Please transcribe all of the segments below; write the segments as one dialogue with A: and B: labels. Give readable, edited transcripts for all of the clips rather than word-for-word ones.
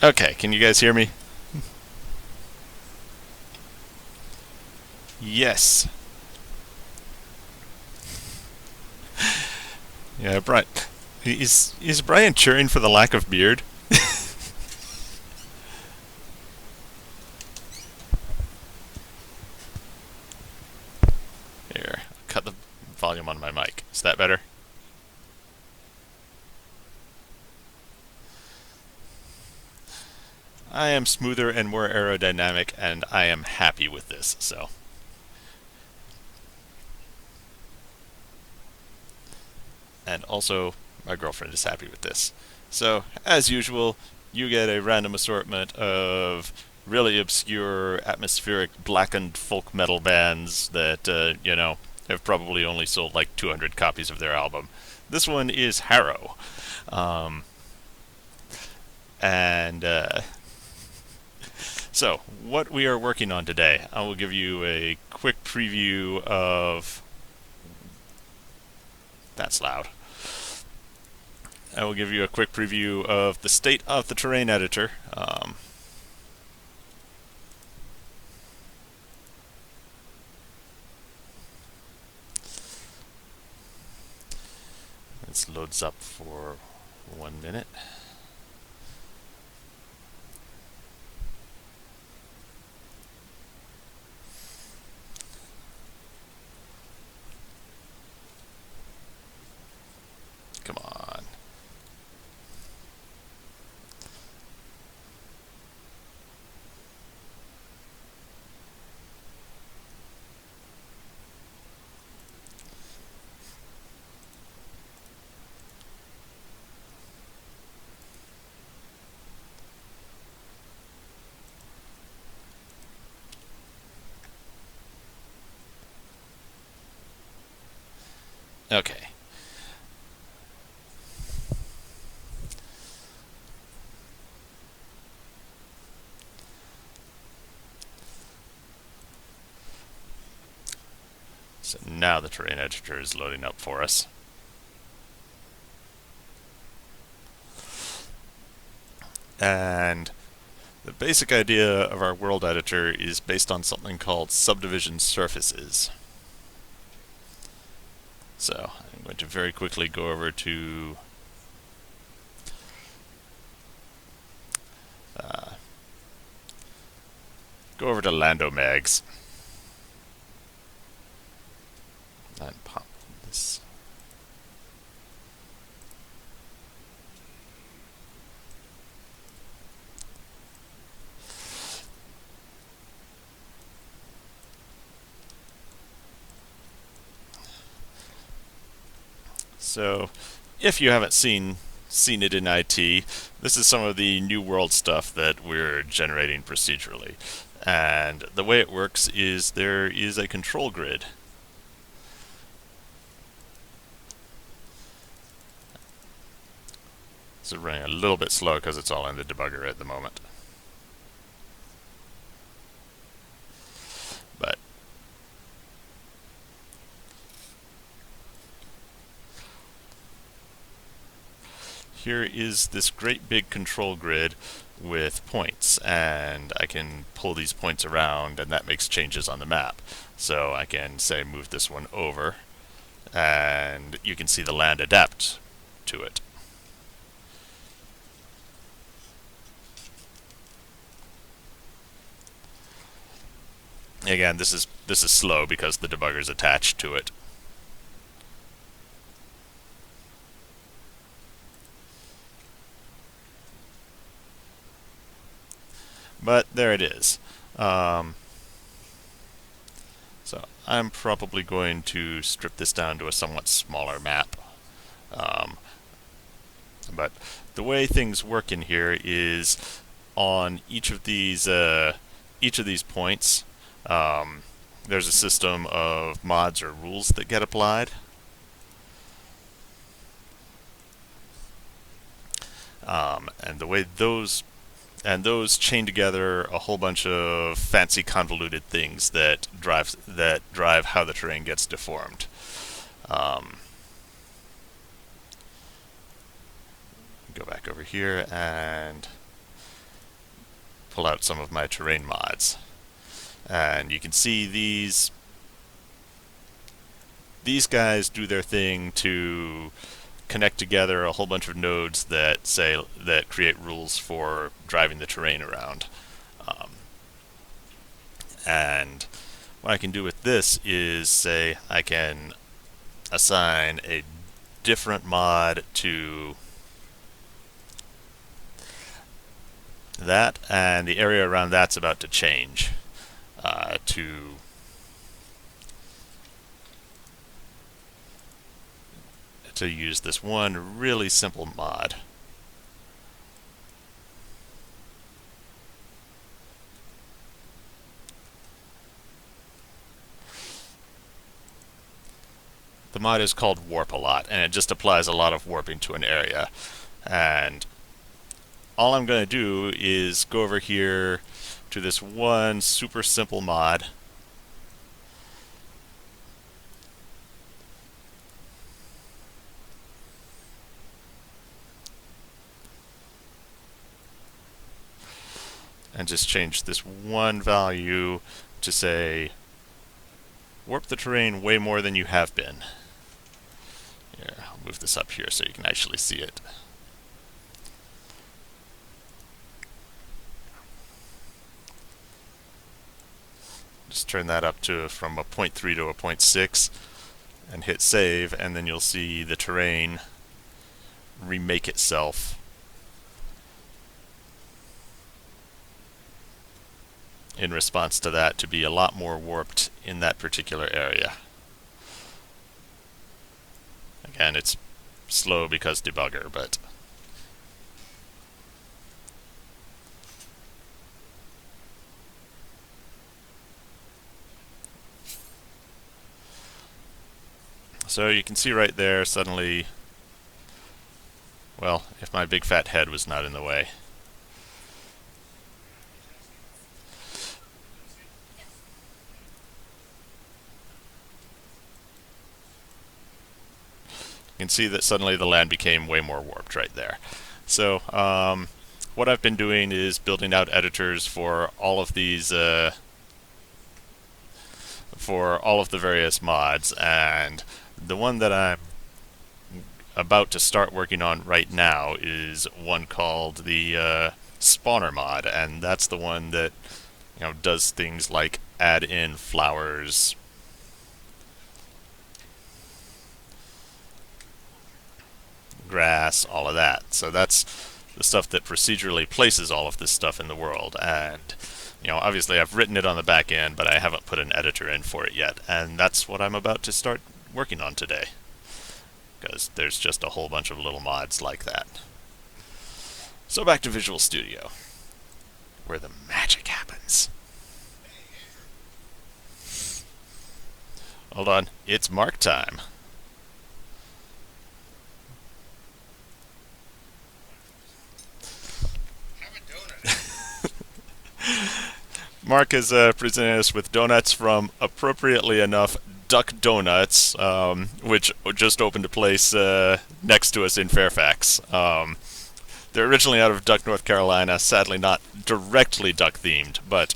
A: Okay, can you guys hear me? Yes. Yeah, Brian. Is Brian cheering for the lack of beard? Here, cut the volume on my mic. Is that better? I am smoother and more aerodynamic, and I am happy with this. So, and also my girlfriend is happy with this. So, as usual, you get a random assortment of really obscure, atmospheric, blackened folk metal bands that have probably only sold like 200 copies of their album. This one is Harrow, um, and so what we are working on today. I will give you a quick preview of. That's loud. I will give you a quick preview of the state of the terrain editor. This loads up for 1 minute. Come on. Okay. So now the terrain editor is loading up for us. And the basic idea of our world editor is based on something called subdivision surfaces. So I'm going to very quickly go over to uh, Landomags and pop this. So, if you haven't seen it in IT, this is some of the new world stuff that we're generating procedurally. And the way it works is there is a control grid. So running a little bit slow because it's all in the debugger at the moment. But here is this great big control grid with points, and I can pull these points around, and that makes changes on the map. So I can say move this one over, and you can see the land adapt to it. Again, this is slow because the debugger is attached to it. But there it is. So I'm probably going to strip this down to a somewhat smaller map. Um, but the way things work in here is on each of these points, there's a system of mods or rules that get applied. And the way those chain together a whole bunch of fancy convoluted things that drive how the terrain gets deformed. Go back over here and pull out some of my terrain mods. And you can see these guys do their thing to connect together a whole bunch of nodes that create rules for driving the terrain around. And what I can do with this is say I can assign a different mod to that, and the area around that's about to change to use this one really simple mod. The mod is called Warp a Lot, and it just applies a lot of warping to an area. And all I'm going to do is go over here to this one super simple mod. And just change this one value to say, warp the terrain way more than you have been. Here, I'll move this up here so you can actually see it. Just turn that up to from a 0.3 to a 0.6 and hit save, and then you'll see the terrain remake itself in response to that to be a lot more warped in that particular area. Again, it's slow because debugger, but so you can see right there suddenly, well, if my big fat head was not in the way. You can see that suddenly the land became way more warped right there. So what I've been doing is building out editors for all of these, for all of the various mods, and the one that I'm about to start working on right now is one called the spawner mod, and that's the one that does things like add in flowers, grass, all of that. So that's the stuff that procedurally places all of this stuff in the world. And obviously I've written it on the back end, but I haven't put an editor in for it yet. And that's what I'm about to start working on today, because there's just a whole bunch of little mods like that. So back to Visual Studio, where the magic happens. Hold on, it's mark time. Mark has presented us with donuts from, appropriately enough, Duck Donuts, which just opened a place next to us in Fairfax. They're originally out of Duck, North Carolina, sadly not directly duck themed, but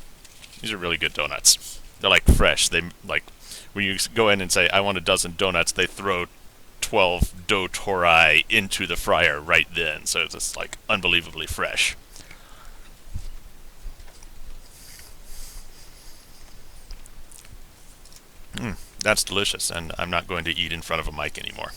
A: these are really good donuts. They're like fresh. They like when you go in and say, I want a dozen donuts, they throw 12 dough tori into the fryer right then, so it's just like unbelievably fresh. That's delicious, and I'm not going to eat in front of a mic anymore.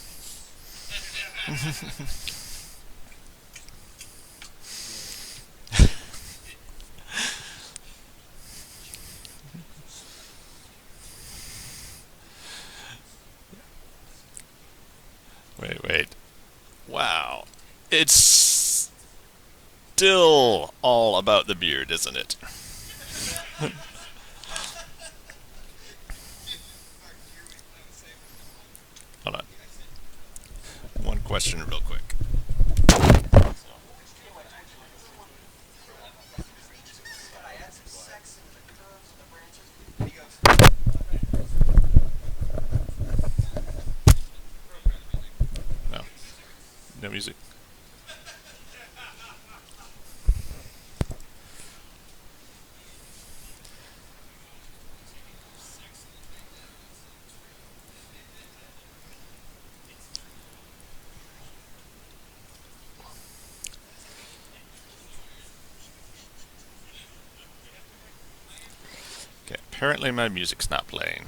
A: Wait. Wow. It's still all about the beard, isn't it? Hold on. One question real quick. No. No music. Apparently my music's not playing.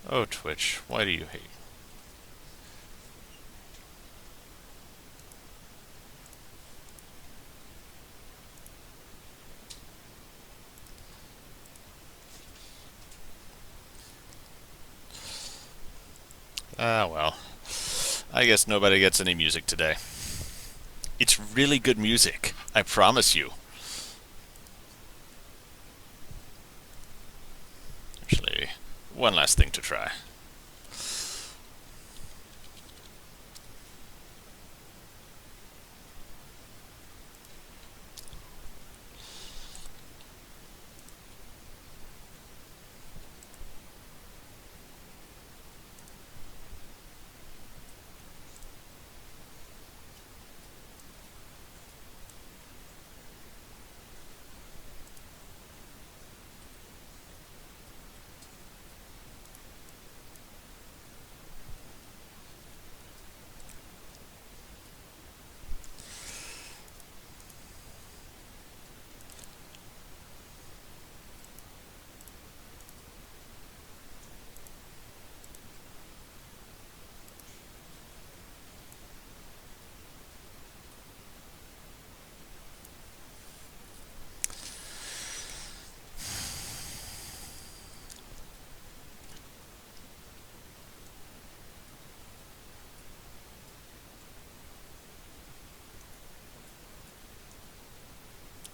A: Oh, Twitch, why do you hate? Ah, well. I guess nobody gets any music today. It's really good music, I promise you. Actually, one last thing to try.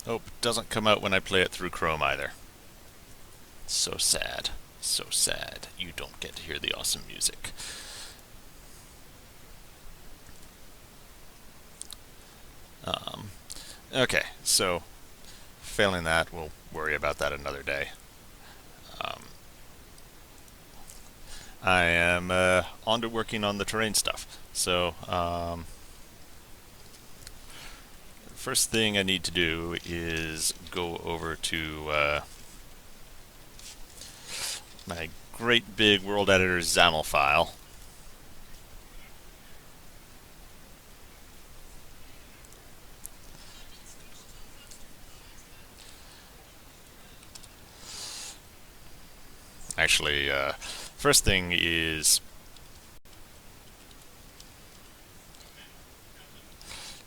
A: Oh, it doesn't come out when I play it through Chrome either. So sad. So sad. You don't get to hear the awesome music. Okay, so failing that, we'll worry about that another day. I am on to working on the terrain stuff. So, first thing I need to do is go over to my great big world editor XAML file. Actually, first thing is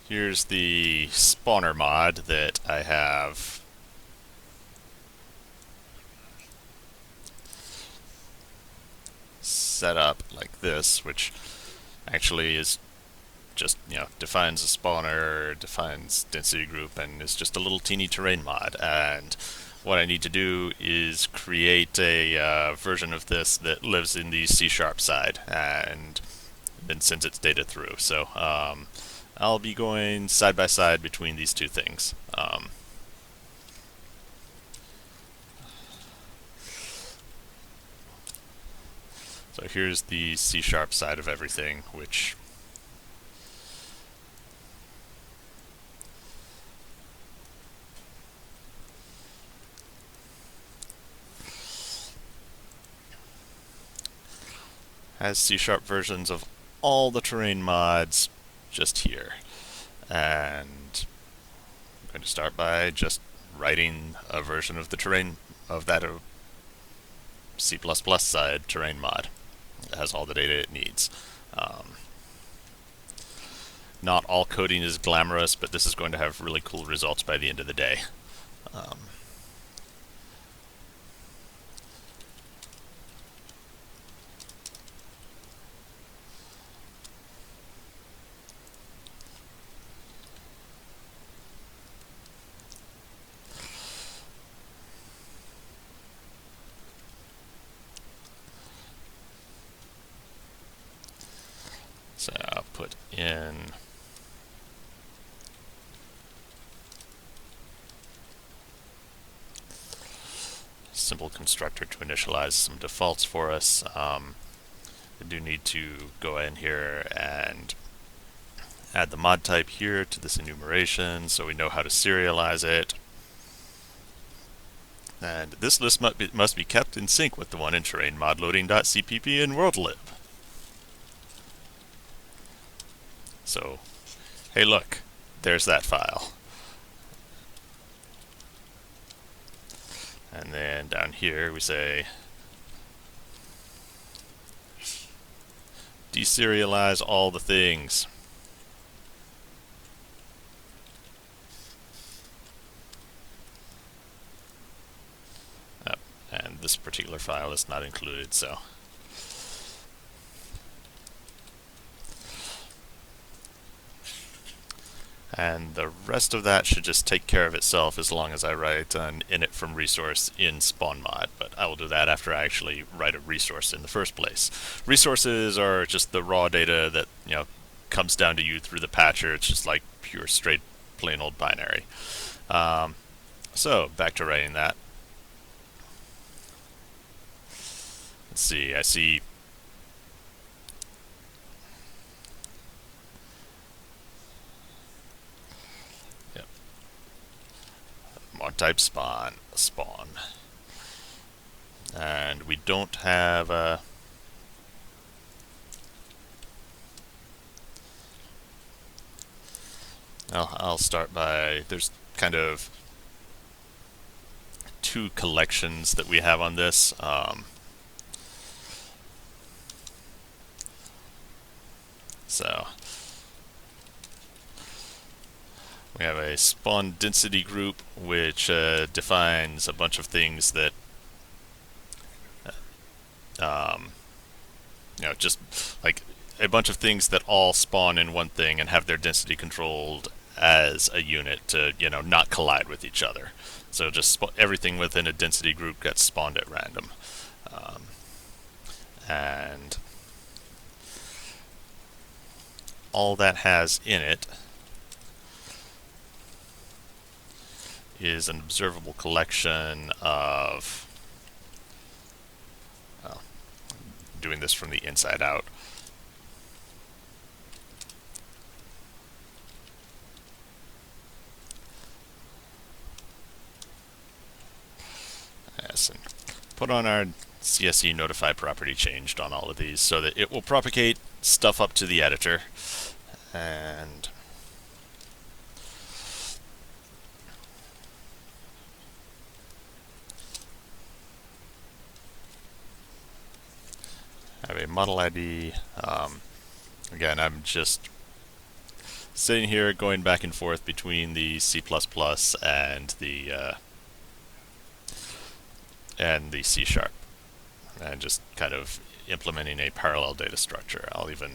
A: here's the spawner mod that I have set up like this, which actually is just, defines a spawner, defines density group, and is just a little teeny terrain mod. And what I need to do is create a version of this that lives in the C# side and then sends its data through. So I'll be going side by side between these two things. So here's the C# side of everything, which has C# versions of all the terrain mods just here. And I'm going to start by just writing a version of the terrain of that C++ side terrain mod. It has all the data it needs. Not all coding is glamorous, but this is going to have really cool results by the end of the day. So I'll put in simple constructor to initialize some defaults for us. I do need to go in here and add the mod type here to this enumeration so we know how to serialize it. And this list must be kept in sync with the one in terrain modloading.cpp and worldlib. So, hey look, there's that file. And then down here we say deserialize all the things. And this particular file is not included, so. And the rest of that should just take care of itself as long as I write an init from resource in spawn mod, but I will do that after I actually write a resource in the first place. Resources are just the raw data that, you know, comes down to you through the patcher. It's just like pure, straight, plain old binary. So back to writing that. Let's see, I see mod type spawn, and we don't have a I'll start by, there's kind of two collections that we have on this. So we have a spawn density group, which defines a bunch of things that, you know, just like a bunch of things that all spawn in one thing and have their density controlled as a unit to, you know, not collide with each other. So just everything within a density group gets spawned at random. And all that has in it is an observable collection of, well, doing this from the inside out. Yes, and put on our CSE notify property changed on all of these so that it will propagate stuff up to the editor. And have a model ID. Again, I'm just sitting here going back and forth between the C++ and the C#, and just kind of implementing a parallel data structure. I'll even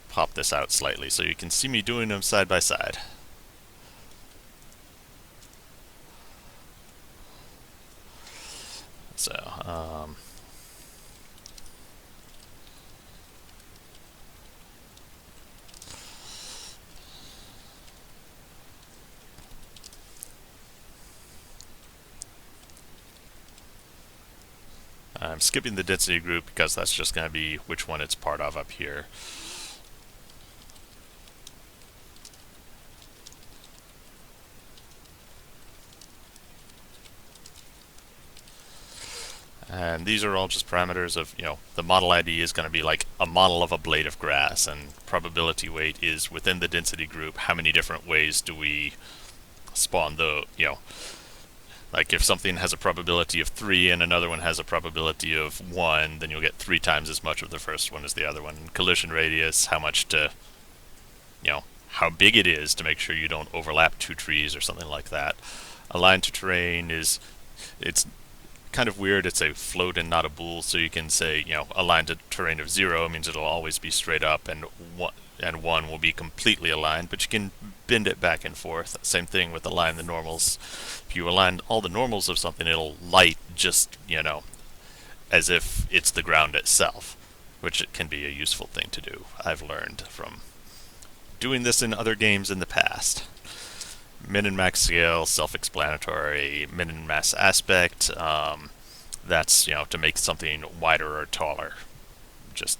A: pop this out slightly so you can see me doing them side by side. So, I'm skipping the density group because that's just going to be which one it's part of up here. And these are all just parameters of, you know, the model ID is going to be like a model of a blade of grass, and probability weight is within the density group. How many different ways do we spawn the, you know, like if something has a probability of 3 and another one has a probability of 1, then you'll get 3 times as much of the first one as the other one. And collision radius, how much to, you know, how big it is to make sure you don't overlap 2 trees or something like that. Align to terrain is, it's kind of weird. It's a float and not a bool, so you can say, you know, aligned to terrain of 0 means it'll always be straight up, and 1 will be completely aligned, but you can bend it back and forth. Same thing with align the normals. If you align all the normals of something, it'll light just, you know, as if it's the ground itself, which it can be a useful thing to do. I've learned from doing this in other games in the past. Min and max scale, self-explanatory. Min and max aspect, that's, to make something wider or taller, just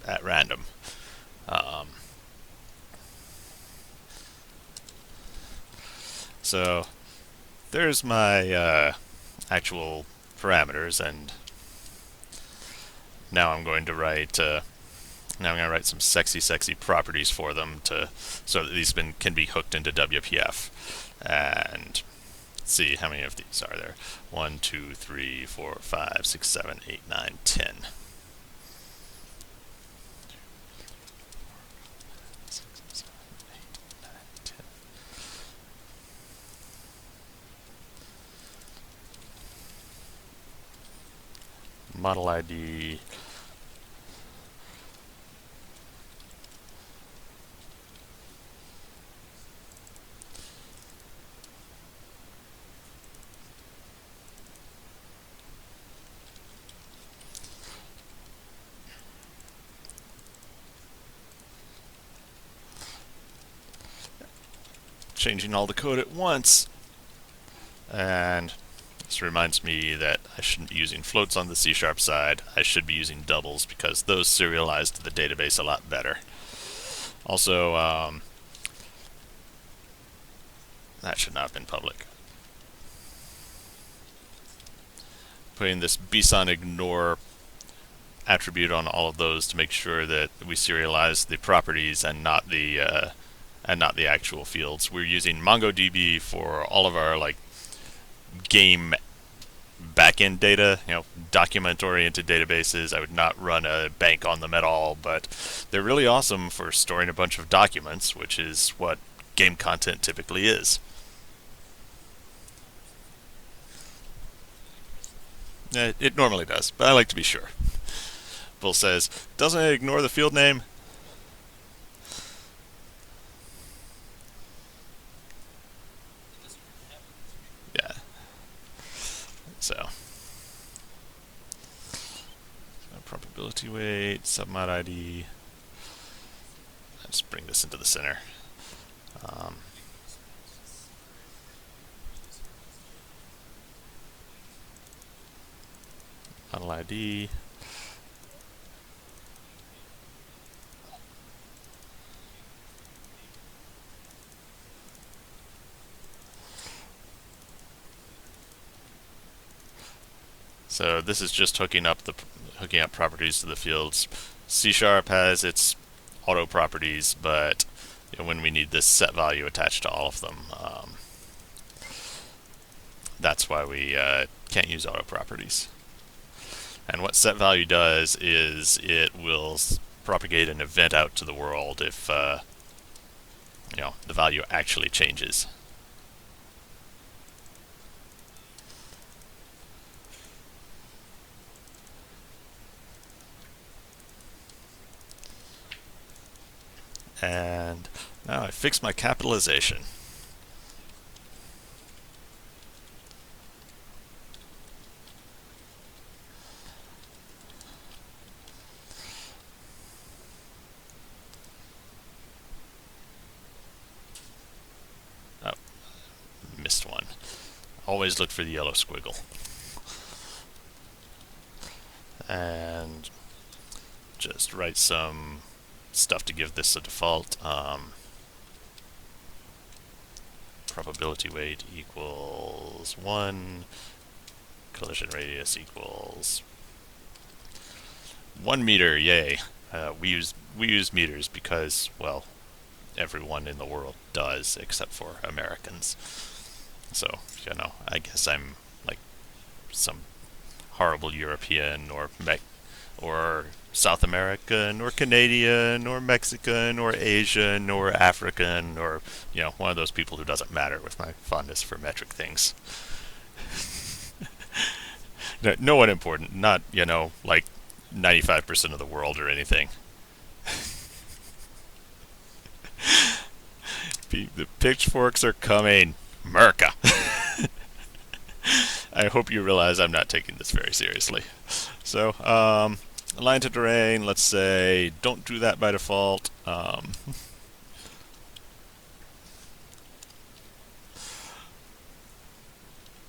A: at random. So there's my actual parameters, and now I'm going to write some sexy properties for them so that these can be hooked into WPF. And let's see how many of these are there. 1, 2, 3, 4, 5, 6, 7, 8, 9, 10. Model ID. Changing all the code at once. And this reminds me that I shouldn't be using floats on the C# side. I should be using doubles because those serialize to the database a lot better. Also, that should not have been public. Putting this bson ignore attribute on all of those to make sure that we serialize the properties and not the actual fields. We're using MongoDB for all of our game backend data, document-oriented databases. I would not run a bank on them at all, but they're really awesome for storing a bunch of documents, which is what game content typically is. It normally does, but I like to be sure. Bull says, doesn't it ignore the field name? Yeah. So probability weight, submod ID. Let's bring this into the center. Model ID. So this is just hooking up properties to the fields. C# has its auto properties, but when we need this set value attached to all of them, that's why we can't use auto properties. And what set value does is it will propagate an event out to the world if the value actually changes. And now I fixed my capitalization. Oh, missed one. Always look for the yellow squiggle. And just write some stuff to give this a default. Probability weight equals 1. Collision radius equals 1 meter. Yay! We use meters because, well, everyone in the world does except for Americans. So I guess I'm like some horrible European or South American or Canadian or Mexican or Asian or African or one of those people who doesn't matter with my fondness for metric things. No one important, not like 95% of the world or anything. The pitchforks are coming, America. I hope you realize I'm not taking this very seriously. So, align to terrain, let's say, don't do that by default.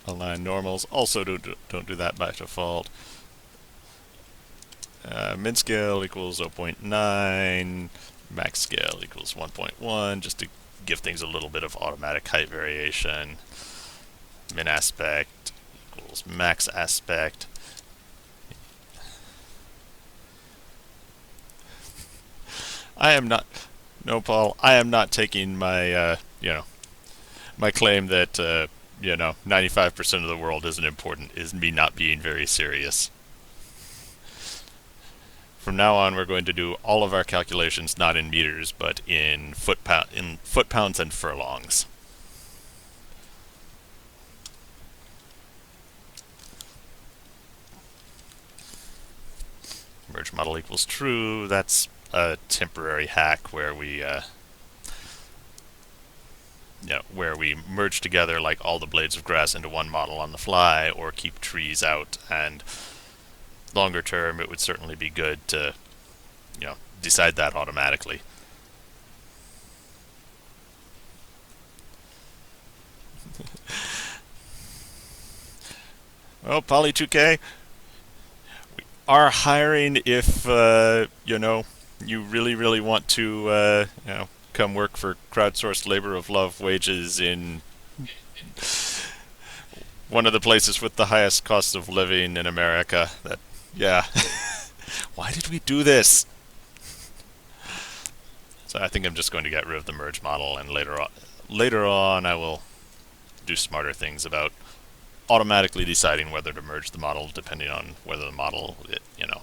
A: Align normals. Also don't do that by default. Min scale equals 0.9. Max scale equals 1.1, just to give things a little bit of automatic height variation. Min aspect equals max aspect. I am not, no, Paul, I am not taking my, my claim that, 95% of the world isn't important is me not being very serious. From now on, we're going to do all of our calculations not in meters, but in foot pounds and furlongs. Merge model equals true. That's a temporary hack where we where we merge together like all the blades of grass into one model on the fly, or keep trees out. And longer term, it would certainly be good to decide that automatically. Well, Poly 2K, we are hiring if you really want to come work for crowdsourced labor of love wages in one of the places with the highest cost of living in America. That, yeah. Why did we do this? So I think I'm just going to get rid of the merge model, and later on I will do smarter things about automatically deciding whether to merge the model depending on whether the model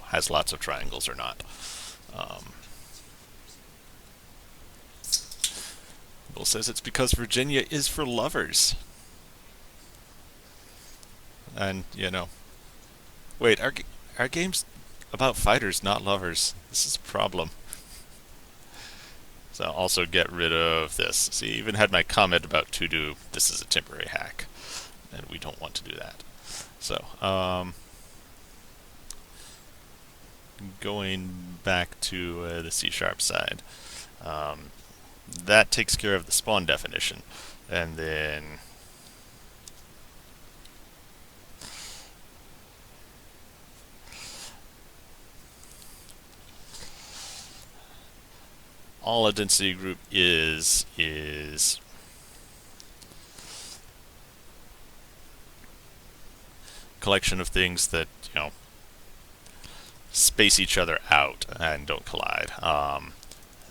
A: has lots of triangles or not. Bill says it's because Virginia is for lovers. And wait, our game's about fighters, not lovers. This is a problem. So I'll also get rid of this. See, even had my comment about to do. This is a temporary hack, and we don't want to do that. So going back to the C# side, that takes care of the spawn definition, and then all a density group is collection of things that space each other out and don't collide.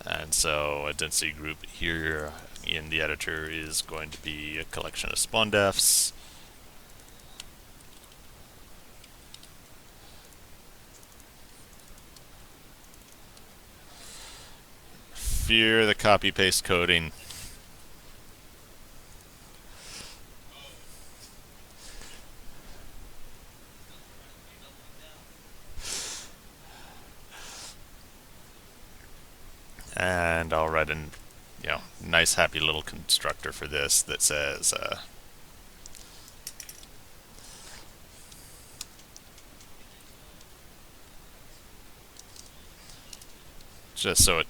A: And so a density group here in the editor is going to be a collection of spawn defs. Fear the copy-paste coding. And I'll write a nice happy little constructor for this that says just so it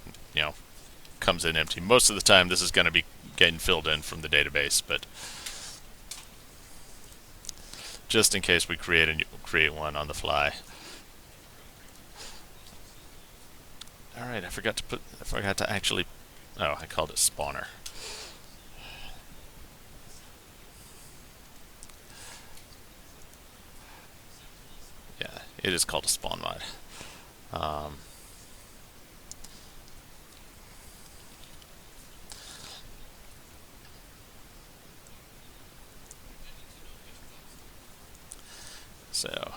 A: comes in empty. Most of the time this is going to be getting filled in from the database, but just in case we create one on the fly. All right, I forgot to actually. Oh, I called it spawner. Yeah, it is called a spawn mod. So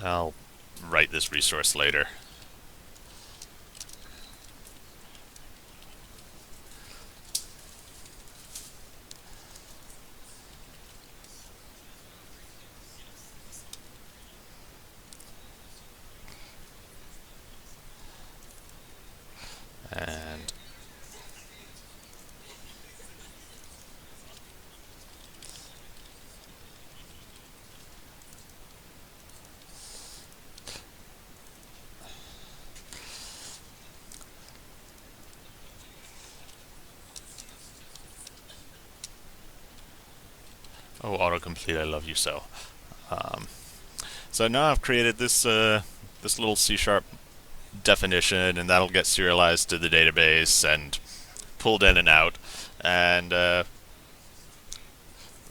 A: I'll write this resource later. And Oh, autocomplete, I love you so. So now I've created this this little C# definition, and that'll get serialized to the database and pulled in and out. And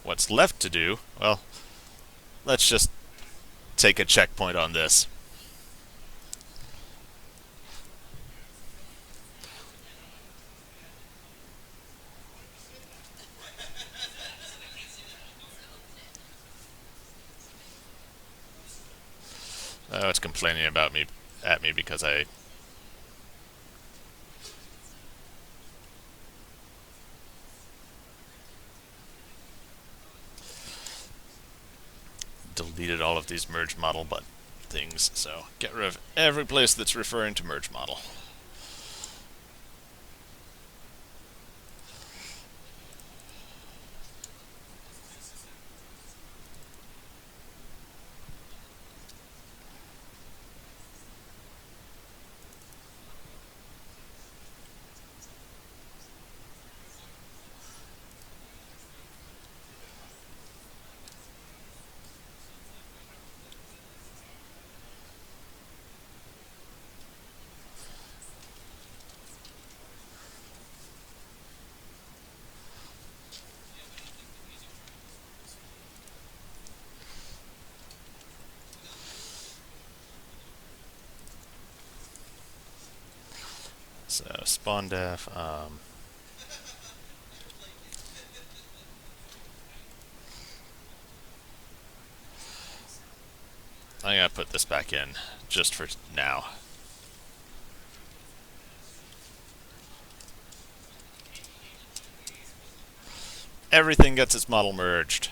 A: what's left to do? Well, let's just take a checkpoint on this. Oh, it's complaining about me at me because I deleted all of these merge model but things. So get rid of every place that's referring to merge model. So spawn def. I gotta put this back in just for now. Everything gets its model merged.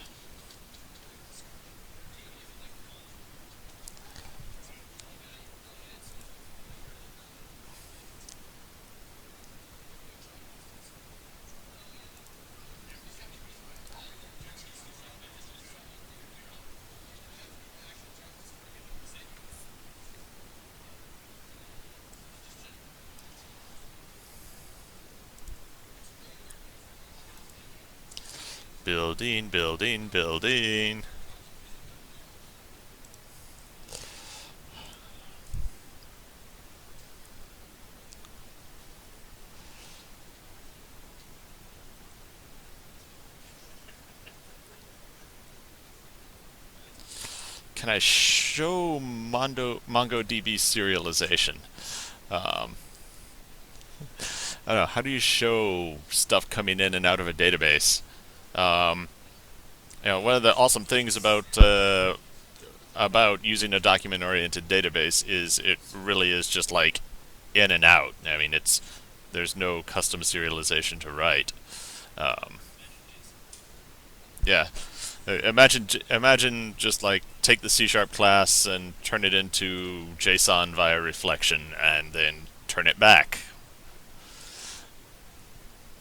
A: Building, building, building. Can I show MongoDB serialization? I don't know. How do you show stuff coming in and out of a database? One of the awesome things about using a document-oriented database is it really is just like in and out. I mean, there's no custom serialization to write. Yeah. Imagine just like take the C# class and turn it into JSON via reflection, and then turn it back.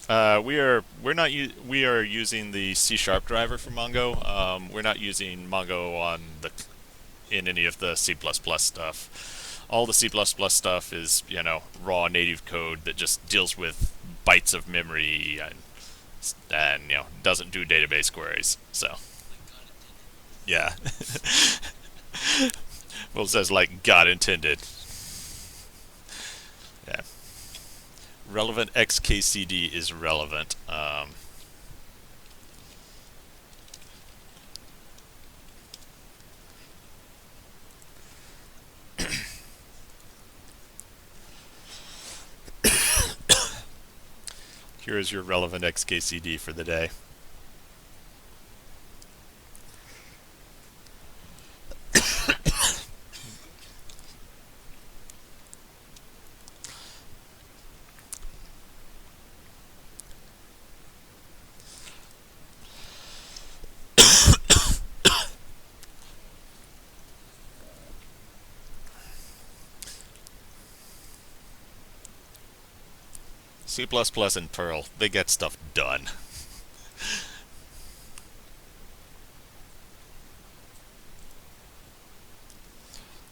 A: We are using the C# driver for Mongo. We're not using Mongo in any of the C++ stuff. All the C++ stuff is raw native code that just deals with bytes of memory and doesn't do database queries. So yeah. Well, it says like God intended. Yeah. Relevant XKCD is relevant. Here is your relevant XKCD for the day. C++ and Perl, they get stuff done.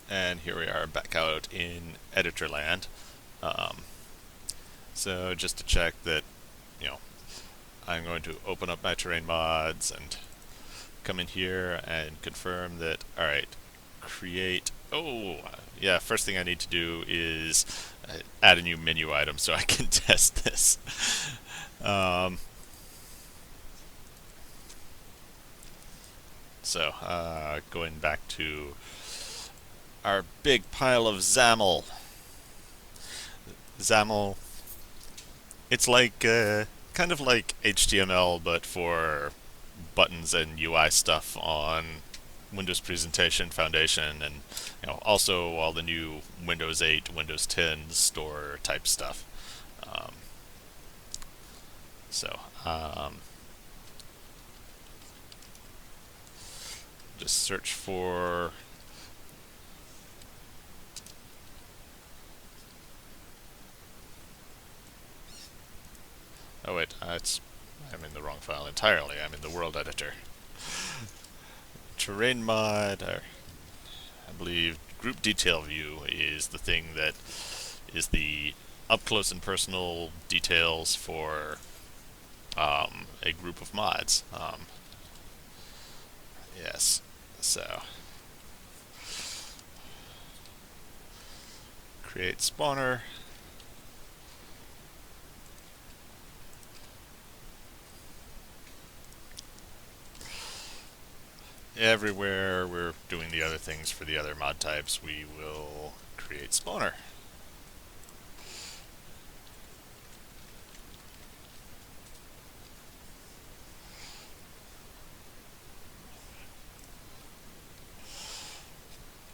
A: And here we are back out in editor land. So just to check that, I'm going to open up my terrain mods and come in here and confirm that, alright, create, oh, yeah, first thing I need to do is add a new menu item so I can test this. Going back to our big pile of XAML. XAML, it's like kind of like HTML, but for buttons and UI stuff on Windows Presentation Foundation, and also all the new Windows 8, Windows 10 store type stuff. Um, so just search for oh wait, I'm in the wrong file entirely. I'm in the world editor. Terrain mod, I believe group detail view is the thing that is the up close and personal details for a group of mods. Yes, so create spawner. Everywhere we're doing the other things for the other mod types, we will create spawner.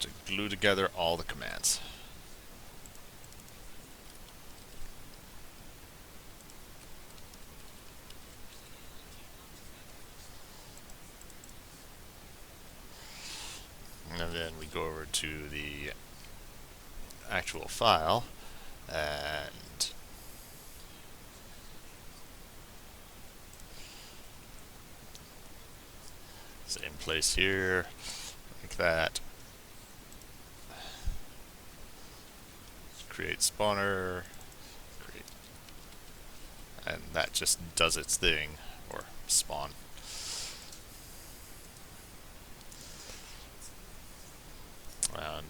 A: To glue together all the commands. And then we go over to the actual file and same place here, like that. Create spawner, and that just does its thing, or spawn. And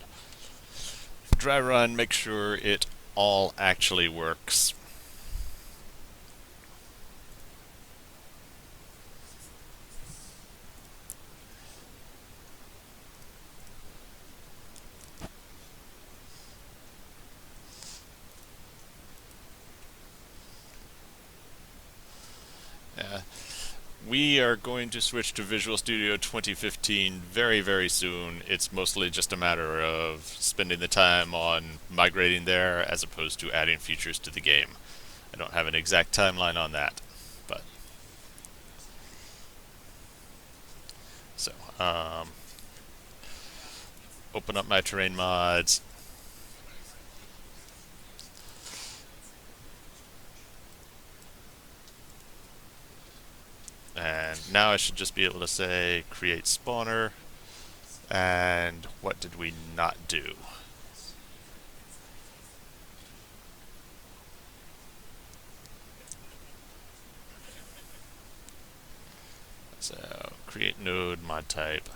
A: dry run, make sure it all actually works. We are going to switch to Visual Studio 2015 very, very soon. It's mostly just a matter of spending the time on migrating there as opposed to adding features to the game. I don't have an exact timeline on that, but so open up my terrain mods. And now I should just be able to say create spawner. And what did we not do? So create node mod type.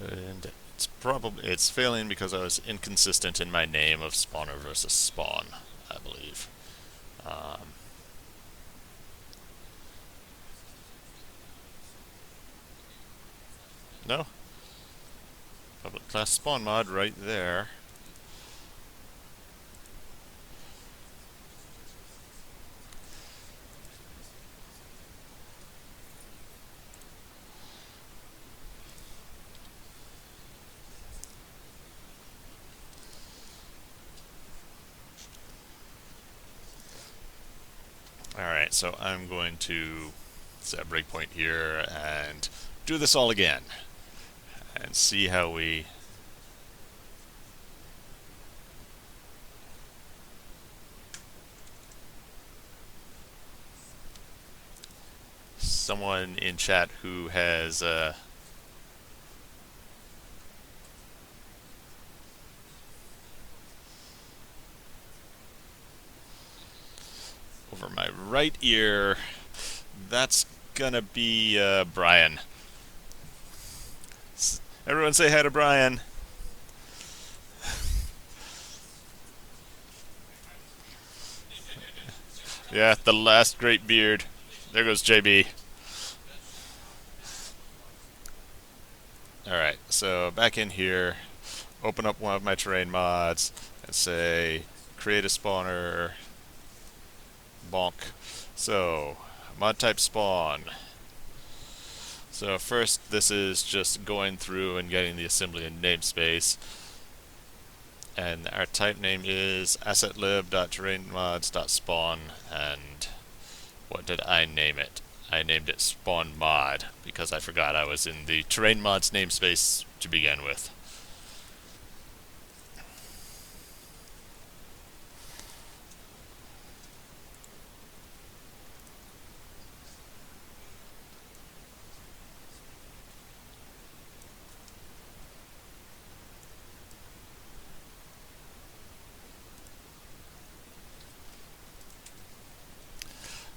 A: And it's failing because I was inconsistent in my name of spawner versus spawn, I believe. No. Public class spawn mod right there. Alright, so I'm going to set a breakpoint here and do this all again and see how we someone in chat who has right ear, that's gonna be Brian. Everyone say hi to Brian. Yeah, the last great beard. There goes JB. Alright, so back in here, open up one of my terrain mods and say create a spawner, bonk. So, mod type spawn. So first, this is just going through and getting the assembly and namespace. And our type name is assetlib.terrainmods.spawn. And what did I name it? I named it spawn mod because I forgot I was in the terrain mods namespace to begin with.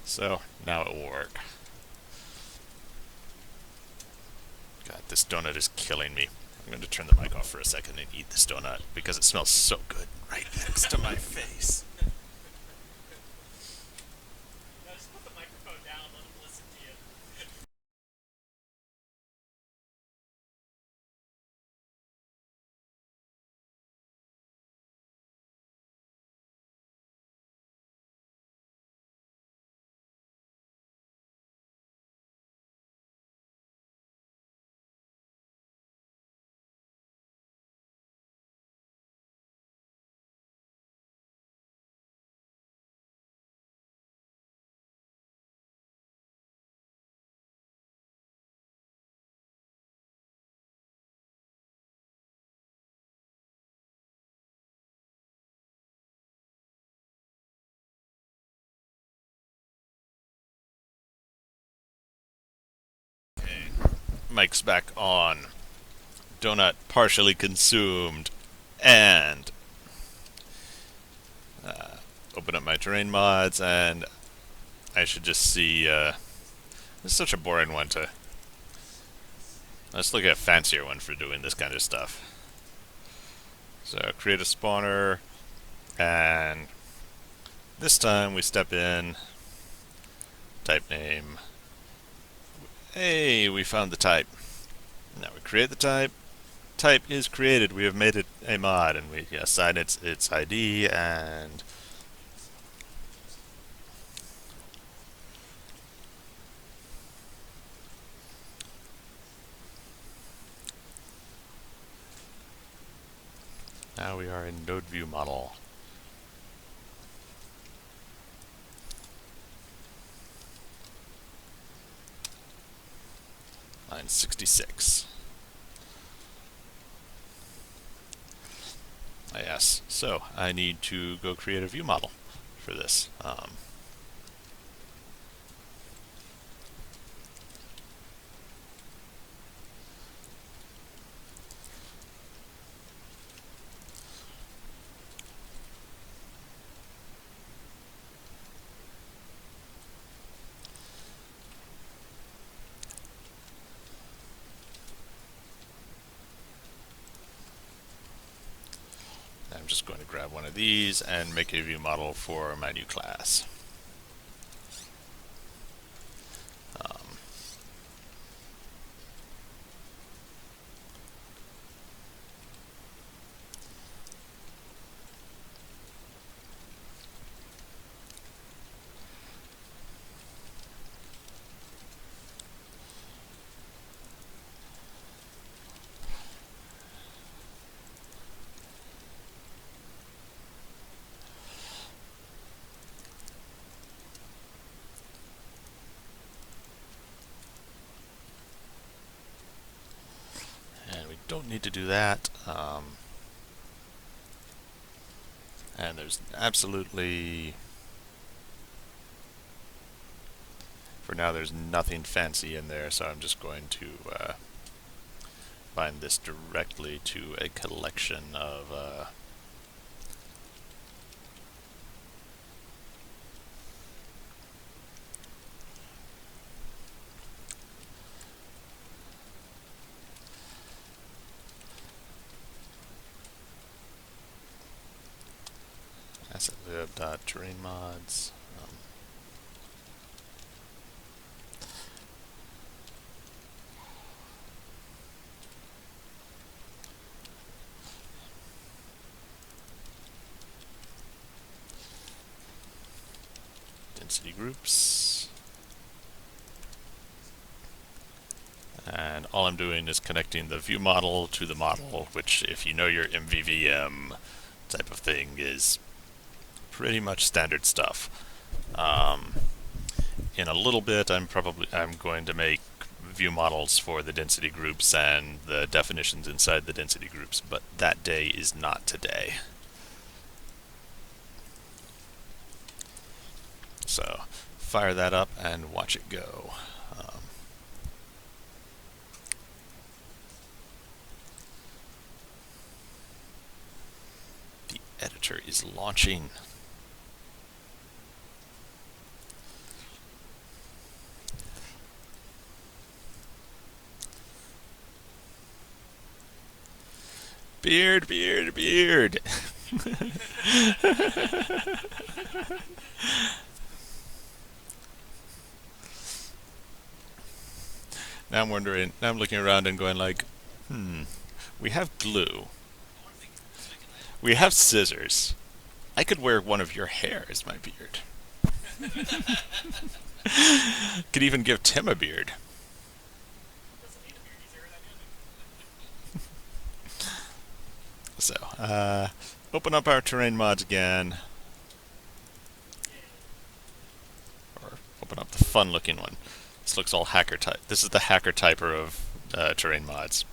A: So now it will work. God, this donut is killing me. I'm going to turn the mic off for a second and eat this donut because it smells so good right next to my face.
B: No, just put the microphone down, let them listen to you.
A: Mic's back on. Donut partially consumed. And open up my terrain mods and I should just see, this is such a boring one to, let's look at a fancier one for doing this kind of stuff. So create a spawner, and this time we step in, type name. Hey, we found the type. Now we create the type. Type is created. We have made it a mod, and we assign its ID, and now we are in node view model. Line 66. Yes, so I need to go create a view model for this. I'm just going to grab one of these and make a view model for my new class. Don't need to do that. And there's absolutely, for now, there's nothing fancy in there, so I'm just going to bind this directly to a collection of lib.terrain mods. Density groups. And all I'm doing is connecting the view model to the model, which, if you know your MVVM type of thing, is pretty much standard stuff. In a little bit, I'm going to make view models for the density groups and the definitions inside the density groups, but that day is not today. So fire that up and watch it go. The editor is launching. Beard, beard, beard. Now I'm wondering, now I'm looking around and going like, we have glue. We have scissors. I could wear one of your hair as my beard. Could even give Tim a beard. So, open up our terrain mods again. Or open up the fun looking one. This looks all hacker type. This is the hacker typer of terrain mods.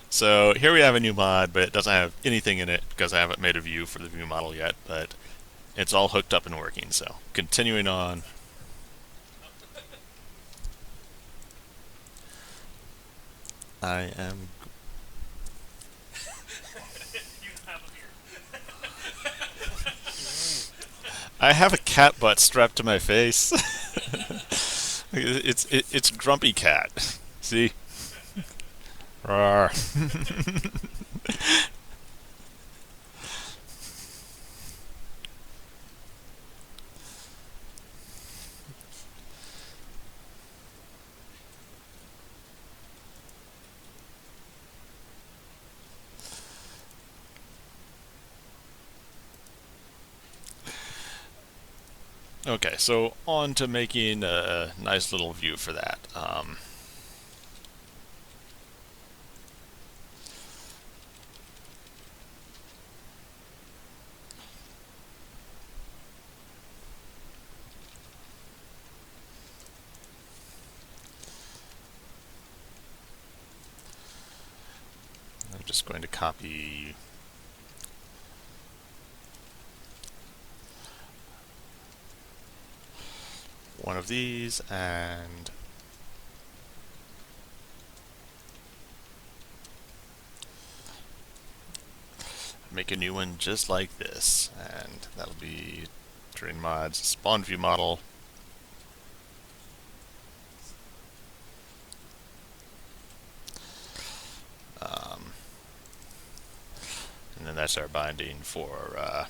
A: So here we have a new mod, but it doesn't have anything in it because I haven't made a view for the view model yet, but it's all hooked up and working. So continuing on. I am... I have a cat butt strapped to my face. It's Grumpy Cat. See? Rawr. Okay, so on to making a nice little view for that. I'm just going to copy one of these and make a new one just like this, and that'll be terrain mods spawn view model. And then that's our binding for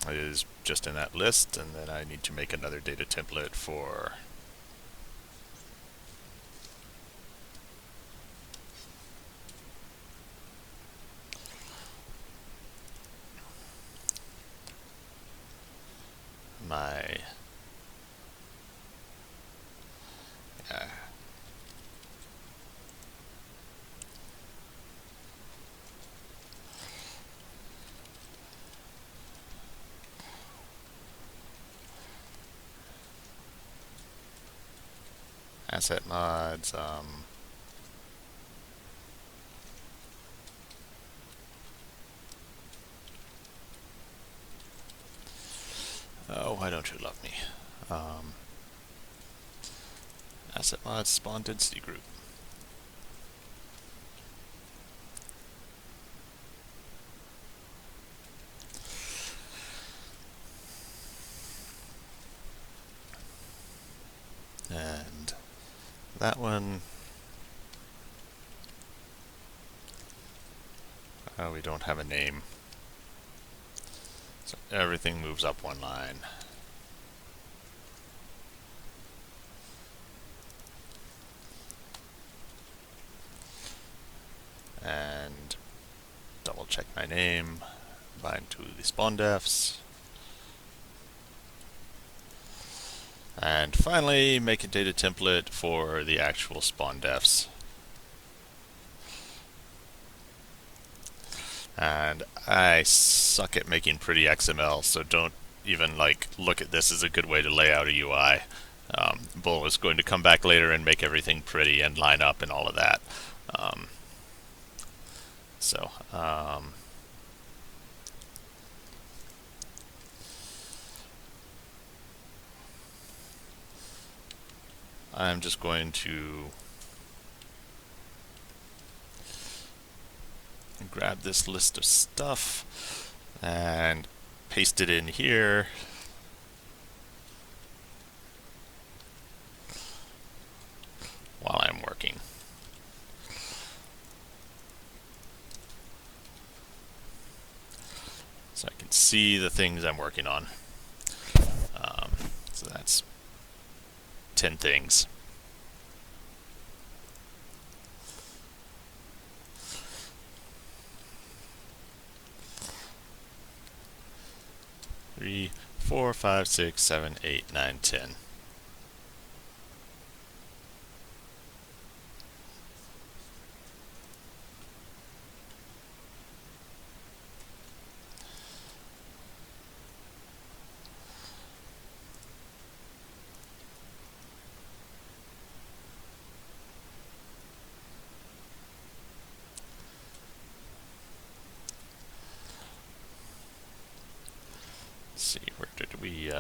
A: is just in that list, and then I need to make another data template for my asset mods. Oh, why don't you love me? Asset mods spawn density group. And that one. We don't have a name. So everything moves up one line. And double check my name, bind to the spawn defs. And finally, make a data template for the actual spawn defs. And I suck at making pretty XML, so don't even look at this as a good way to lay out a UI. Bull is going to come back later and make everything pretty and line up and all of that. I'm just going to grab this list of stuff and paste it in here. While I'm working. So I can see the things I'm working on. So that's 10 things. Three, 4, 5, 6, 7, 8, 9, 10. Let's see, where did we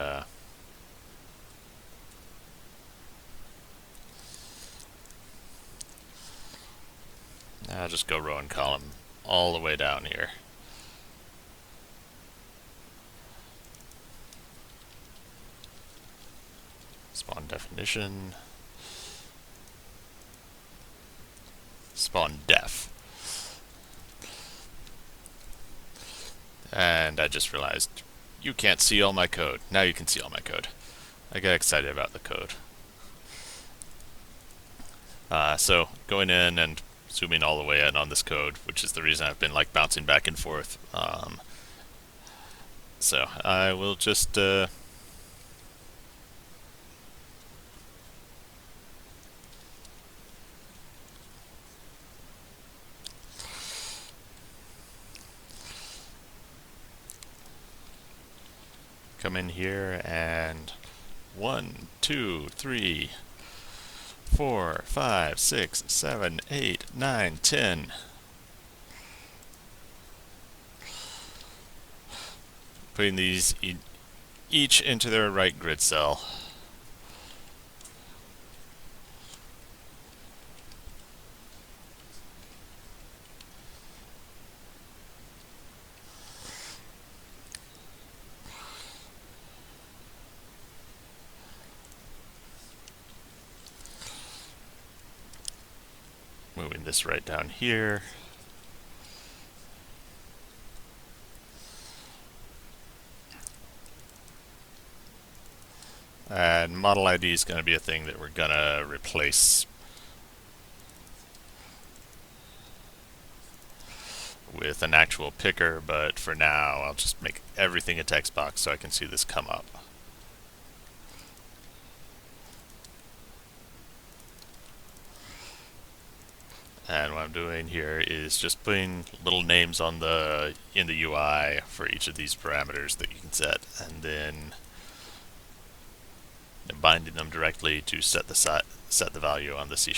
A: I'll just go row and column all the way down here. Spawn definition. Spawn def. And I just realized you can't see all my code. Now you can see all my code. I get excited about the code. So going in and zooming all the way in on this code, which is the reason I've been bouncing back and forth. So I will just come in here and 1, 2, 3, 4, 5, 6, 7, 8, 9, 10. Putting these each into their right grid cell. Moving this right down here. And model ID is going to be a thing that we're going to replace with an actual picker, but for now I'll just make everything a text box so I can see this come up. And what I'm doing here is just putting little names on in the UI for each of these parameters that you can set, and then binding them directly to set the value on the C#.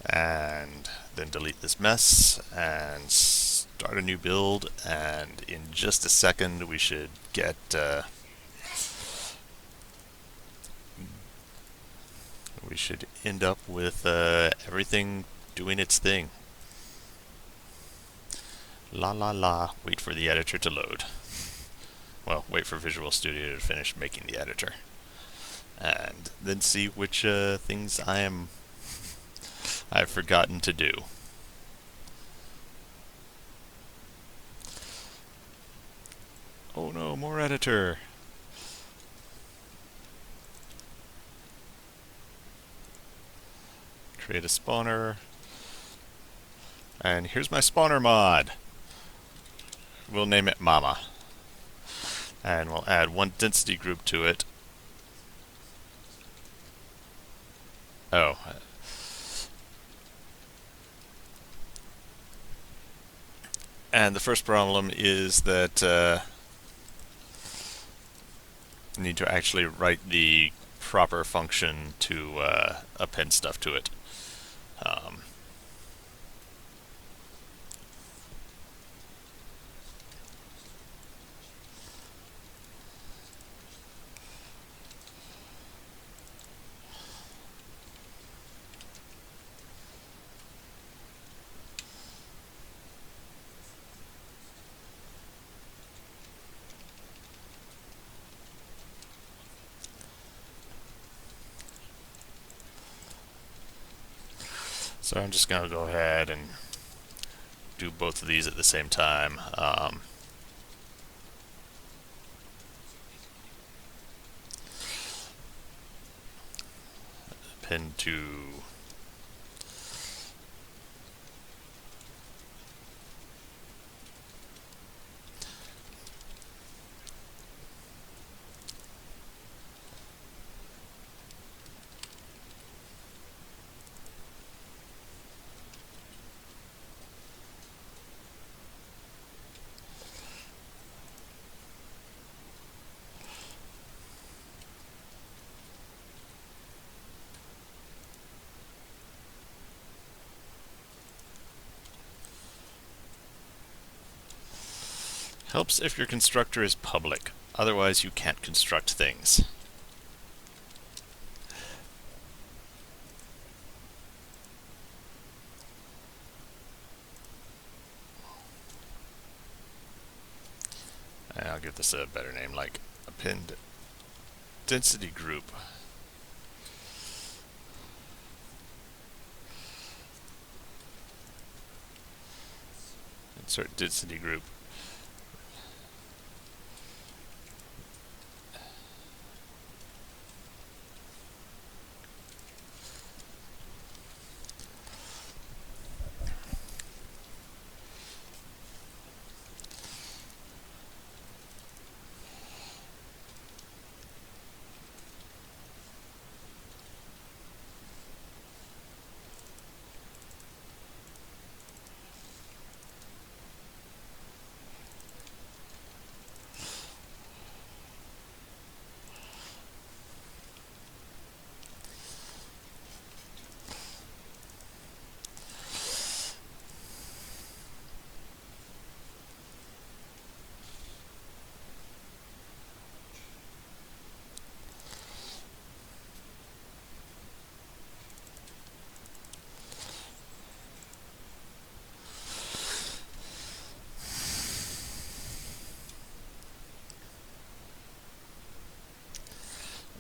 A: And then delete this mess and start a new build, and in just a second we should get we should end up with everything doing its thing. La la la, wait for the editor to load. Well, wait for Visual Studio to finish making the editor. And then see which things I've forgotten to do. Oh no, more editor. Create a spawner. And here's my spawner mod. We'll name it Mama. And we'll add one density group to it. Oh. And the first problem is that I need to actually write the proper function to append stuff to it. So I'm just going to go ahead and do both of these at the same time. Append to helps if your constructor is public. Otherwise, you can't construct things. And I'll give this a better name, like append density group. Insert density group.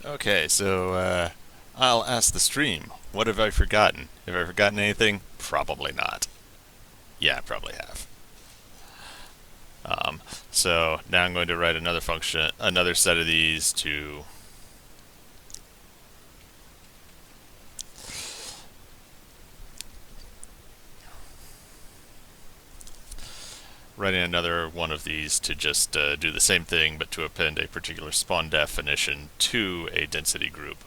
A: Okay, so I'll ask the stream, what have I forgotten? Have I forgotten anything? Probably not. Yeah, I probably have. So now I'm going to write another function, another set of these to writing another one of these to just do the same thing, but to append a particular spawn definition to a density group.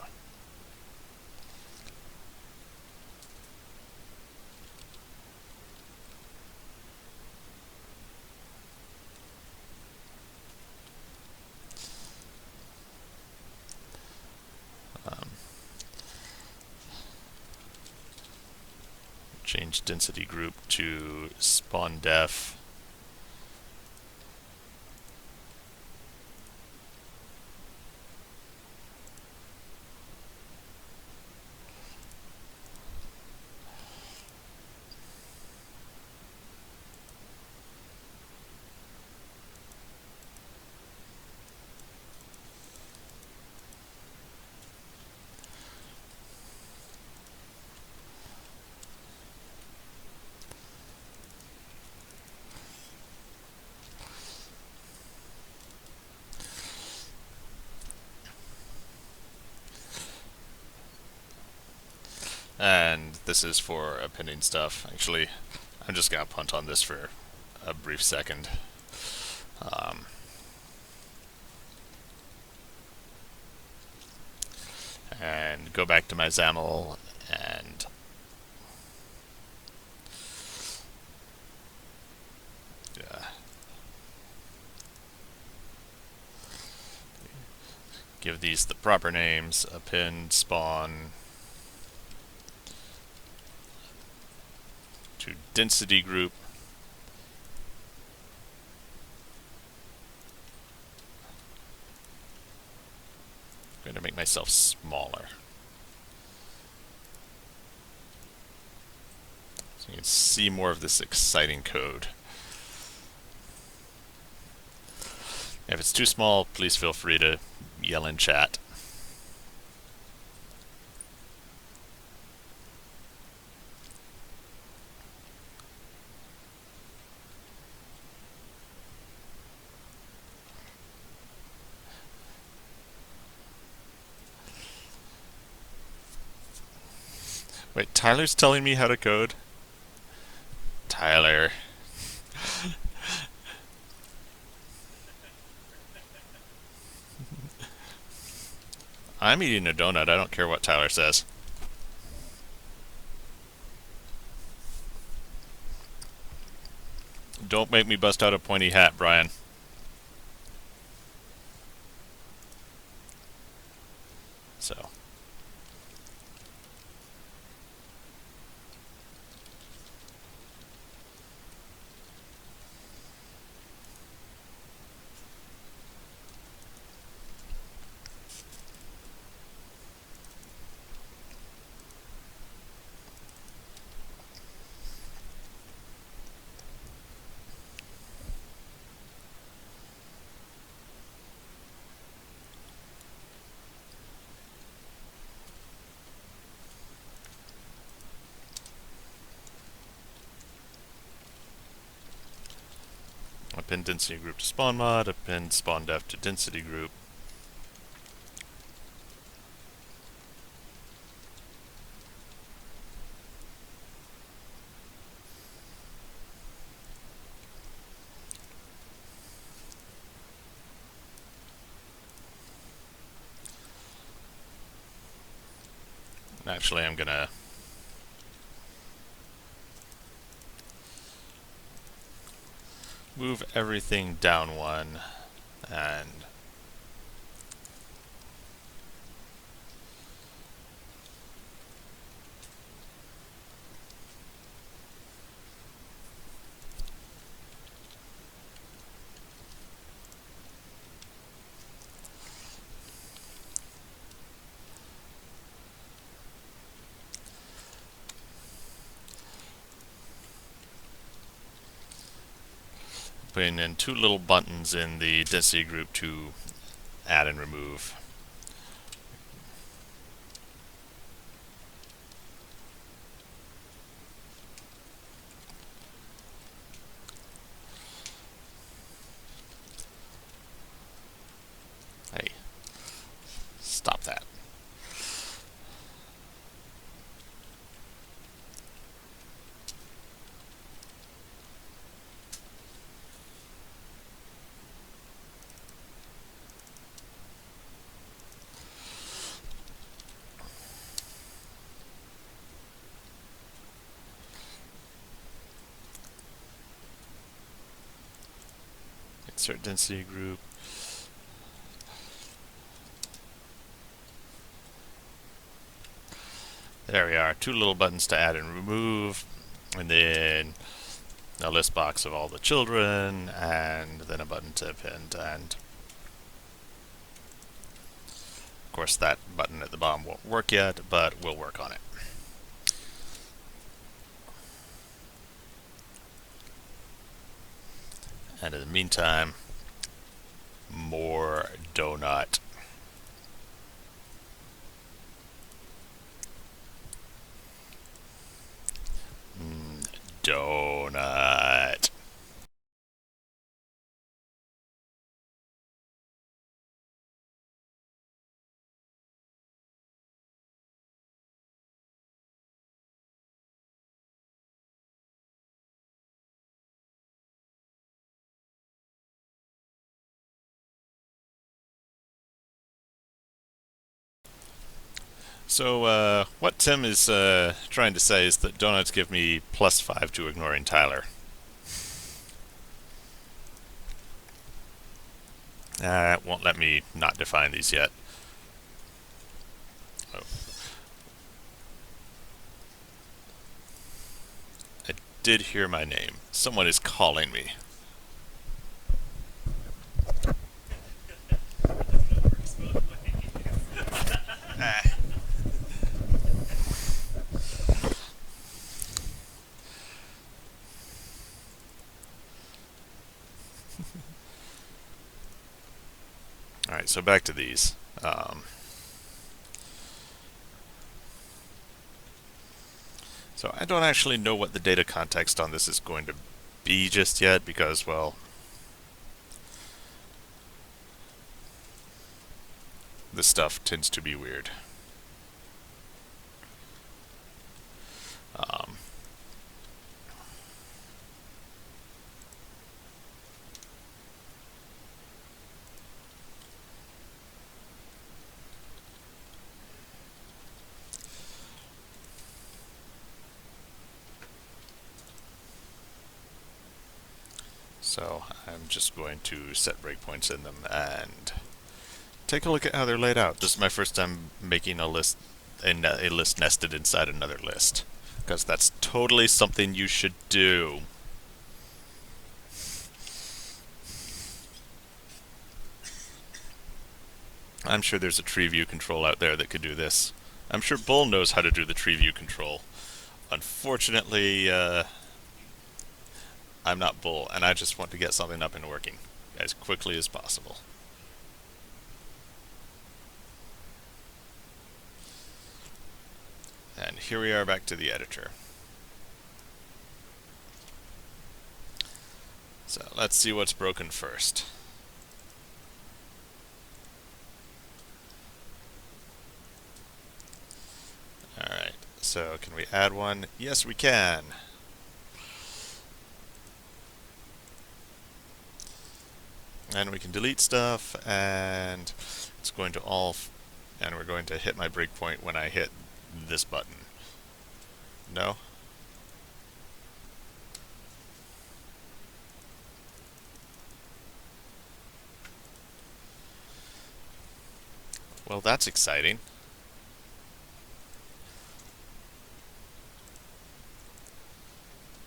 A: Change density group to spawn def. and this is for appending stuff. Actually, I'm just gonna punt on this for a brief second. And go back to my XAML and give these the proper names: append spawn to density group. I'm going to make myself smaller so you can see more of this exciting code. If it's too small, please feel free to yell in chat. Wait, Tyler's telling me how to code? Tyler. I'm eating a donut. I don't care what Tyler says. Don't make me bust out a pointy hat, Brian. So. Append density group to spawn mod, append spawn def to density group. Actually, I'm gonna move everything down one and putting in two little buttons in the density group to add and remove. Hey, stop that. Insert density group. There we are. Two little buttons to add and remove, and then a list box of all the children, and then a button to append. And of course, that button at the bottom won't work yet, but we'll work on it. And in the meantime, more donut. Donut. So, what Tim is trying to say is that donuts give me +5 to ignoring Tyler. It won't let me not define these yet. Oh, I did hear my name. Someone is calling me.
B: Works both ways.
A: Alright, so back to these. So I don't actually know what the data context on this is going to be just yet because, well, this stuff tends to be weird. Um, so I'm just going to set breakpoints in them and take a look at how they're laid out. This is my first time making a list, a list nested inside another list, because that's totally something you should do. I'm sure there's a tree view control out there that could do this. I'm sure Bull knows how to do the tree view control. Unfortunately, I'm not Bull, and I just want to get something up and working as quickly as possible. And here we are back to the editor. So let's see what's broken first. Alright, so can we add one? Yes, we can. And we can delete stuff, and it's going to and we're going to hit my breakpoint when I hit this button. No? Well, that's exciting.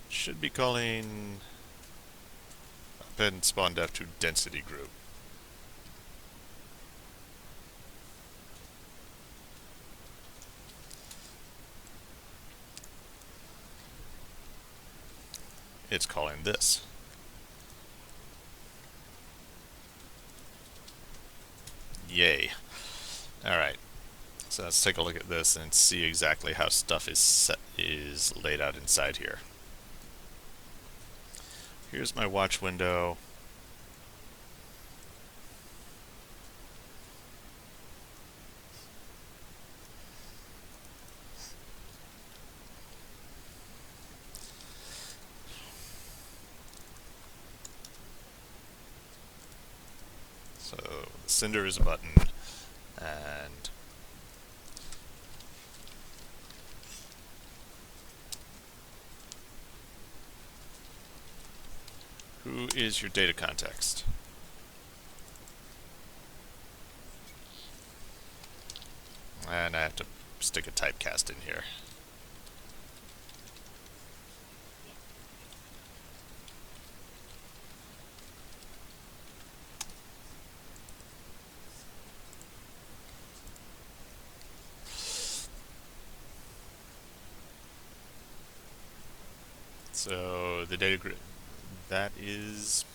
A: Should be calling append spawn def to density group. It's calling this. Yay. Alright, so let's take a look at this and see exactly how stuff is laid out inside here. Here's my watch window. So the sender is a button, and who is your data context? And I have to stick a typecast in here. So the data group, that is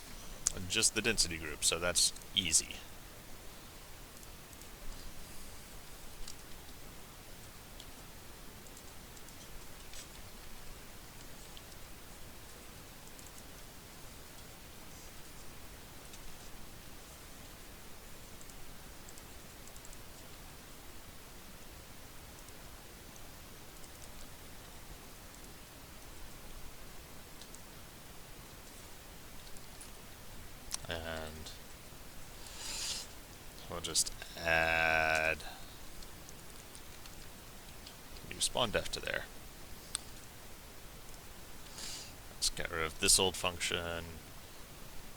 A: just the density group, so that's easy. And we'll just add spawn def to there. Let's get rid of this old function,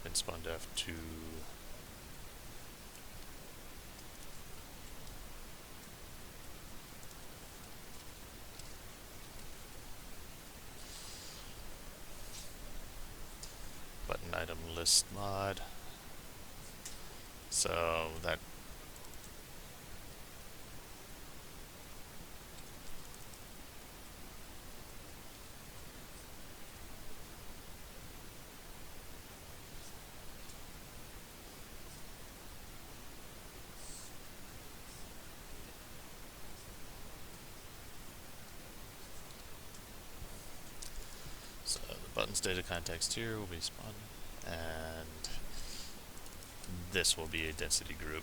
A: and spawn def to button item list mod. So that the buttons data context here will be spawn, and this will be a density group.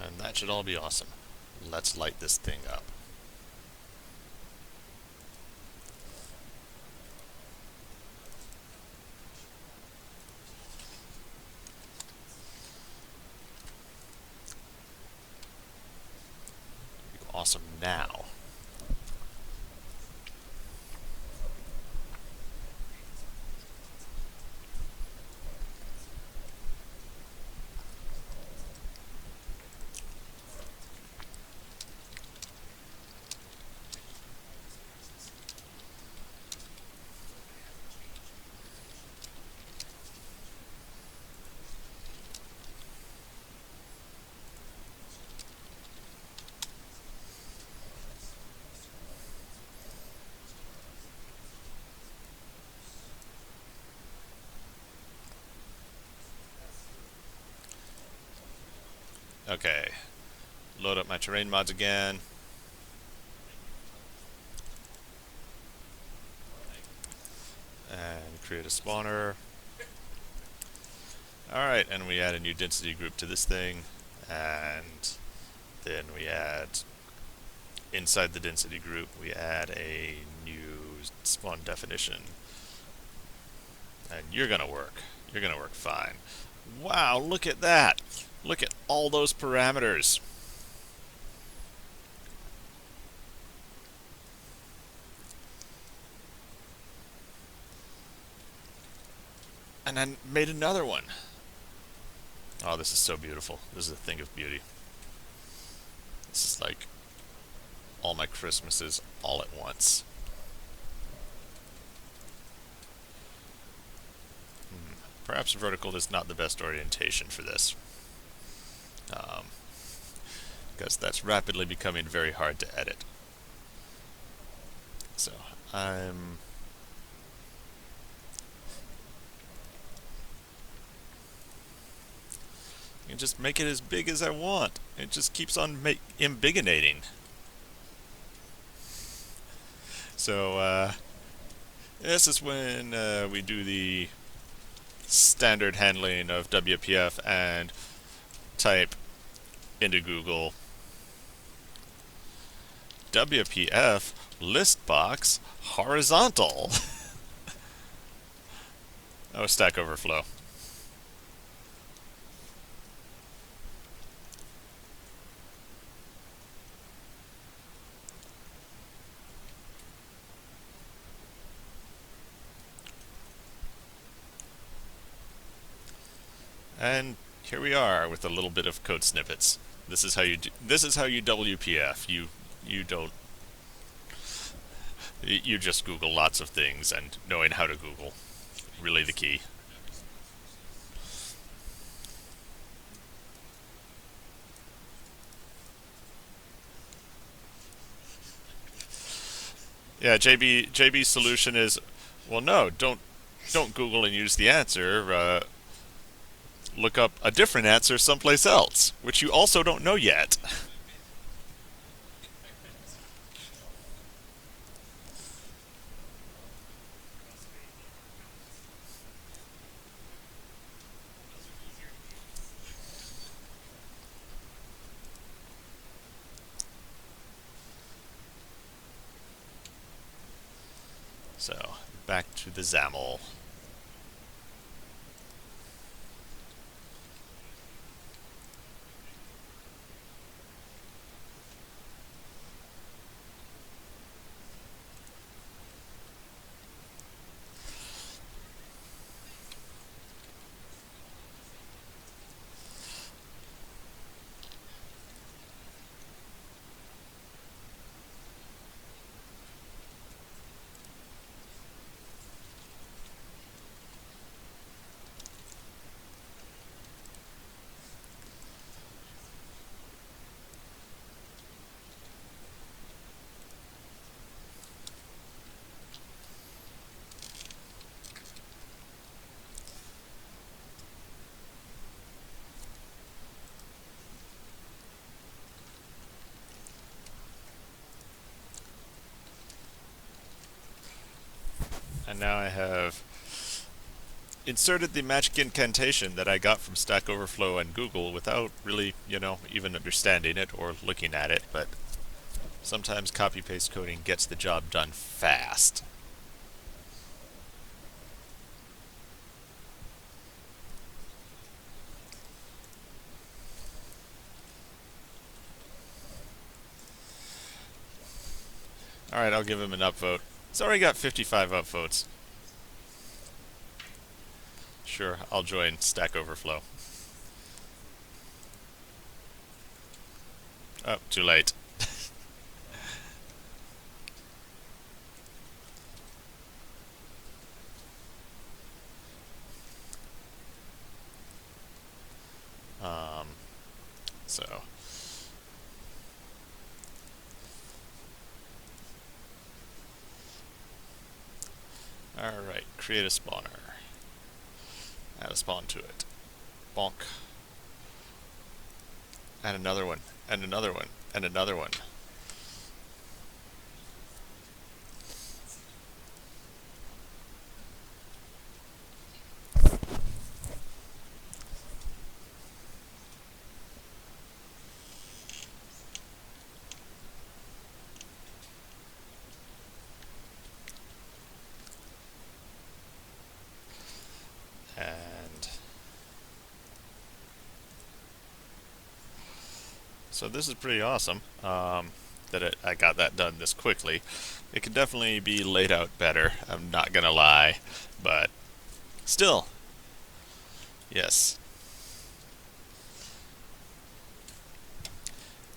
A: And that should all be awesome. Let's light this thing up. Awesome now. Okay, load up my terrain mods again. And create a spawner. Alright, and we add a new density group to this thing. And then we add, inside the density group, we add a new spawn definition. And you're gonna work. You're gonna work fine. Wow, look at that! Look at all those parameters. And I made another one. Oh, this is so beautiful. This is a thing of beauty. This is like all my Christmases all at once. Perhaps vertical is not the best orientation for this. Because that's rapidly becoming very hard to edit. So I can just make it as big as I want. It just keeps on embiggenating. So this is when we do the standard handling of WPF and type into Google WPF list box horizontal. Oh, Stack Overflow. And here we are with a little bit of code snippets. This is how you do, this is how you WPF. You don't, you just Google lots of things, and knowing how to Google really the key. Yeah, JB's solution is, well, no, don't Google and use the answer. Look up a different answer someplace else, which you also don't know yet.
B: Must be the accountants. Those are easier to use.
A: So back to the XAML. And now I have inserted the magic incantation that I got from Stack Overflow and Google without really, even understanding it or looking at it, but sometimes copy-paste coding gets the job done fast. Alright, I'll give him an upvote. It's already got 55 upvotes. Sure, I'll join Stack Overflow. Oh, too late. um, so, alright, create a spawner. Add a spawn to it. Bonk. And another one, and another one, and another one. And so this is pretty awesome that I got that done this quickly. It could definitely be laid out better, I'm not gonna lie, but still, yes.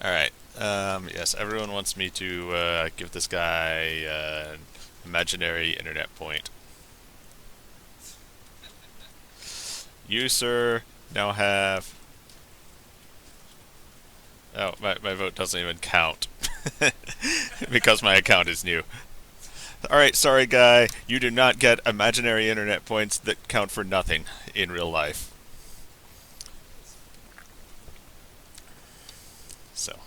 A: Alright, yes, everyone wants me to give this guy an imaginary internet point. You, sir, now have... Oh, my vote doesn't even count. Because my account is new. Alright, sorry guy, you do not get imaginary internet points that count for nothing in real life. So,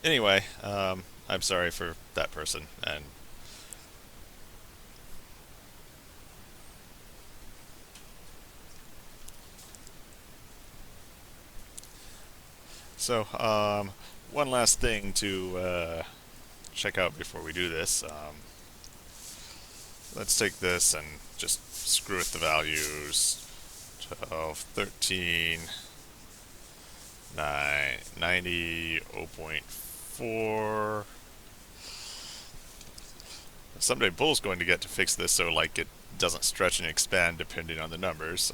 A: anyway, I'm sorry for that person, and so, one last thing to check out before we do this. Let's take this and just screw with the values. 12, 13, 9, 90, 0.4. Someday Bull's going to get to fix this so like it doesn't stretch and expand depending on the numbers.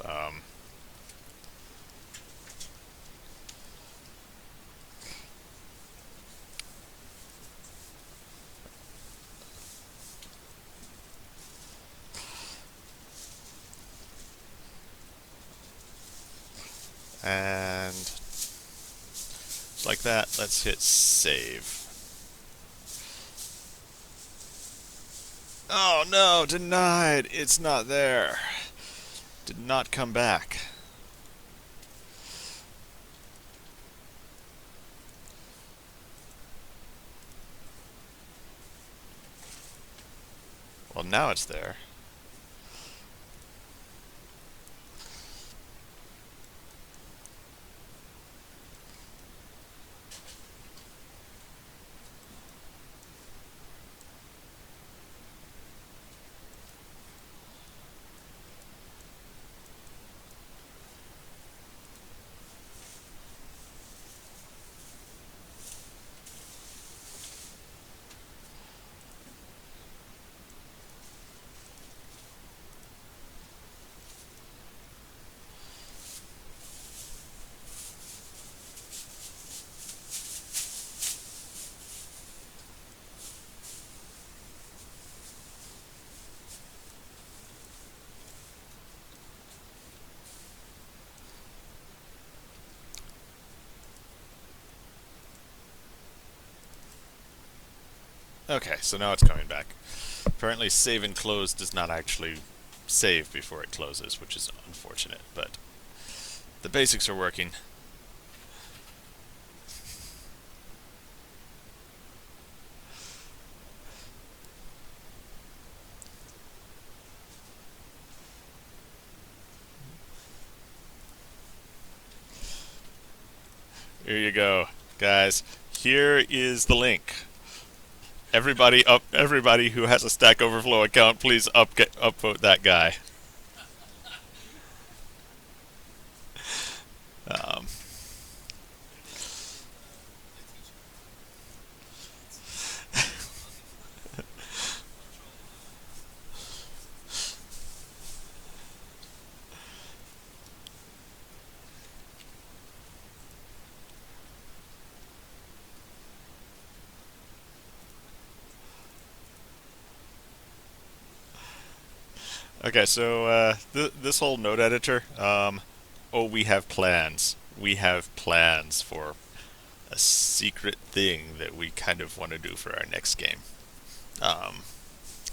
A: And like that, let's hit save. Oh no, denied. It's not there. Did not come back. Well, now it's there. Okay, so now it's coming back. Apparently, save and close does not actually save before it closes, which is unfortunate, but the basics are working. Here you go, guys. Here is the link. Everybody who has a Stack Overflow account, please upvote that guy. Um, okay, so this whole node editor. Oh, we have plans. We have plans for a secret thing that we kind of want to do for our next game. Um,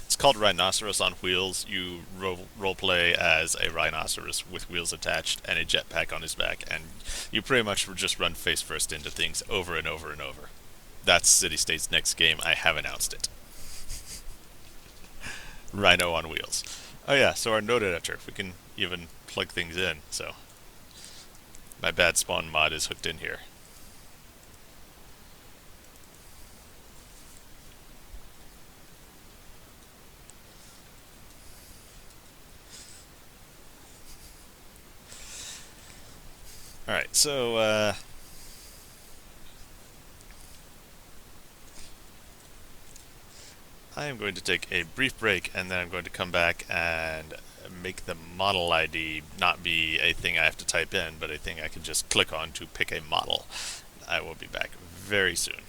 A: it's called Rhinoceros on Wheels. You role play as a rhinoceros with wheels attached and a jetpack on his back, and you pretty much just run face first into things over and over and over. That's City State's next game. I have announced it. Rhino on Wheels. Oh yeah, so our node editor, we can even plug things in. So my bad spawn mod is hooked in here. All right, so I am going to take a brief break, and then I'm going to come back and make the model ID not be a thing I have to type in, but a thing I can just click on to pick a model. I will be back very soon.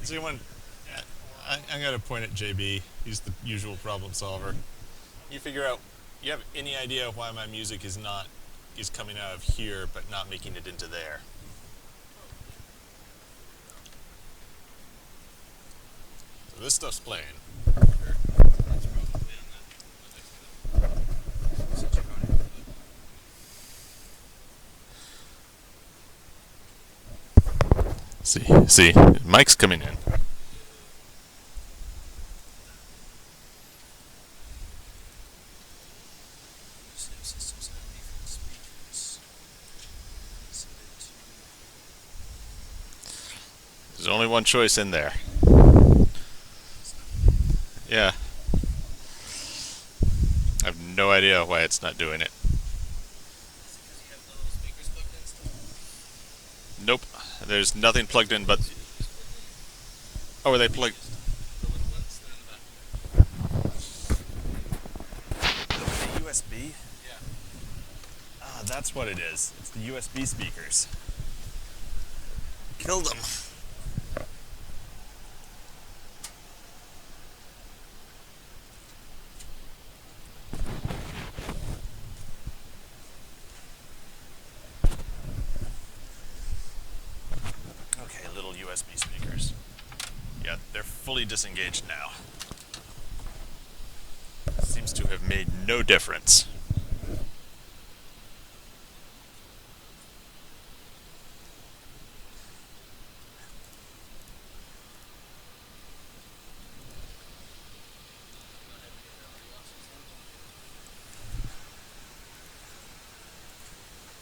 C: Does anyone? I'm gonna point at JB. He's the usual problem solver. You figure out. You have any idea why my music is coming out of here but not making it into there? So this stuff's playing.
A: See, Mike's coming in. There's only one choice in there. Yeah. I have no idea why it's not doing it. Nope. There's nothing plugged in but... Oh, are they plugged...
C: The USB? Ah, that's what it is. It's the USB speakers. Killed them. Okay, little USB speakers. Yeah, they're fully disengaged now.
A: Seems to have made no difference.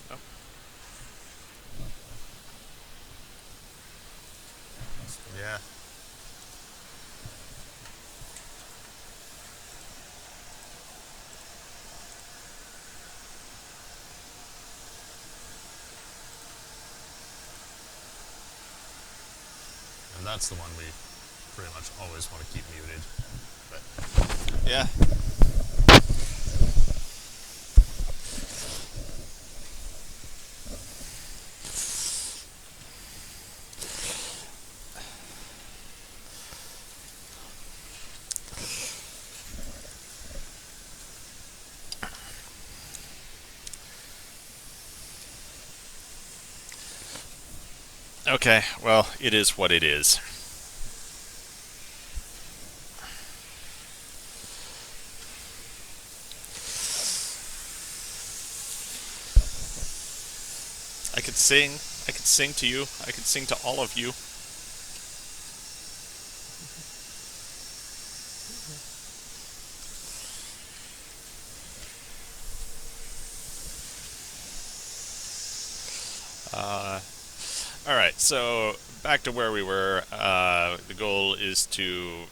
A: Oh.
C: Yeah. And that's the one we pretty much always want to keep muted. But
A: Yeah. Okay, well, it is what it is. I could sing to you, I could sing to all of you. Alright, so back to where we were. The goal is to,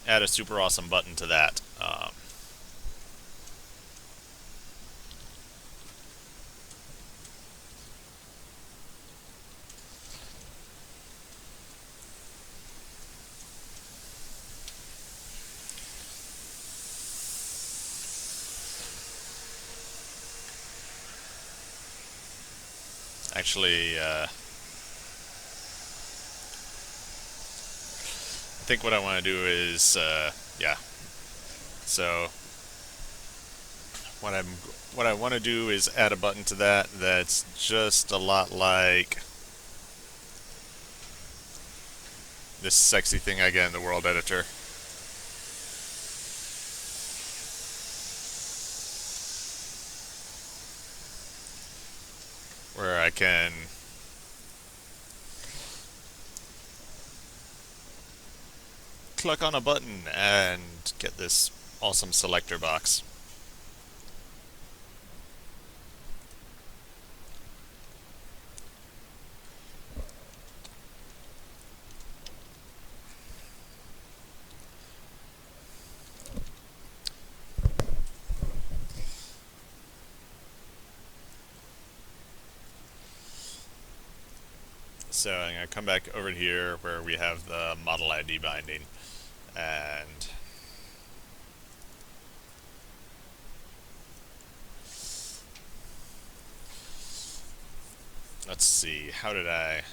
A: add a super awesome button to that. Actually, I think what I want to do is, yeah. So what I want to do is add a button to that that's just a lot like this sexy thing I get in the world editor. Where I can click on a button and get this awesome selector box. So I'm going to come back over here where we have the model ID binding, and let's see, how did I...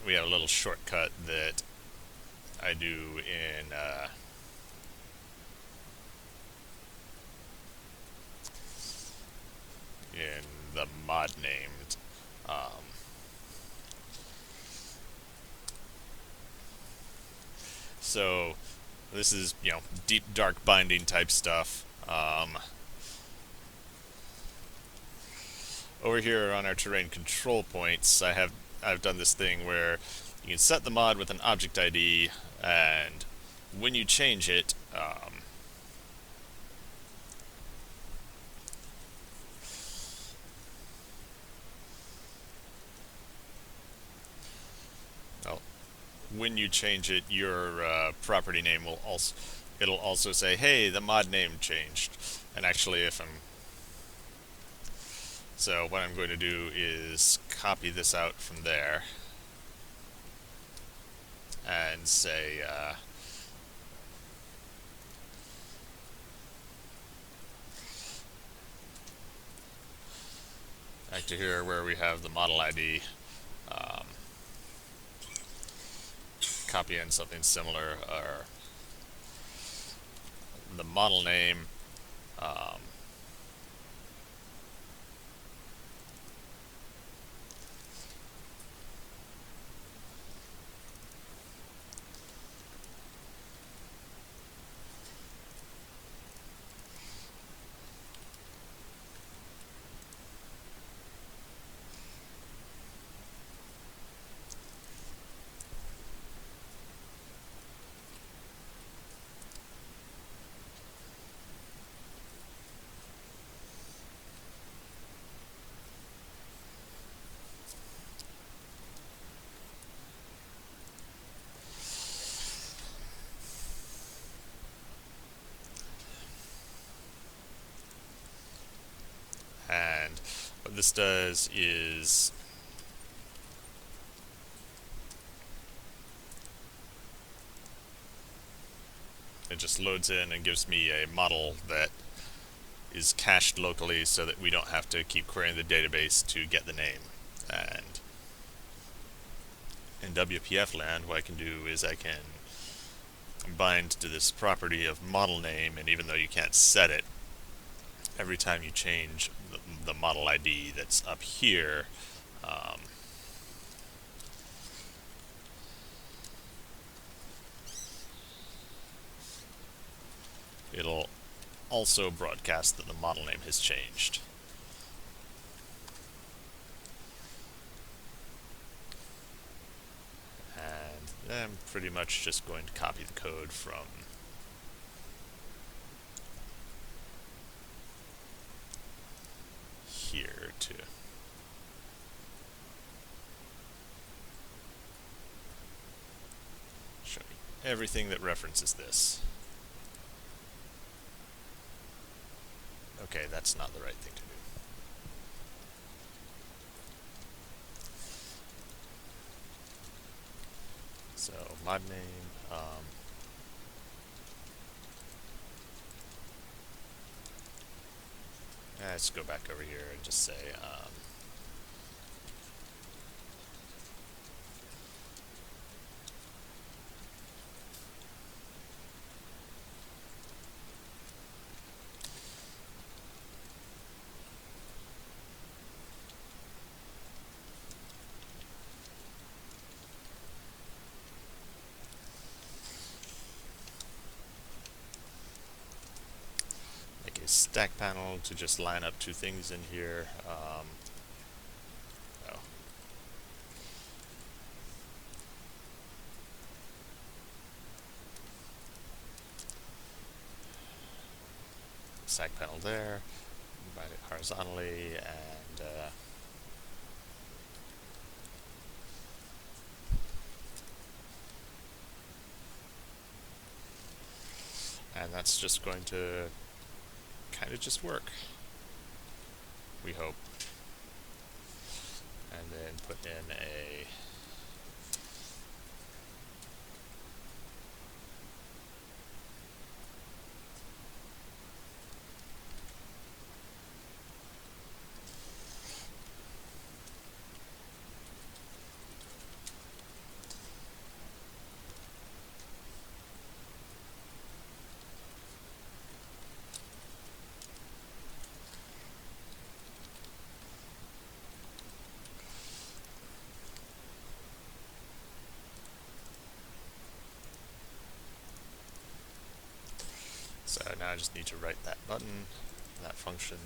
C: we have a little shortcut that I do in the mod named. So this is, deep dark binding type stuff. Over here on our terrain control points, I've done this thing where you can set the mod with an object ID, and when you change it, well, when you change it, your property name will also it'll also say, "Hey, the mod name changed." And actually, so what I'm going to do is copy this out from there and say, back to here where we have the model ID, copy in something similar, or the model name, and what this does is it just loads in and gives me a model that is cached locally so that we don't have to keep querying the database to get the name. And in WPF land, what I can do is I can bind to this property of model name, and even though you can't set it, every time you change the model ID that's up here, it'll also broadcast that the model name has changed. And I'm pretty much just going to copy the code from here to show you everything that references this. Okay, that's not the right thing to do. So mod name, let's go back over here and just say, make a stack panel to just line up two things in here. Oh. Stack panel there, bind it horizontally, and that's just going to kind of just work, we hope. And then put in a
A: I just need to write that button, that function.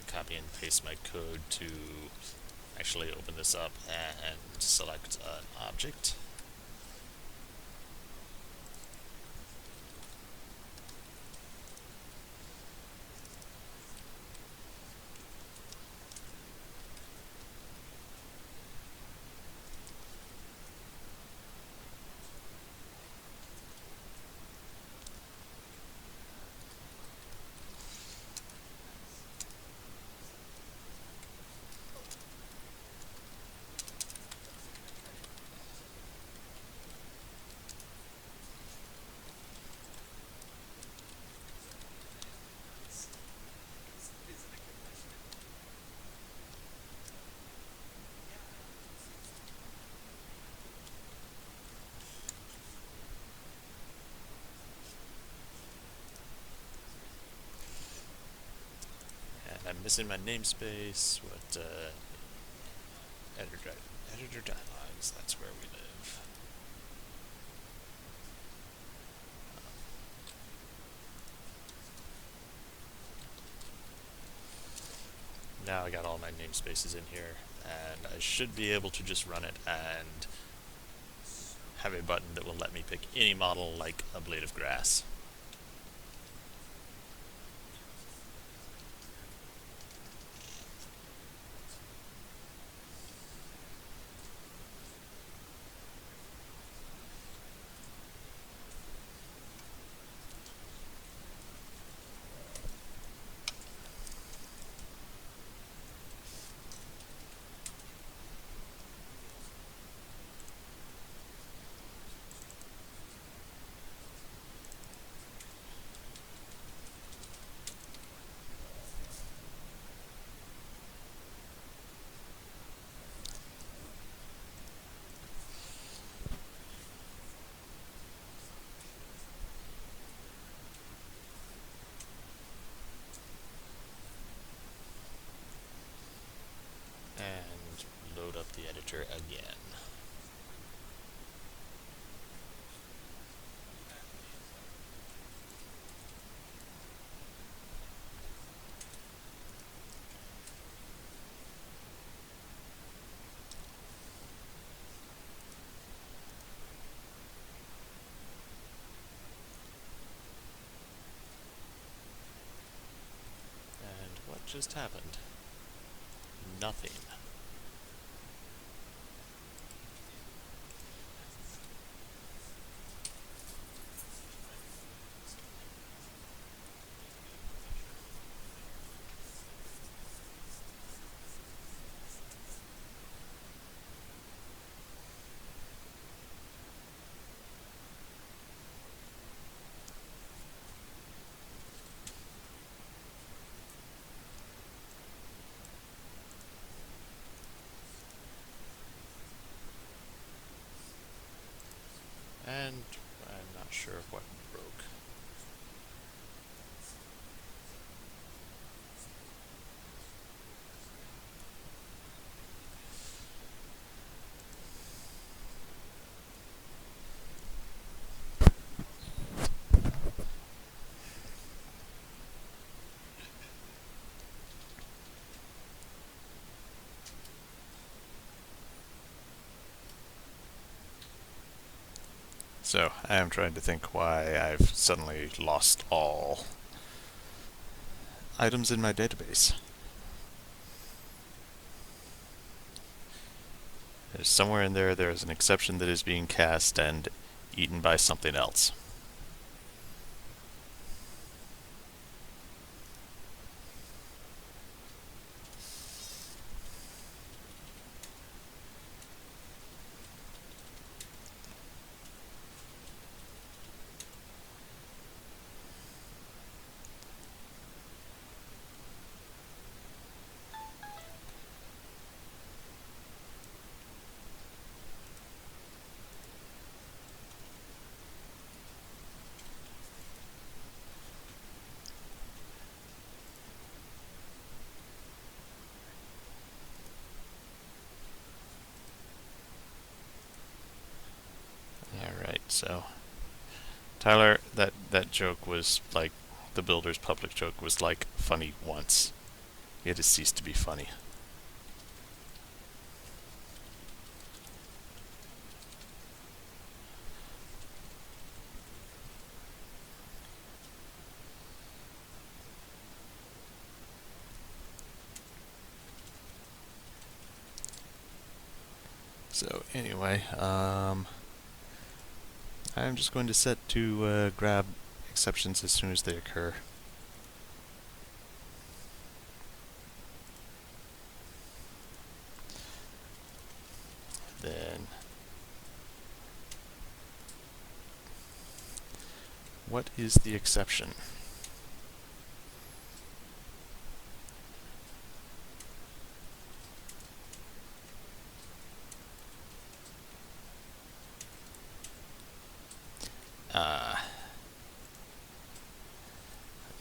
A: Copy and paste my code to actually open this up and select an object. I'm missing my namespace. What editor dialogues? That's where we live. Now I got all my namespaces in here, and I should be able to just run it and have a button that will let me pick any model like a blade of grass. And load up the editor again. And what just happened? Nothing. And I'm not sure what broke. So I am trying to think why I've suddenly lost all items in my database. There's somewhere in there, there's an exception that is being cast and eaten by something else. Alright, so Tyler, that joke was like the builder's public joke was like funny once. It has ceased to be funny. So anyway, I'm just going to set to grab exceptions as soon as they occur. Then, what is the exception?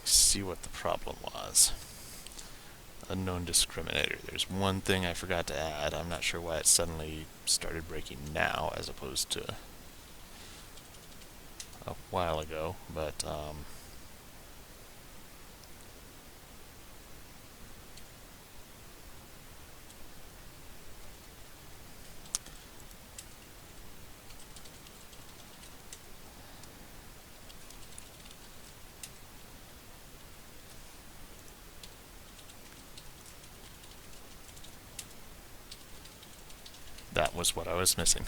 A: See what the problem was. Unknown discriminator. There's one thing I forgot to add. I'm not sure why it suddenly started breaking now as opposed to a while ago, but that was what I was missing.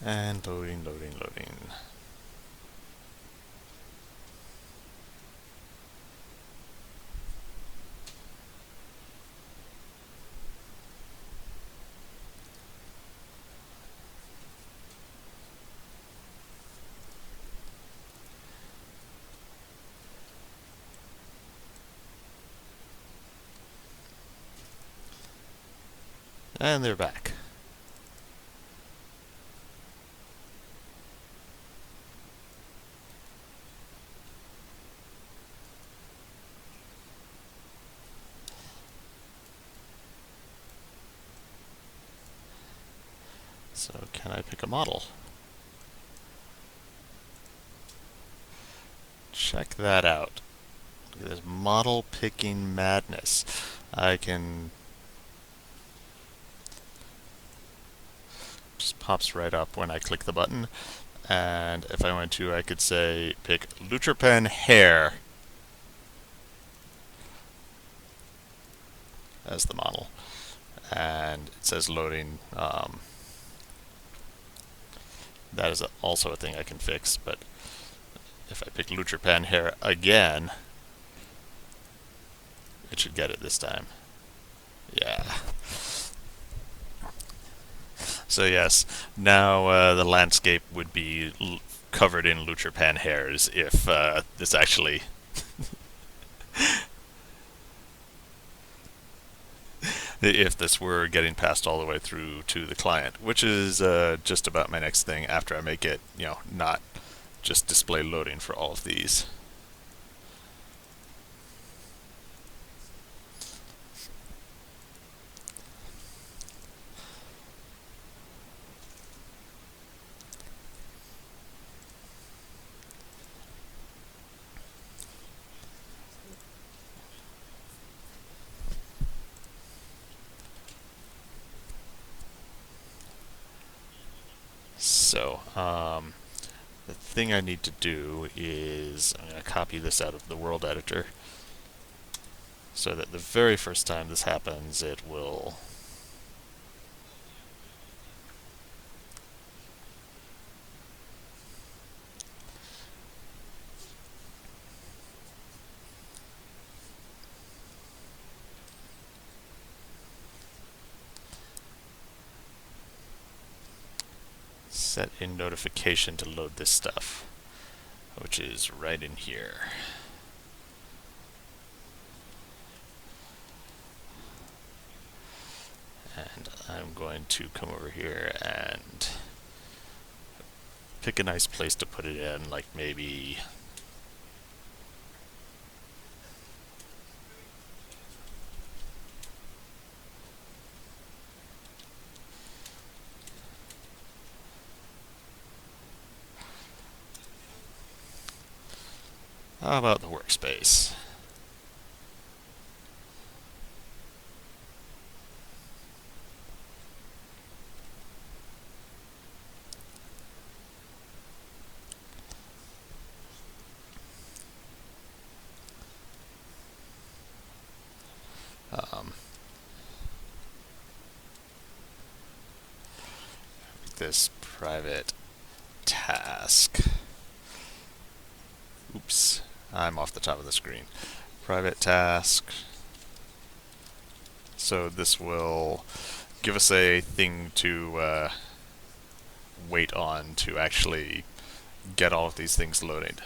A: And loading, loading, loading. And they're back. So can I pick a model? Check that out. Look at this model picking madness. I can just pops right up when I click the button. And if I went to, I could say pick Lucherpen hair as the model. And it says loading. That is also a thing I can fix, but if I pick Lucherpen hair again, it should get it this time. Yeah. So yes, now the landscape would be covered in Lucherpan hairs if this actually if this were getting passed all the way through to the client, which is just about my next thing after I make it, not just display loading for all of these. So the thing I need to do is I'm going to copy this out of the world editor so that the very first time this happens, it will set a notification to load this stuff, which is right in here. And I'm going to come over here and pick a nice place to put it in, like maybe how about the workspace? This private task. Oops, I'm off the top of the screen. Private task. So this will give us a thing to wait on to actually get all of these things loaded.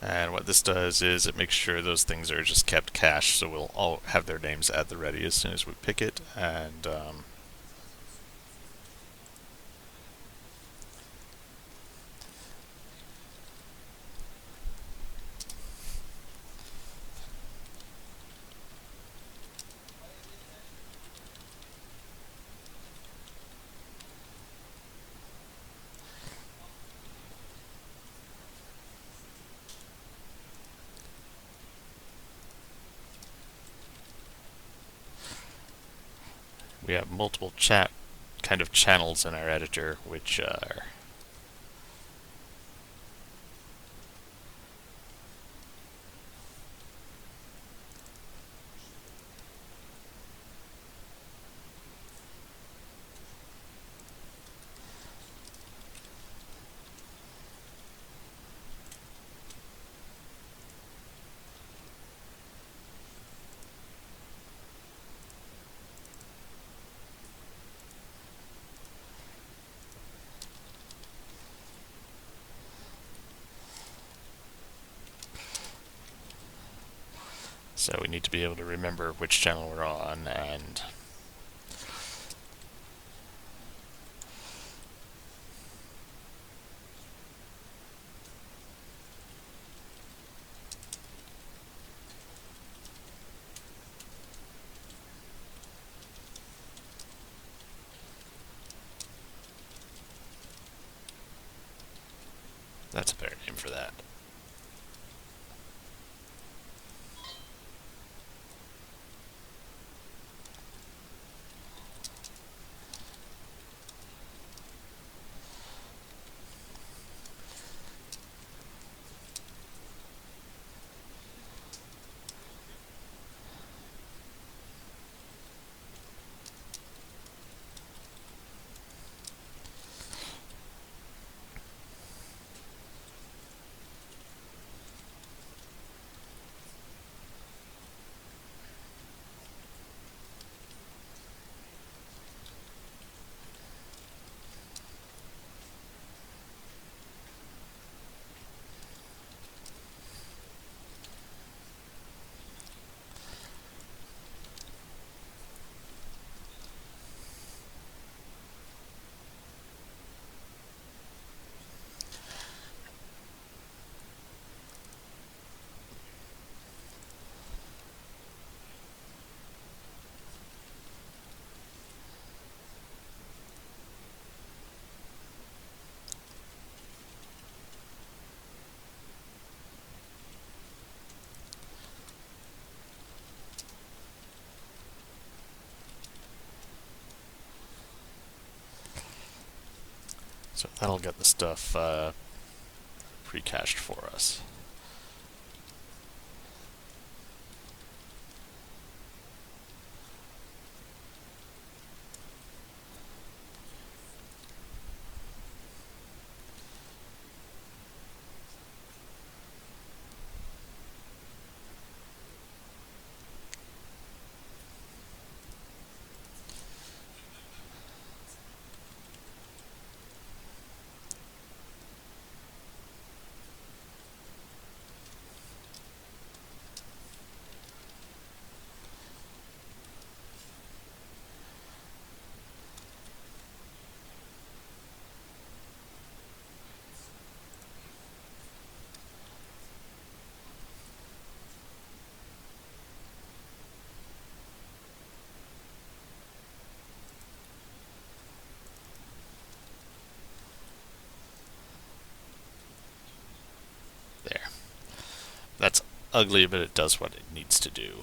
A: And what this does is it makes sure those things are just kept cached, so we'll all have their names at the ready as soon as we pick it. And we have multiple chat kind of channels in our editor, which are so we need to be able to remember which channel we're on, and that's a better name for that. So that'll get the stuff pre-cached for us. There. That's ugly, but it does what it needs to do.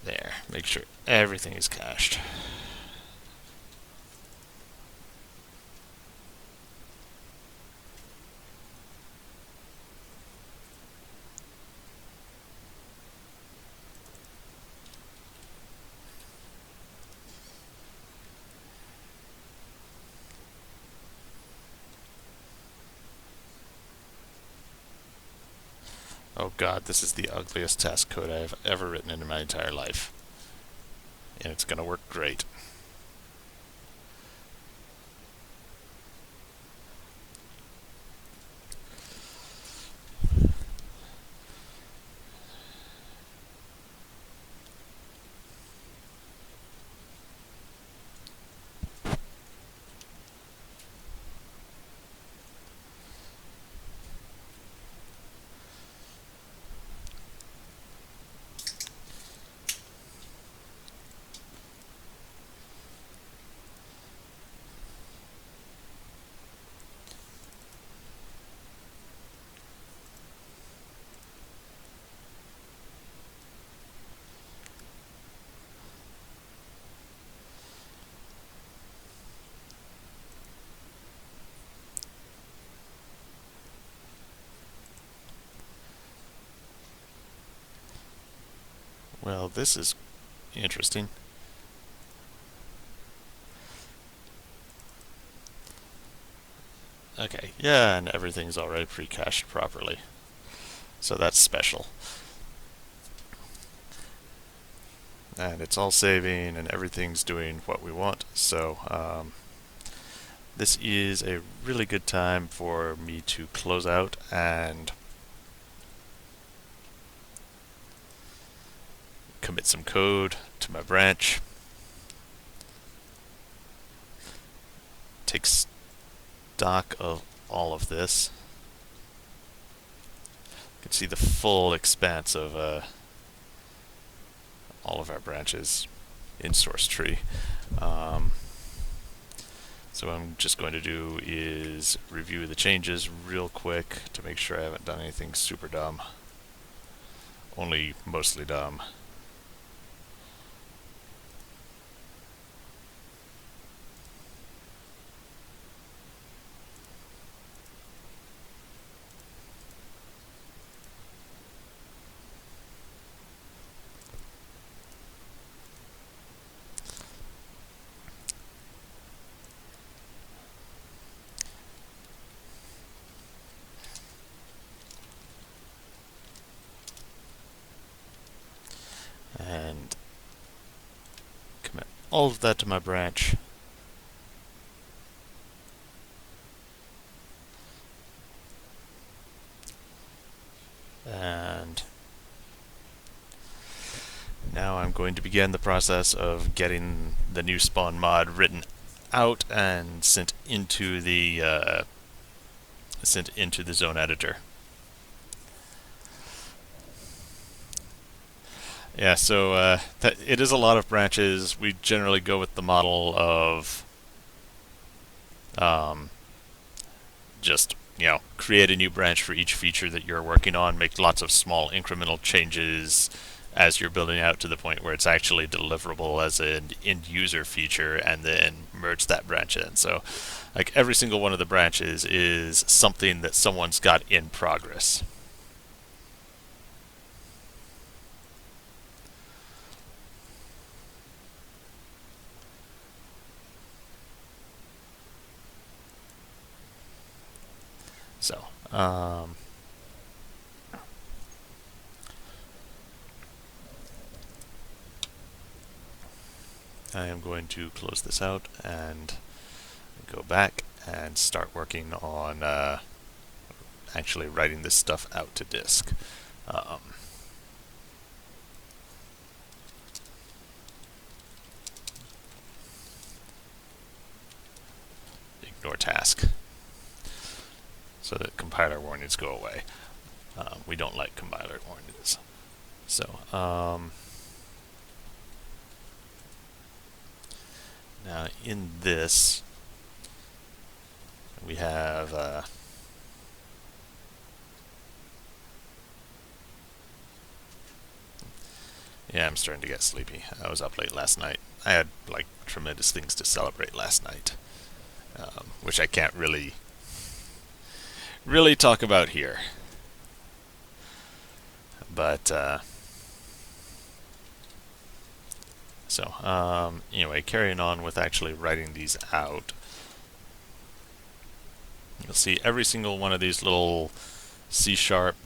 A: There. Make sure everything is cached. Oh god, this is the ugliest test code I've ever written in my entire life. And it's going to work great. Well, this is interesting. Okay, yeah, and everything's already pre-cached properly. So that's special. And it's all saving and everything's doing what we want. So this is a really good time for me to close out and commit some code to my branch. Take stock of all of this. You can see the full expanse of all of our branches in source tree. So what I'm just going to do is review the changes real quick to make sure I haven't done anything super dumb. Only mostly dumb. all of that to my branch. And now I'm going to begin the process of getting the new spawn mod written out and sent into the zone editor. Yeah, so it is a lot of branches. We generally go with the model of just create a new branch for each feature that you're working on, make lots of small incremental changes as you're building out to the point where it's actually deliverable as an end user feature, and then merge that branch in. So like every single one of the branches is something that someone's got in progress. So I am going to close this out and go back and start working on actually writing this stuff out to disk. Ignore task so that compiler warnings go away. We don't like compiler warnings. So now in this we have yeah, I'm starting to get sleepy. I was up late last night. I had like tremendous things to celebrate last night, which I can't really talk about here. But anyway, carrying on with actually writing these out, you'll see every single one of these little C#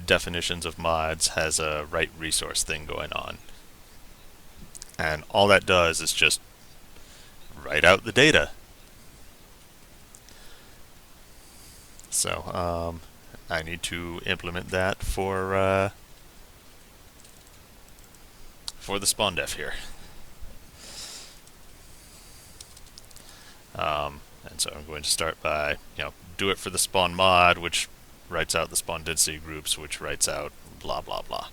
A: definitions of mods has a write resource thing going on. And all that does is just write out the data. So I need to implement that for the spawn def here. And so I'm going to start by do it for the spawn mod, which writes out the spawn density groups, which writes out blah blah blah.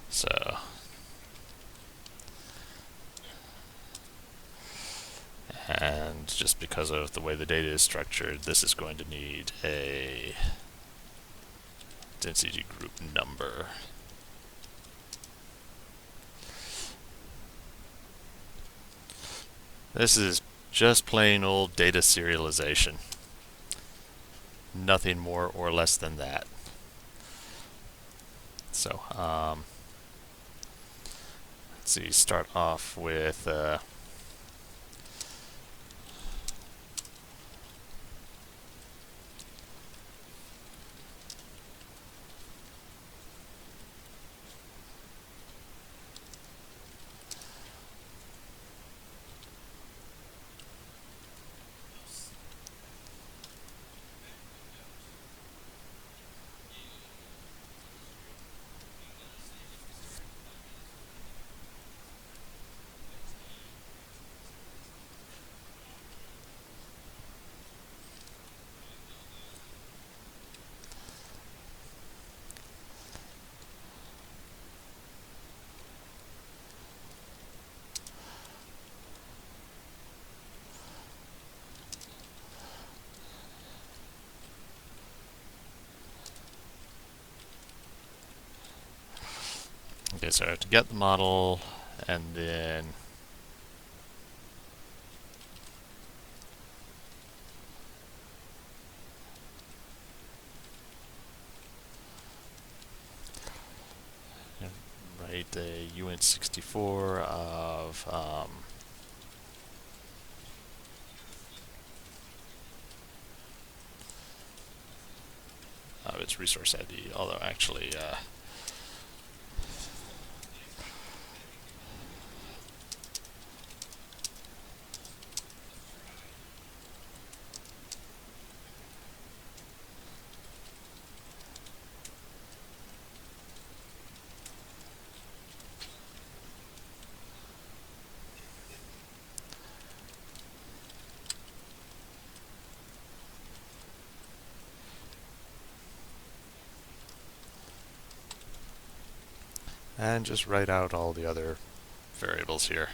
A: So and just because of the way the data is structured, this is going to need a density group number. This is just plain old data serialization. Nothing more or less than that. So let's see, start off with okay, so I have to get the model, and then write a 0.64 of its resource ID, although actually and just write out all the other variables here.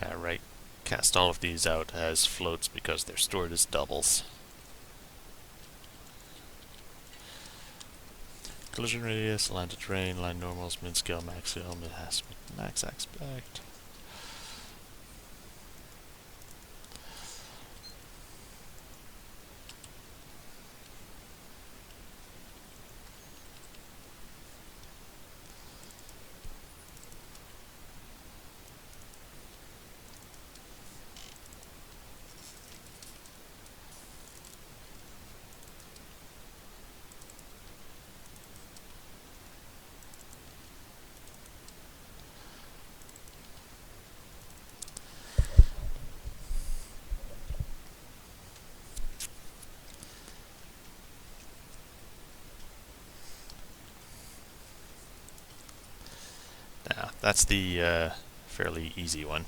A: Gotta cast all of these out as floats because they're stored as doubles. Collision radius, line to terrain, line normals, min scale, max scale, max aspect. Now, that's the fairly easy one.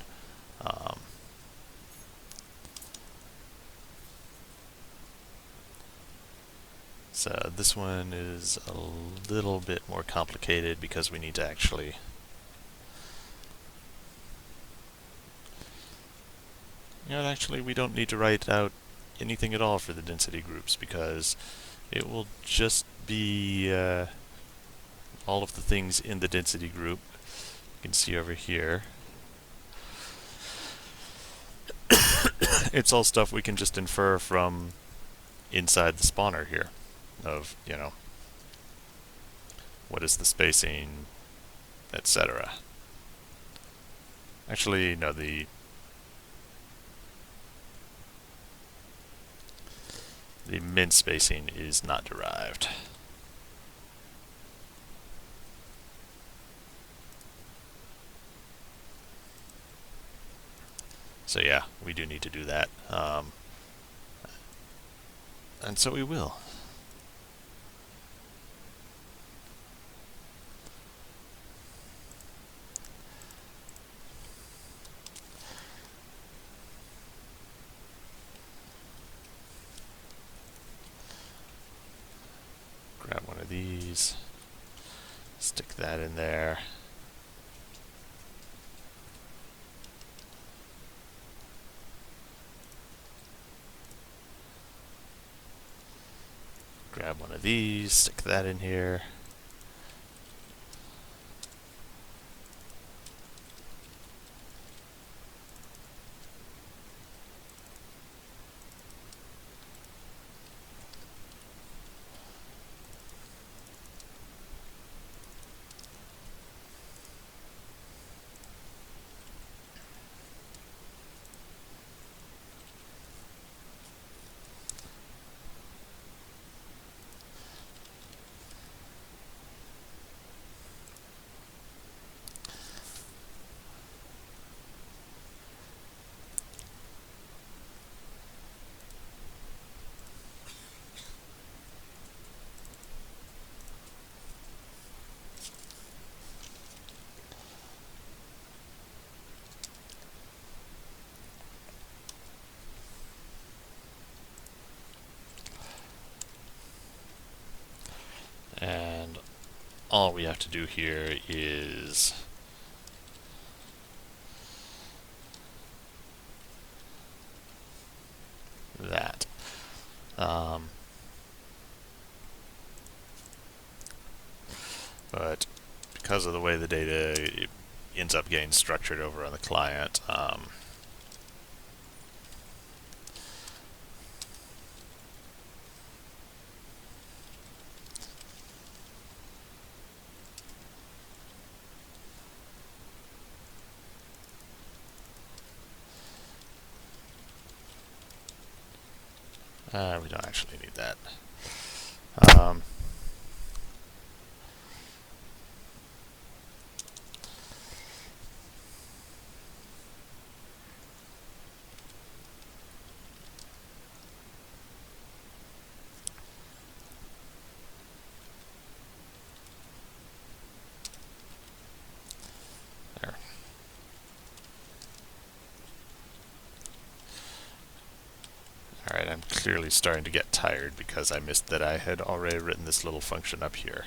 A: So this one is a little bit more complicated because we need to actually actually we don't need to write out anything at all for the density groups because it will just be all of the things in the density group. You can see over here. It's all stuff we can just infer from inside the spawner here of, what is the spacing, etc. Actually, no, the min spacing is not derived. So yeah, we do need to do that. And so we will. Grab one of these, stick that in there. Grab one of these, stick that in here. And all we have to do here is But because of the way the data ends up getting structured over on the client, we don't actually need that. Um, there. Alright, I'm clearly starting to get tired because I missed that I had already written this little function up here.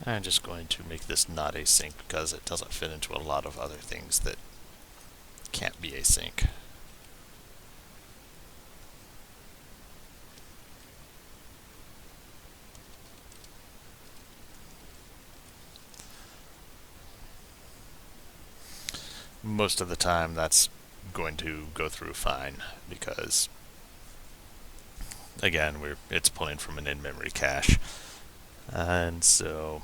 A: I'm just going to make this not async because it doesn't fit into a lot of other things that can't be async. Most of the time that's going to go through fine because again it's pulling from an in-memory cache, and so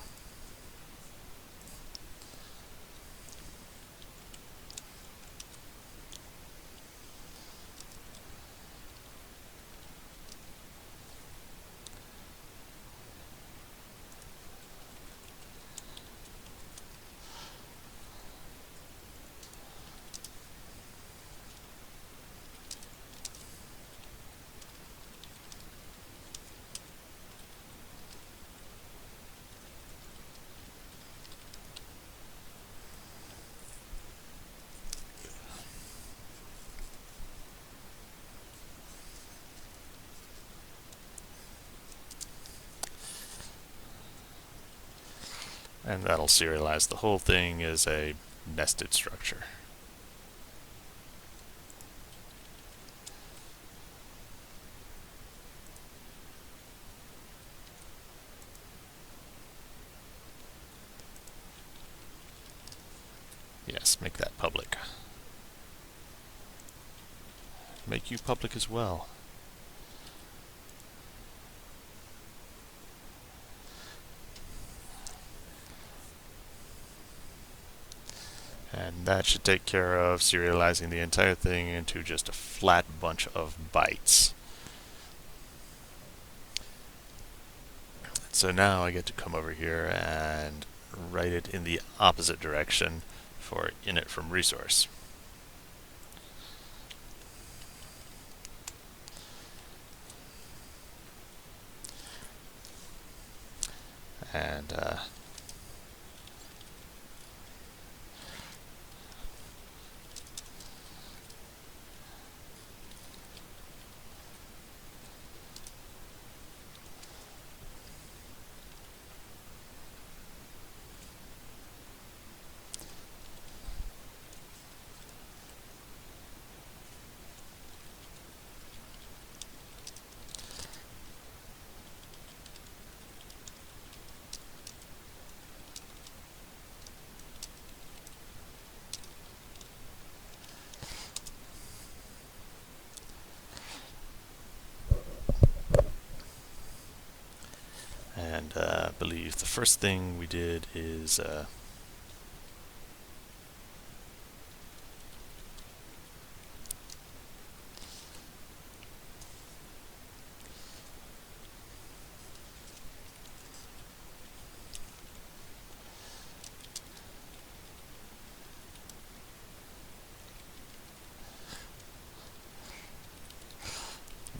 A: and that'll serialize the whole thing as a nested structure. Yes, make that public. Make you public as well. And that should take care of serializing the entire thing into just a flat bunch of bytes. So now I get to come over here and write it in the opposite direction for init from resource. And I believe the first thing we did is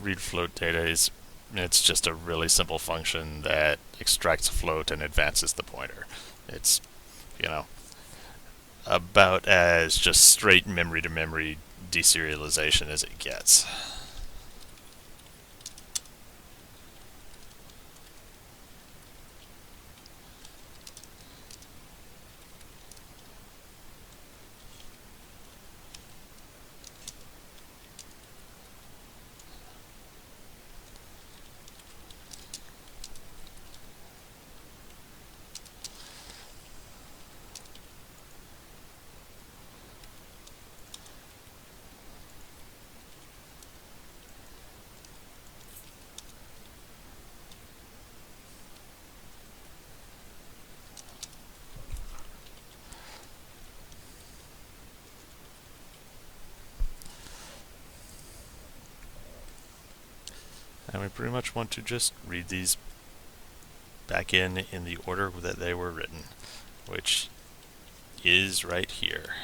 A: read float data. It's just a really simple function that extracts a float and advances the pointer. It's, you know, about as just straight memory to memory deserialization as it gets. And we pretty much want to just read these back in the order that they were written, which is right here.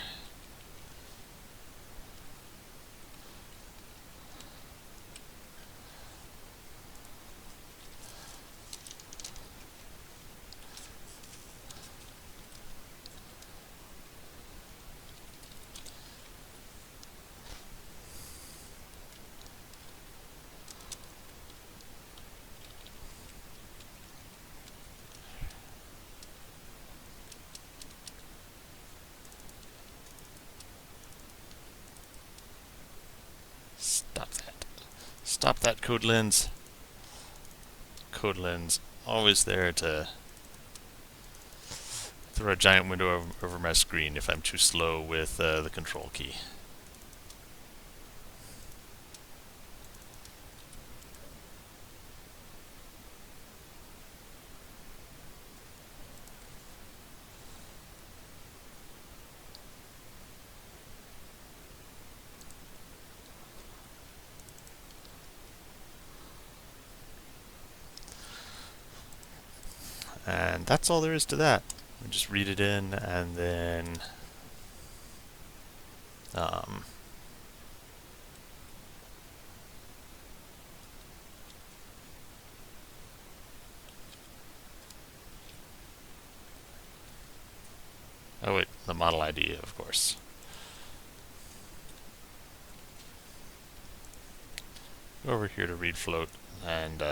A: Stop that. Stop that, code lens. Code lens, always there to throw a giant window over my screen if I'm too slow with the control key. And that's all there is to that. We just read it in, and then oh wait, the model ID, of course. Go over here to read float, and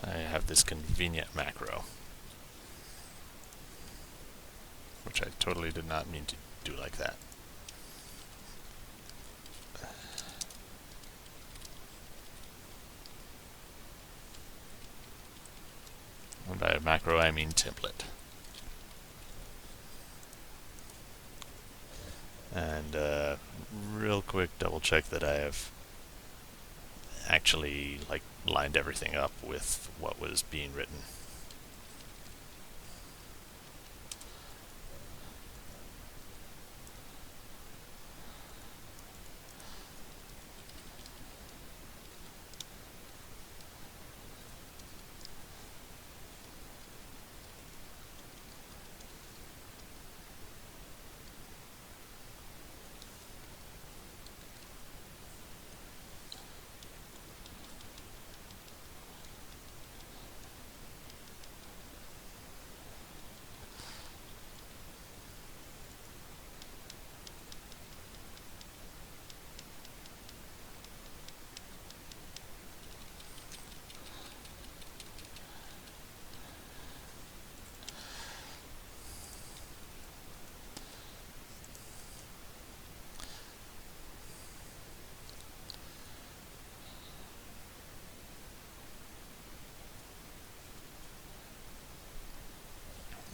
A: I have this convenient macro, which I totally did not mean to do like that. And by macro, I mean template. And real quick, double check that I have actually lined everything up with what was being written.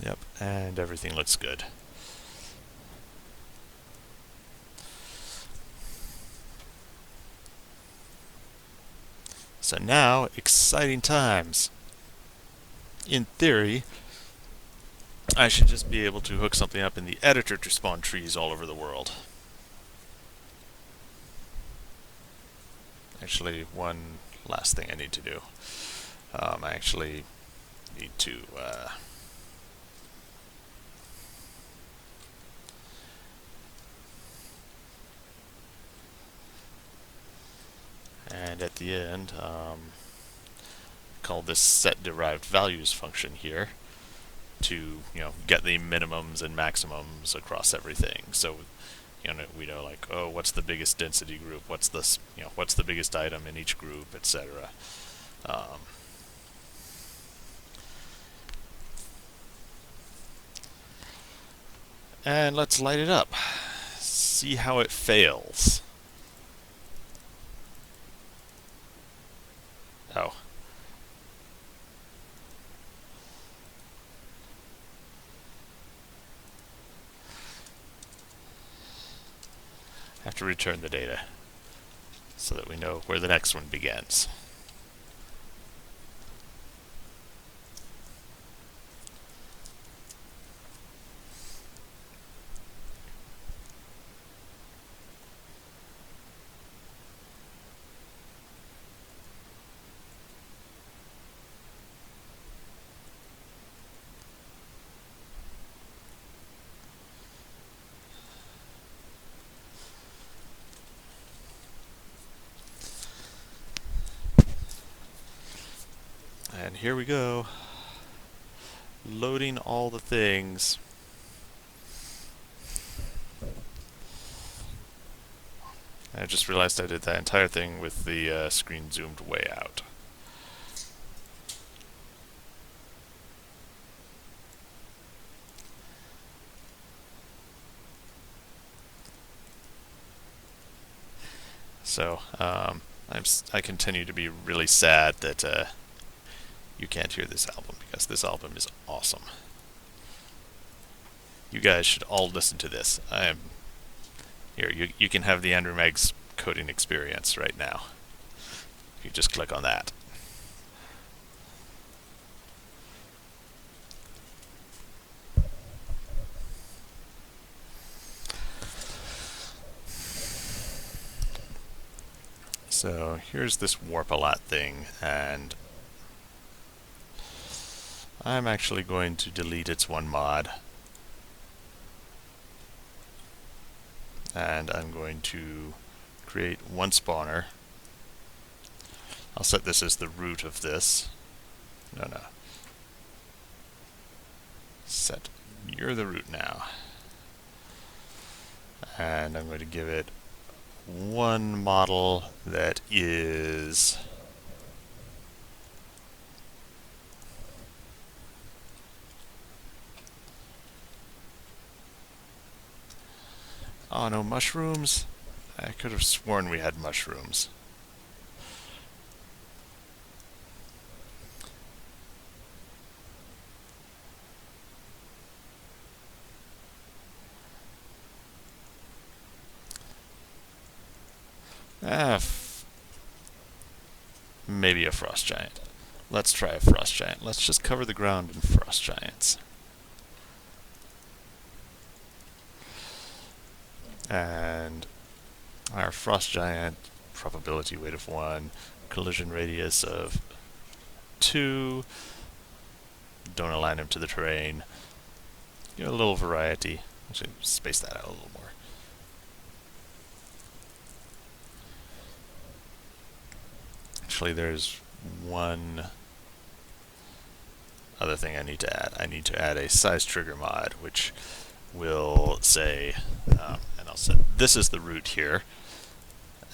A: Yep, and everything looks good. So now, exciting times. In theory, I should just be able to hook something up in the editor to spawn trees all over the world. Actually, one last thing I need to do. I actually need to and at the end, call this set derived values function here to get the minimums and maximums across everything. So we know like, oh, what's the biggest density group? What's this? What's the biggest item in each group, etc. And let's light it up. See how it fails. Oh. I have to return the data so that we know where the next one begins. And here we go. Loading all the things. I just realized I did that entire thing with the screen zoomed way out. So I continue to be really sad that you can't hear this album, because this album is awesome. You guys should all listen to this. Here, you can have the Andrew Meggs coding experience right now. You just click on that. So here's this warp-a-lot thing, and I'm actually going to delete its one mod. And I'm going to create one spawner. I'll set this as the root of this. No. Set, you're the root now. And I'm going to give it one model that is oh no, mushrooms? I could have sworn we had mushrooms. Maybe a frost giant. Let's try a frost giant. Let's just cover the ground in frost giants. And our frost giant, probability weight of 1, collision radius of 2, don't align him to the terrain. Give it a little variety. Actually, space that out a little more. Actually, there's one other thing I need to add. I need to add a size trigger mod, which will say, and I'll set this is the root here,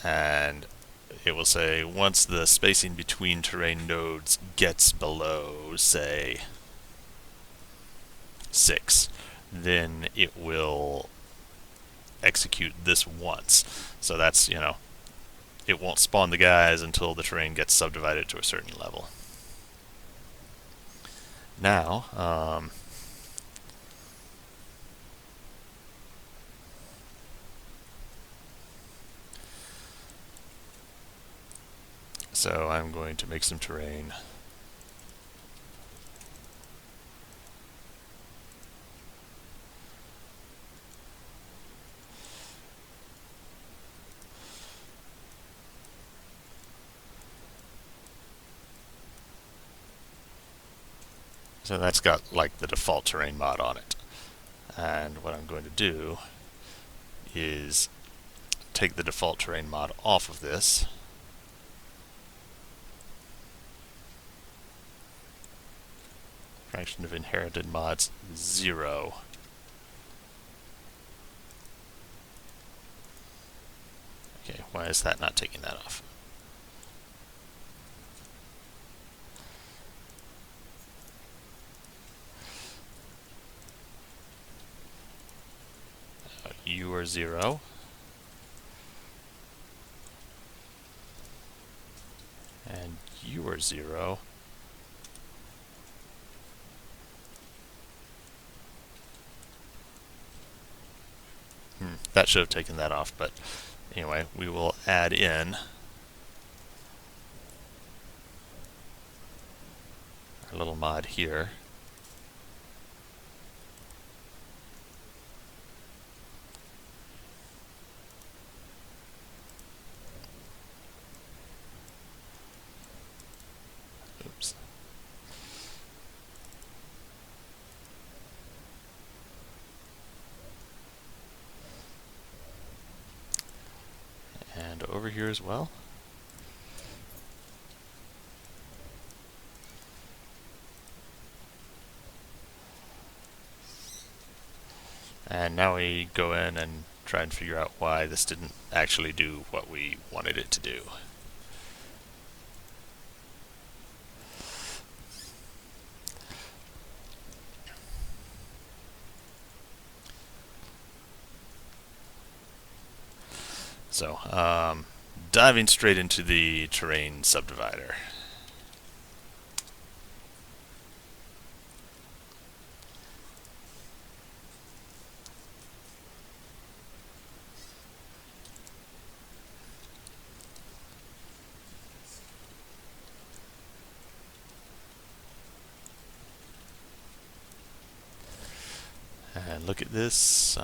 A: and it will say once the spacing between terrain nodes gets below, say, 6, then it will execute this once. So that's, it won't spawn the guys until the terrain gets subdivided to a certain level. Now, So I'm going to make some terrain. So that's got like the default terrain mod on it. And what I'm going to do is take the default terrain mod off of this. Fraction of inherited mods 0. Okay, why is that not taking that off? You are 0. And you are 0. That should have taken that off, but anyway, we will add in our little mod here. Oops. And over here as well. And now we go in and try and figure out why this didn't actually do what we wanted it to do. So, diving straight into the terrain subdivider. And look at this.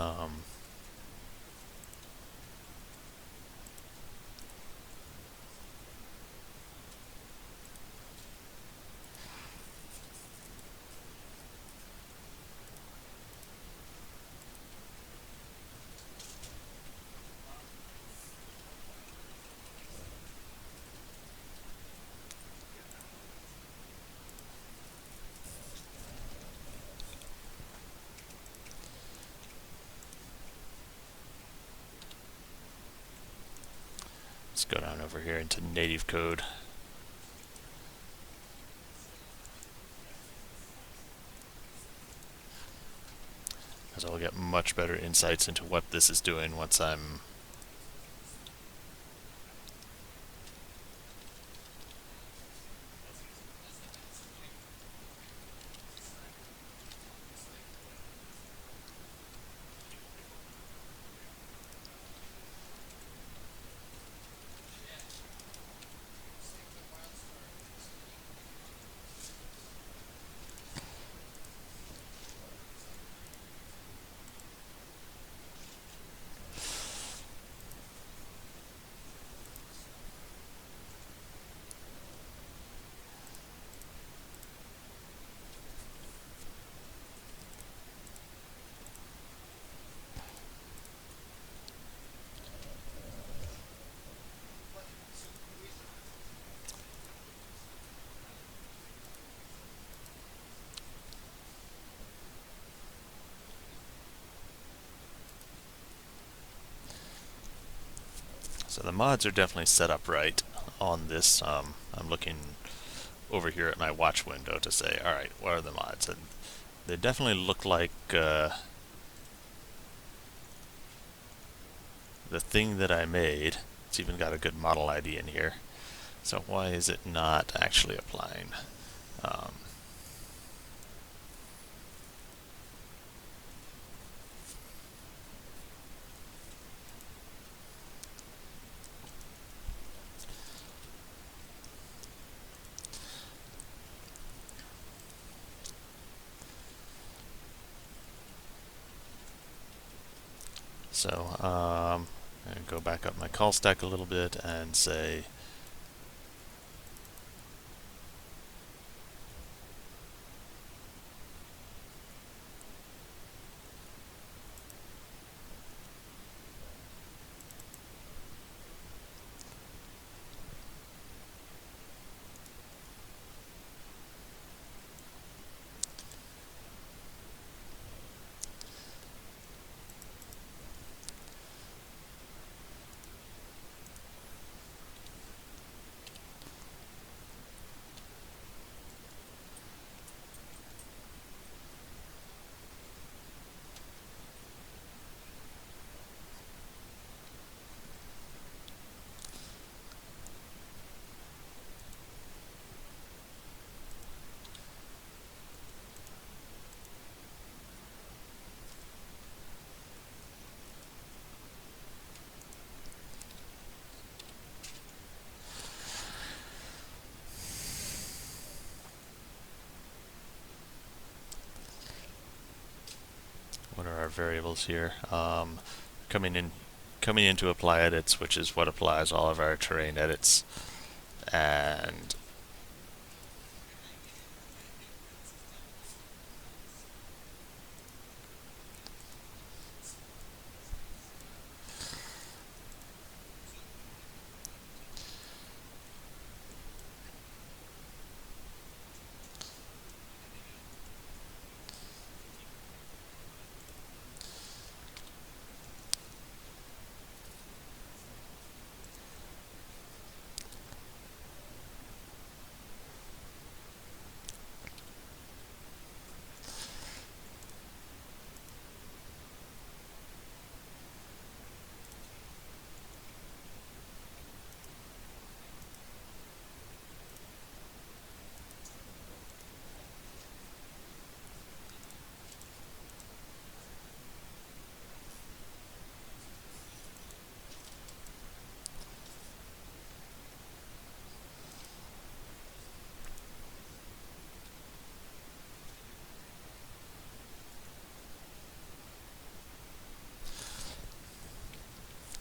A: Let's go down over here into native code. Because I'll get much better insights into what this is doing once I'm So the mods are definitely set up right on this. I'm looking over here at my watch window to say, all right, what are the mods? And they definitely look like the thing that I made. It's even got a good model ID in here. So why is it not actually applying? So and go back up my call stack a little bit and say what are our variables here? Coming in, coming into apply edits, which is what applies all of our terrain edits, and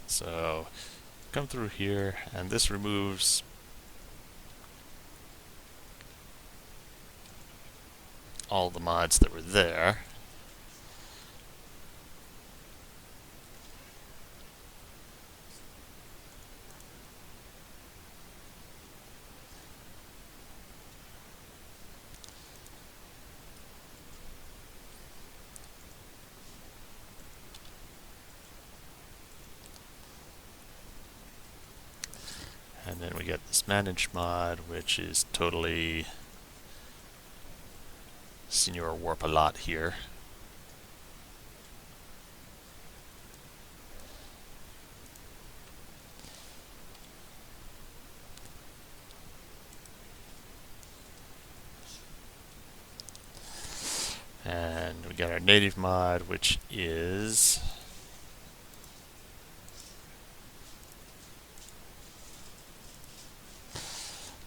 A: so come through here, and this removes all the mods that were there. And then we get this manage mod, which is totally Senior Warp a lot here. And we got our native mod, which is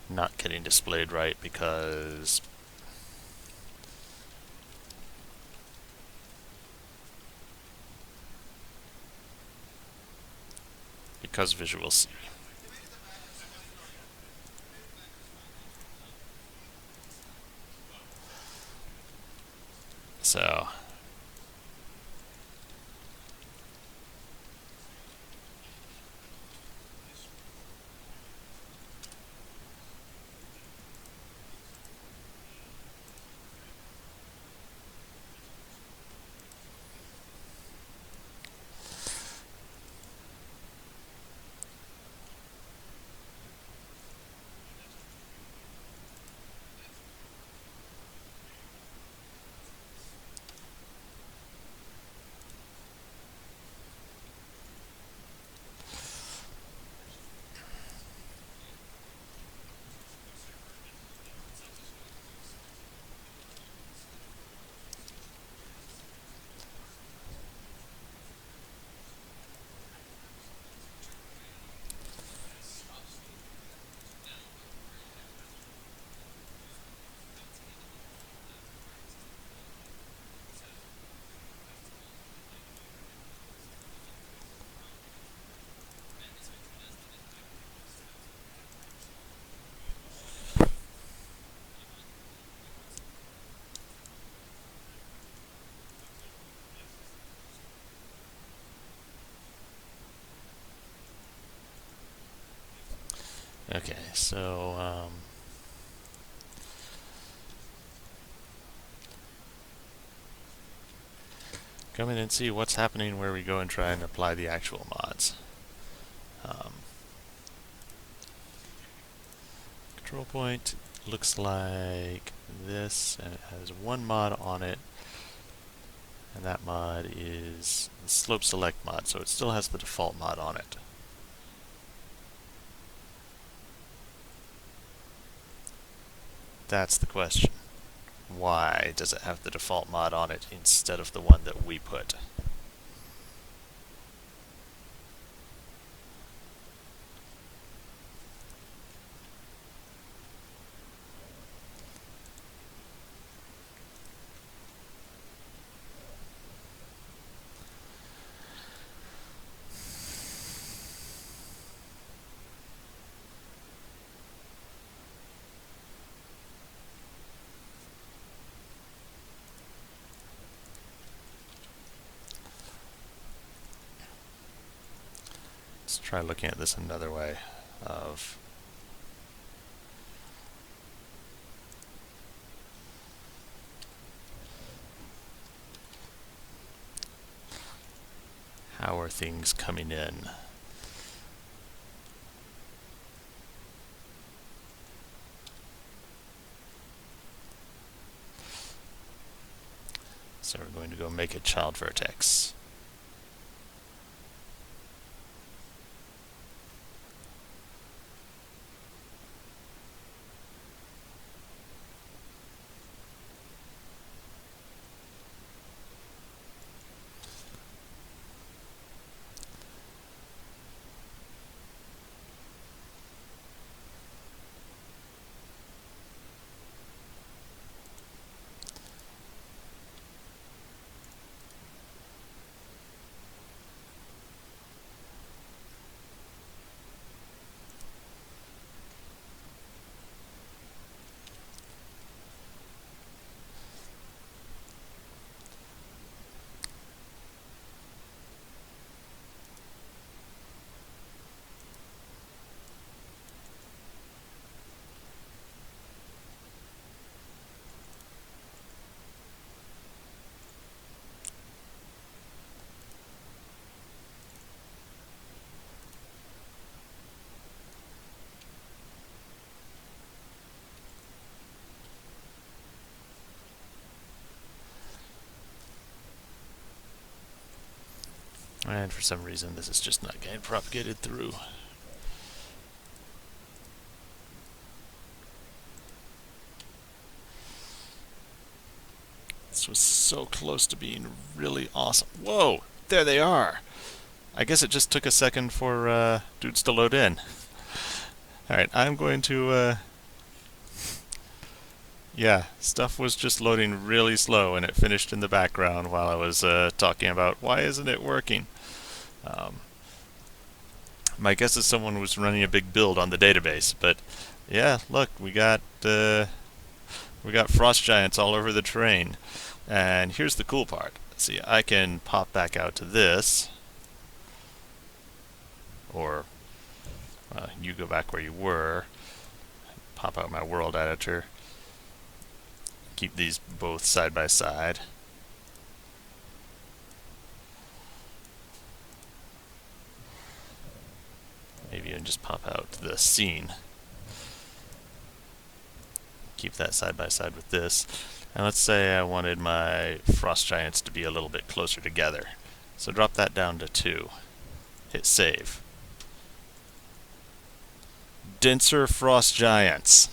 A: not getting displayed right because Visual C. So Okay, so come in and see what's happening where we go and try and apply the actual mods. Control point looks like this, and it has one mod on it, and that mod is the slope select mod, so it still has the default mod on it. That's the question. Why does it have the default mod on it instead of the one that we put? Let's try looking at this another way of how are things coming in. So we're going to go make a child vertex. And for some reason this is just not getting propagated through. This was so close to being really awesome. Whoa! There they are! I guess it just took a second for dudes to load in. Alright, I'm going to yeah, stuff was just loading really slow and it finished in the background while I was talking about why isn't it working. My guess is someone was running a big build on the database, but yeah, look, we got frost giants all over the terrain. And here's the cool part. See, I can pop back out to this, or you go back where you were, pop out my world editor, keep these both side by side. Maybe even just pop out the scene. Keep that side by side with this. And let's say I wanted my frost giants to be a little bit closer together. So drop that down to 2. Hit save. Denser frost giants.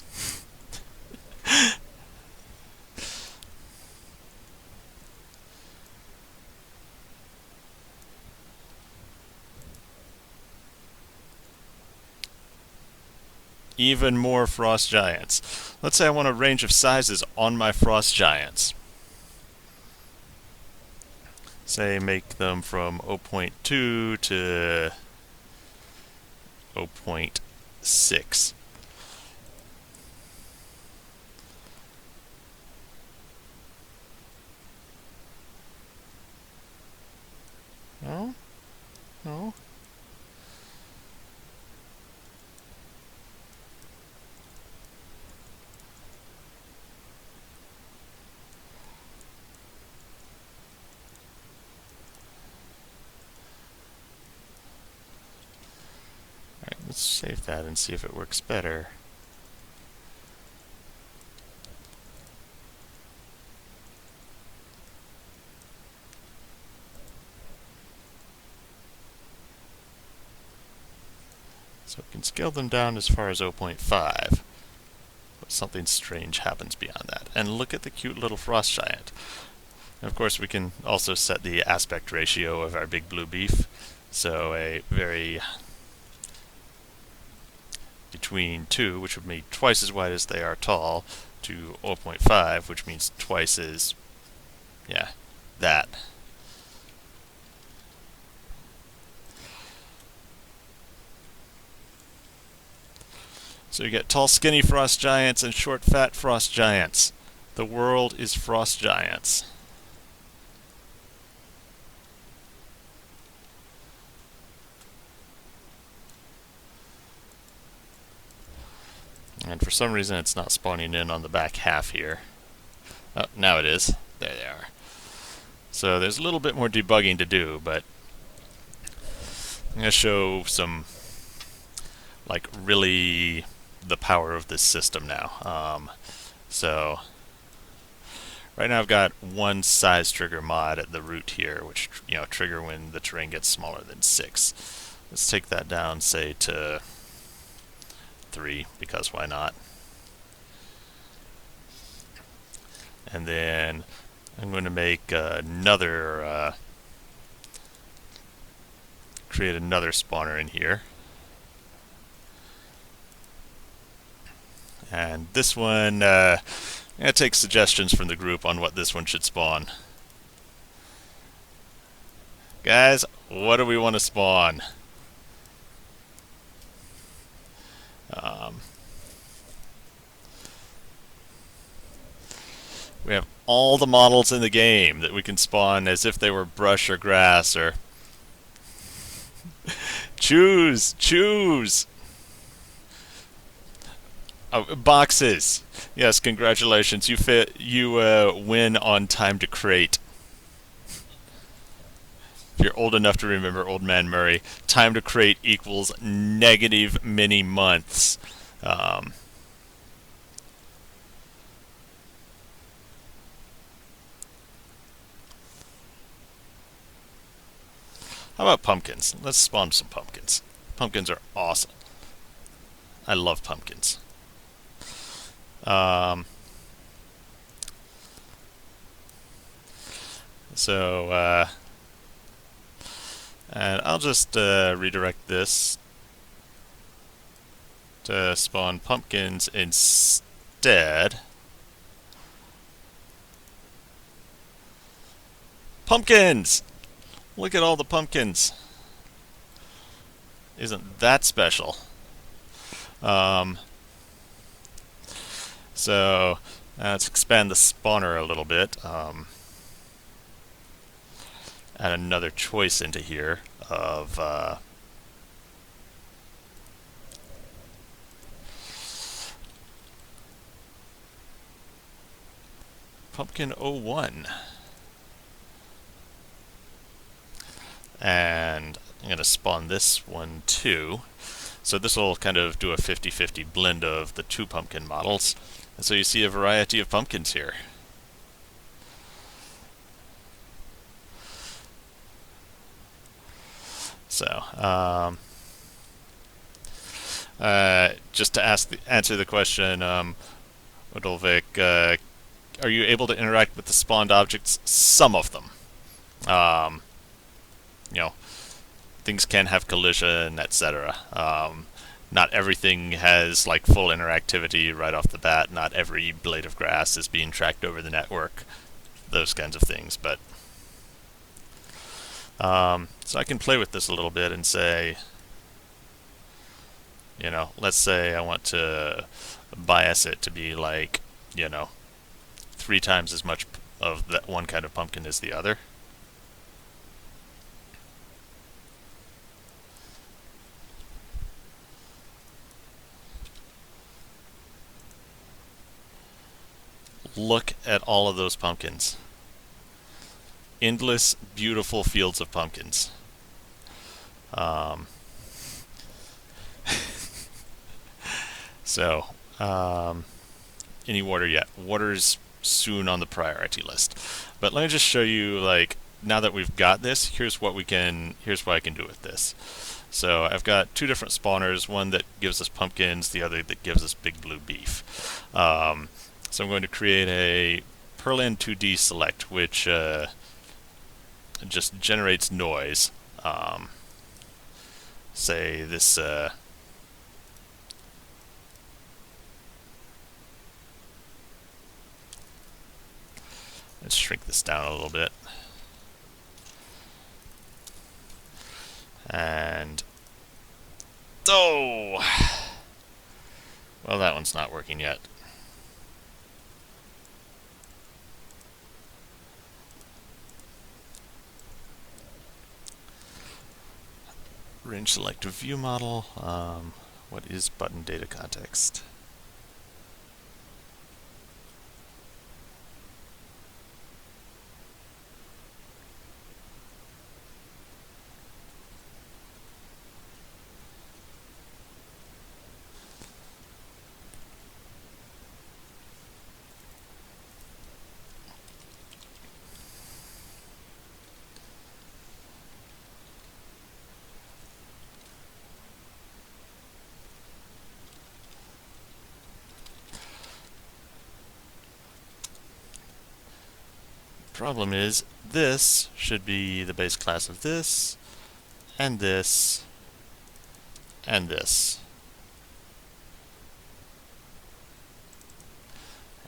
A: Even more frost giants. Let's say I want a range of sizes on my frost giants. Say make them from 0.2 to 0.6. No? No? let's save that and see if it works better. So we can scale them down as far as 0.5, but something strange happens beyond that. And look at the cute little frost giant. And of course we can also set the aspect ratio of our big blue beef. So a very between 2, which would be twice as wide as they are tall, to 0.5, which means twice as, yeah, that. So you get tall, skinny frost giants and short, fat frost giants. The world is frost giants. And for some reason it's not spawning in on the back half here. Oh, now it is. There they are. So there's a little bit more debugging to do, but I'm going to show some, like, really the power of this system now. So right now I've got one size trigger mod at the root here, which, you know, trigger when the terrain gets smaller than 6. Let's take that down, say, to 3, because why not? And then I'm going to make another, create another spawner in here. And this one, I'm going to take suggestions from the group on what this one should spawn. Guys, what do we want to spawn? We have all the models in the game that we can spawn as if they were brush or grass or... Choose! Choose! Oh, boxes! Yes, congratulations. You win on time to crate. If you're old enough to remember Old Man Murray, time to crate equals negative many months. How about pumpkins? Let's spawn some pumpkins. Pumpkins are awesome. I love pumpkins. And I'll just redirect this to spawn pumpkins instead. Pumpkins! Look at all the pumpkins. Isn't that special? So let's expand the spawner a little bit. Add another choice into here of Pumpkin 01. And I'm going to spawn this one too. So this will kind of do a 50-50 blend of the two pumpkin models. And so you see a variety of pumpkins here. So, just to answer the question, Odolvik, are you able to interact with the spawned objects? Some of them. You know, things can have collision, etc. Not everything has like full interactivity right off the bat. Not every blade of grass is being tracked over the network. Those kinds of things, but so I can play with this a little bit and say, you know, let's say I want to bias it to be like, you know, 3 times as much of that one kind of pumpkin as the other. Look at all of those pumpkins. Endless, beautiful fields of pumpkins. So, any water yet? Water's soon on the priority list. But let me just show you, like, now that we've got this, here's what I can do with this. So I've got two different spawners, one that gives us pumpkins, the other that gives us big blue beef. So I'm going to create a Perlin 2D select, which just generates noise. Say this. Let's shrink this down a little bit. And oh, well, that one's not working yet. Range select view model. What is button data context? Problem is, this should be the base class of this, and this, and this.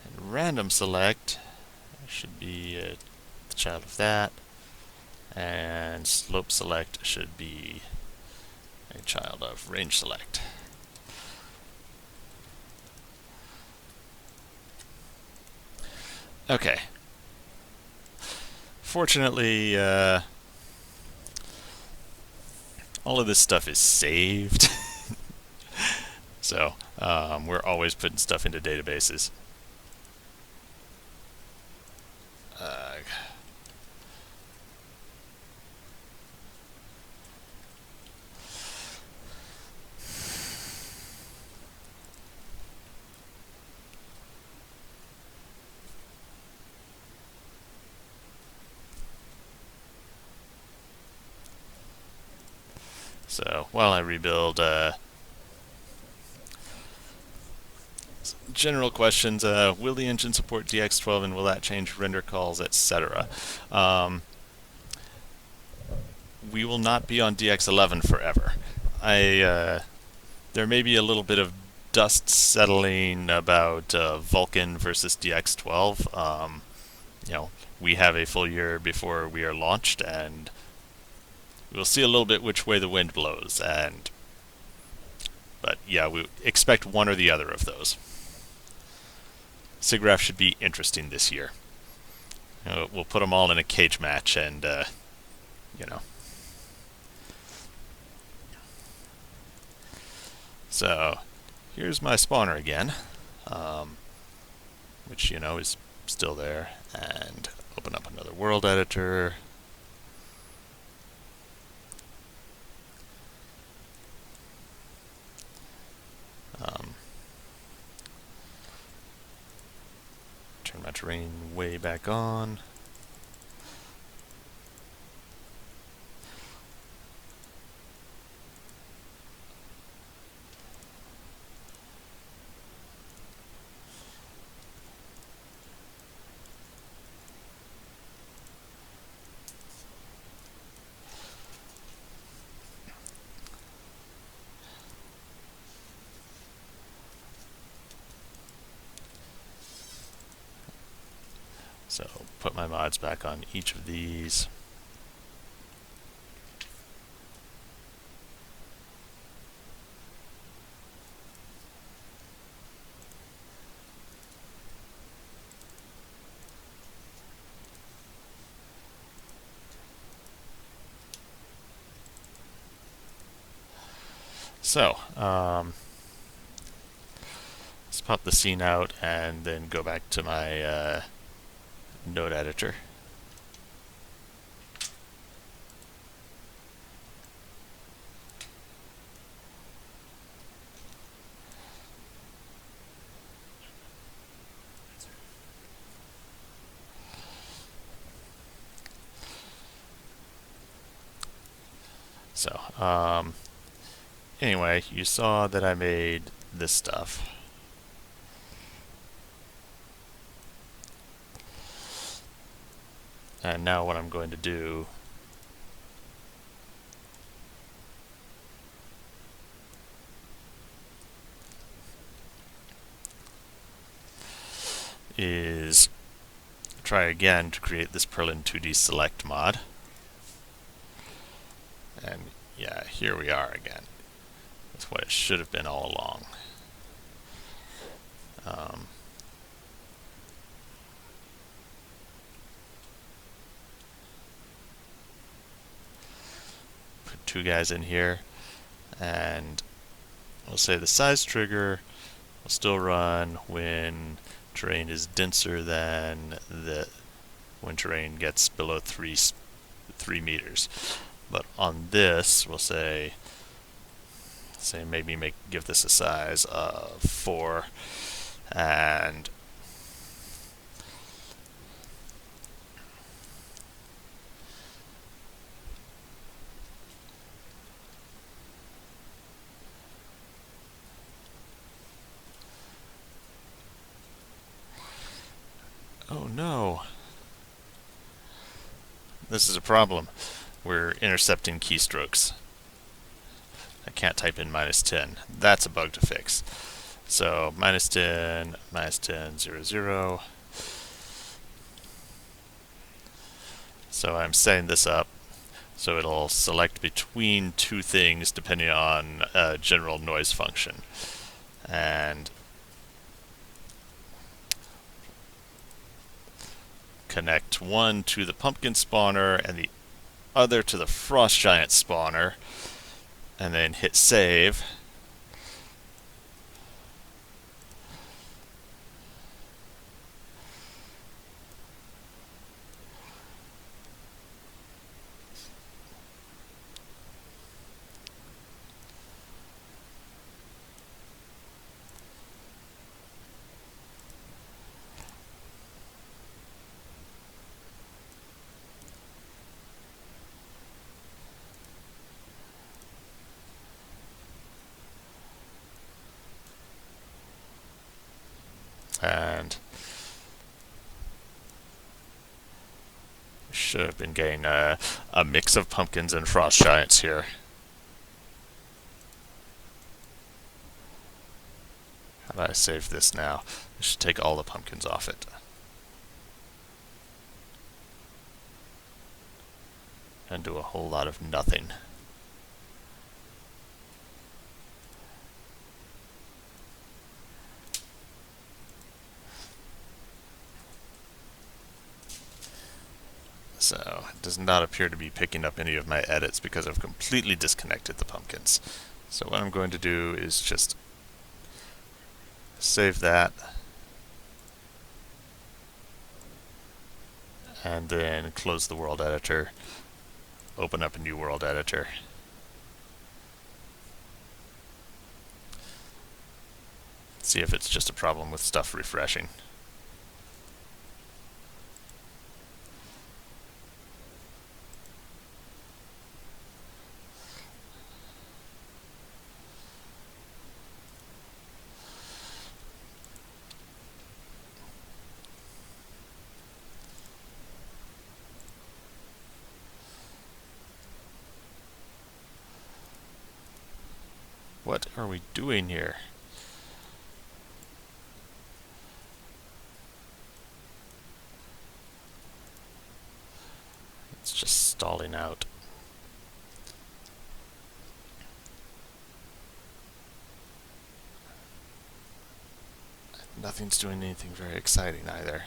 A: And random select should be the child of that, and slope select should be a child of range select. Okay. Fortunately, all of this stuff is saved. So we're always putting stuff into databases. So while I rebuild, general questions, will the engine support DX12 and will that change render calls, etc.? We will not be on DX11 forever. There may be a little bit of dust settling about Vulkan versus DX12. We have a full year before we are launched, and we'll see a little bit which way the wind blows. But yeah, we expect one or the other of those. SIGGRAPH should be interesting this year. We'll put them all in a cage match, and So here's my spawner again, which is still there, and open up another world editor. Turn my terrain way back on. So put my mods back on each of these. So, let's pop the scene out and then go back to my node editor. So, anyway, you saw that I made this stuff. And now what I'm going to do is try again to create this Perlin 2D select mod. And yeah, here we are again. That's what it should have been all along. Put two guys in here, and we'll say the size trigger will still run when terrain is denser than when terrain gets below 3 meters. But on this, we'll say maybe give this a size of 4, and oh no, this is a problem. We're intercepting keystrokes. I can't type in -10. That's a bug to fix. So -10, -10, 0, 0. So I'm setting this up so it'll select between two things depending on a general noise function. And connect one to the pumpkin spawner and the other to the frost giant spawner, and then hit save. And should have been getting a mix of pumpkins and frost giants here. How about I save this now? I should take all the pumpkins off it. And do a whole lot of nothing. So it does not appear to be picking up any of my edits because I've completely disconnected the pumpkins. So what I'm going to do is just save that, and then close the world editor, open up a new world editor. See if it's just a problem with stuff refreshing. What are we doing here? It's just stalling out. Nothing's doing anything very exciting either.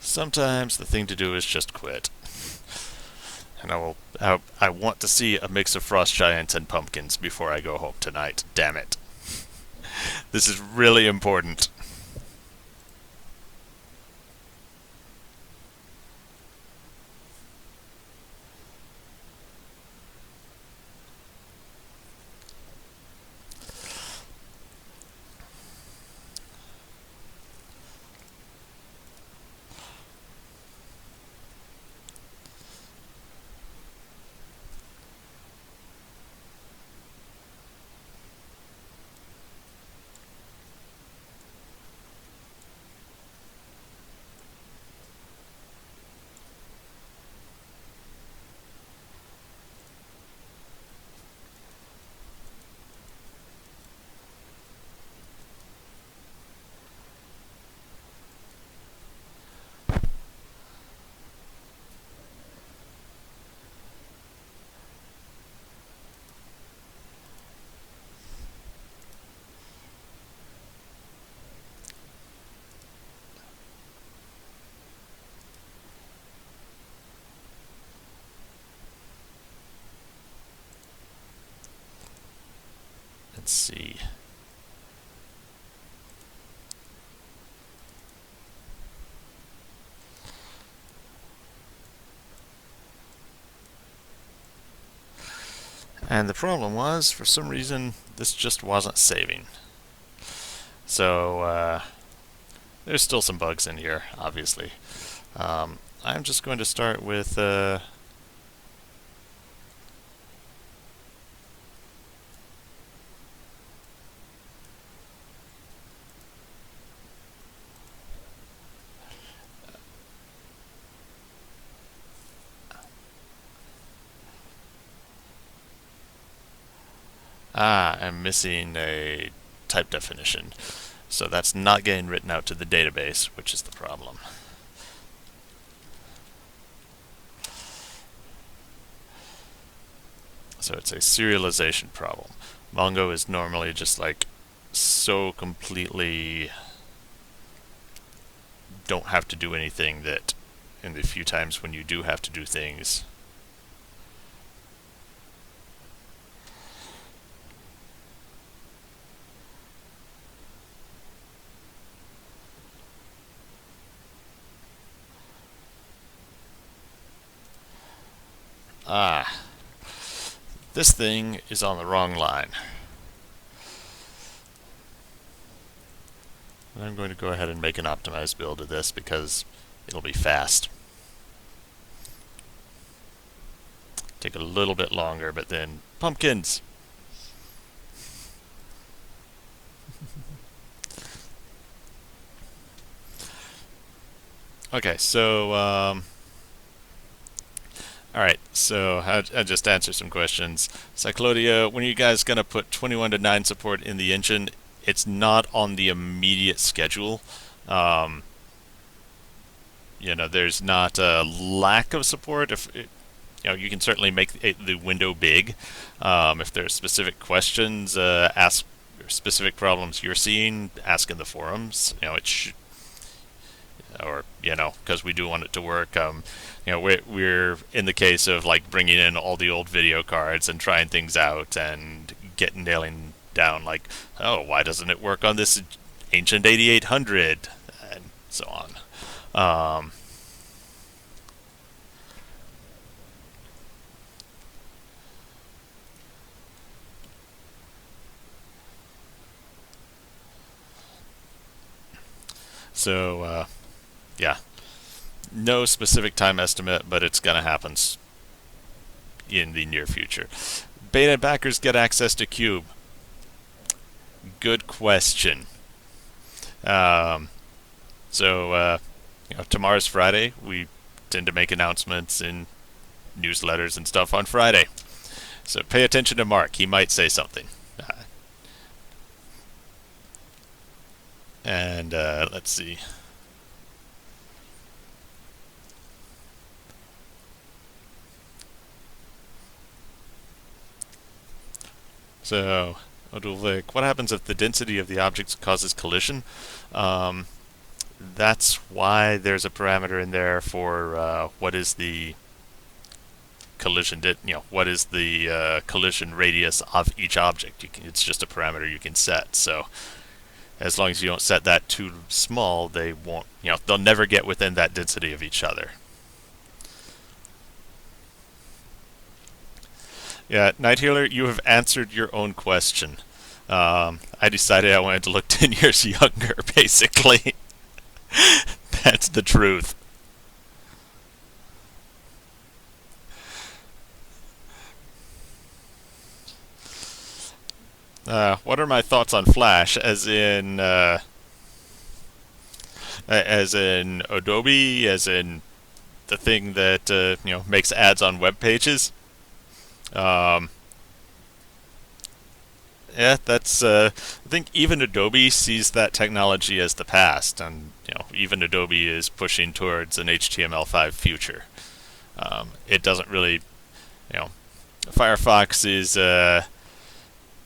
A: Sometimes the thing to do is just quit. And I want to see a mix of frost giants and pumpkins before I go home tonight. Damn it. This is really important. Let's see. And the problem was, for some reason, this just wasn't saving. So there's still some bugs in here, obviously. I'm just going to start with I'm missing a type definition. So that's not getting written out to the database, which is the problem. So it's a serialization problem. Mongo is normally just like so completely don't have to do anything that in the few times when you do have to do things, this thing is on the wrong line. And I'm going to go ahead and make an optimized build of this because it'll be fast. Take a little bit longer, but then pumpkins. Okay, so alright, so I'll just answer some questions. Cyclodia, when are you guys going to put 21 to 9 support in the engine? It's not on the immediate schedule. There's not a lack of support. You can certainly make the window big. If there are specific questions, ask specific problems you're seeing, ask in the forums. Because we do want it to work. We're in the case of like bringing in all the old video cards and trying things out and nailing down like, oh, why doesn't it work on this ancient 8800 and so on. So yeah, no specific time estimate, but it's going to happen in the near future. Beta backers get access to Cube. Good question. Tomorrow's Friday. We tend to make announcements in newsletters and stuff on Friday. So pay attention to Mark. He might say something. And let's see. So, what happens if the density of the objects causes collision? That's why there's a parameter in there for what is the collision what is the collision radius of each object. It's just a parameter you can set. So as long as you don't set that too small, they won't, they'll never get within that density of each other. Yeah, Night Healer, you have answered your own question. I decided I wanted to look 10 years younger, basically. That's the truth. What are my thoughts on Flash, as in Adobe, as in the thing that makes ads on web pages? Yeah, that's. I think even Adobe sees that technology as the past, and even Adobe is pushing towards an HTML5 future. It doesn't really, Firefox is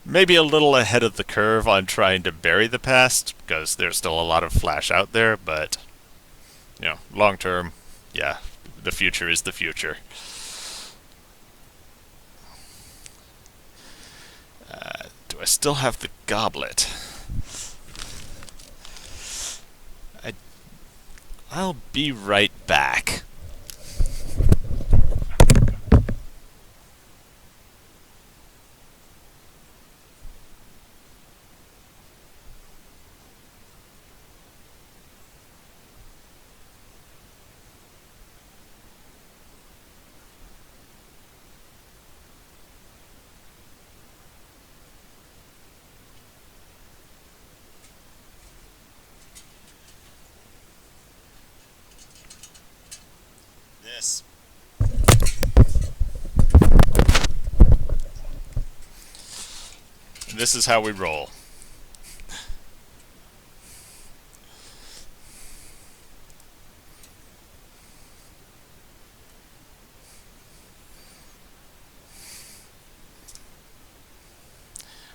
A: maybe a little ahead of the curve on trying to bury the past because there's still a lot of Flash out there, but long term, yeah, the future is the future. Do I still have the goblet? I'll be right back.
C: This.
A: This is how we roll.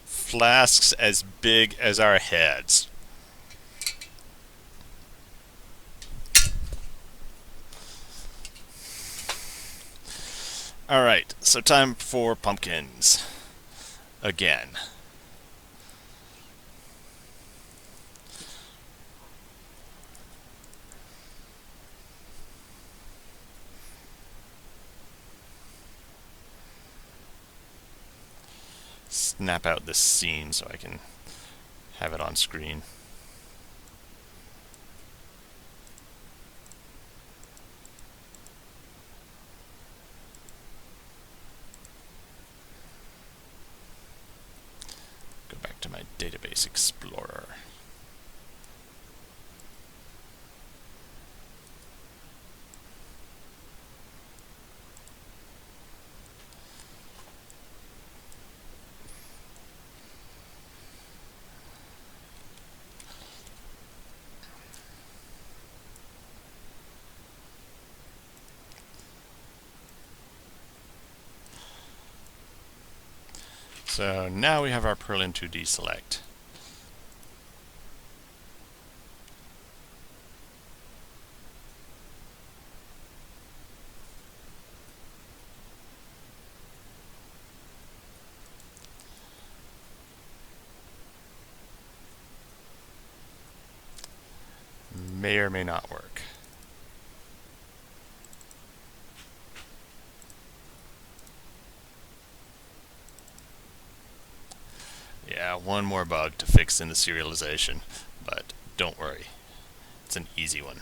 A: Flasks as big as our heads. Alright, so time for pumpkins. Again. Snap out this scene so I can have it on screen. Go back to my database explorer. So now we have our Perlin 2D select. May or may not work. Yeah, one more bug to fix in the serialization, but don't worry, it's an easy one.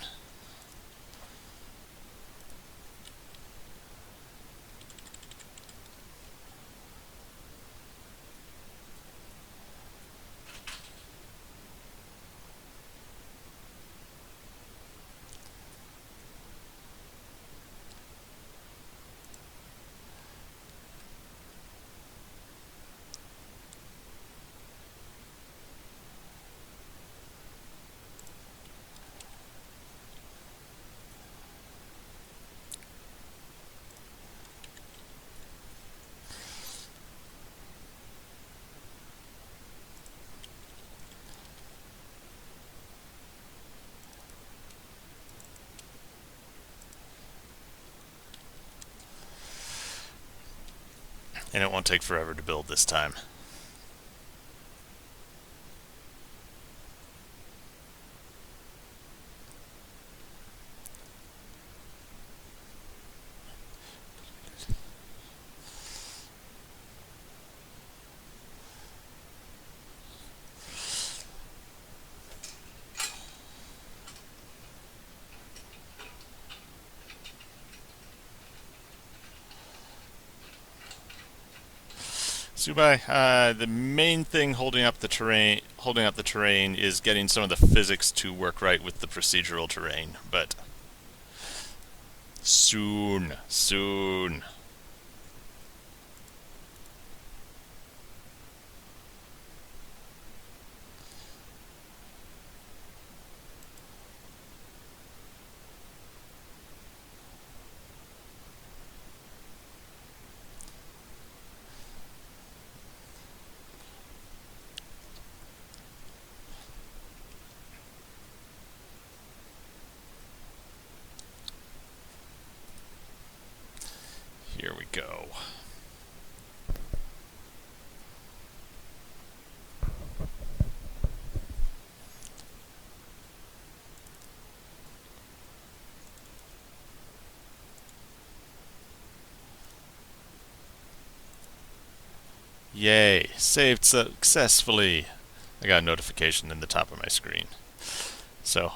A: And it won't take forever to build this time. Subai, the main thing holding up the terrain is getting some of the physics to work right with the procedural terrain, but soon. Here we go. Yay, saved successfully. I got a notification in the top of my screen. So,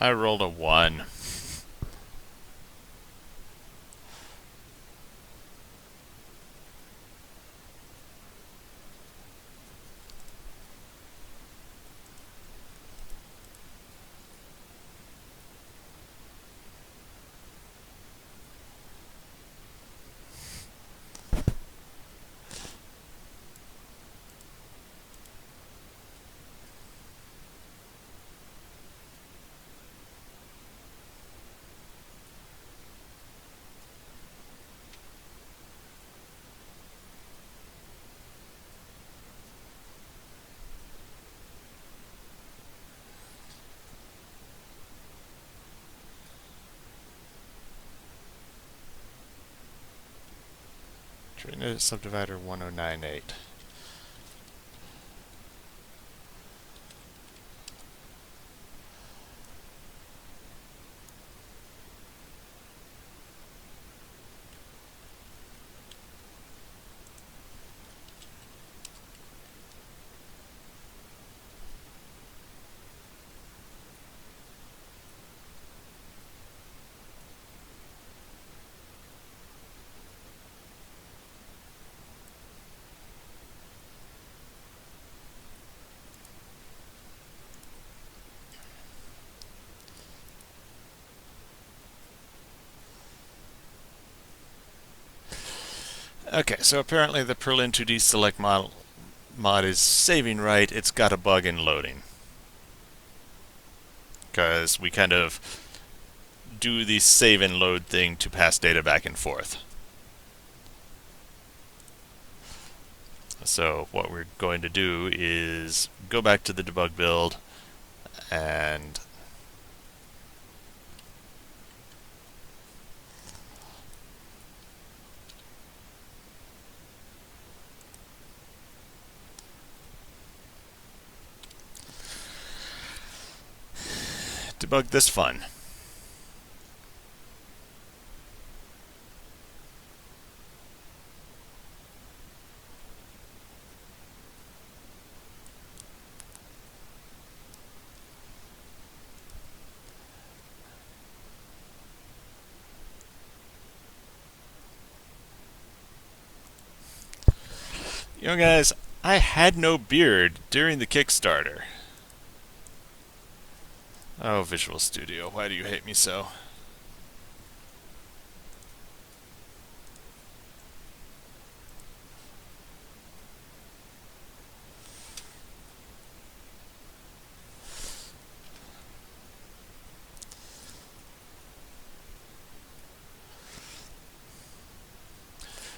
A: I rolled a 1. Trinity subdivider 1098. Okay, so apparently the Perlin 2D select mod is saving right. It's got a bug in loading. Because we kind of do the save and load thing to pass data back and forth. So what we're going to do is go back to the debug build and debug this fun. You know, guys, I had no beard during the Kickstarter. Oh, Visual Studio, why do you hate me so?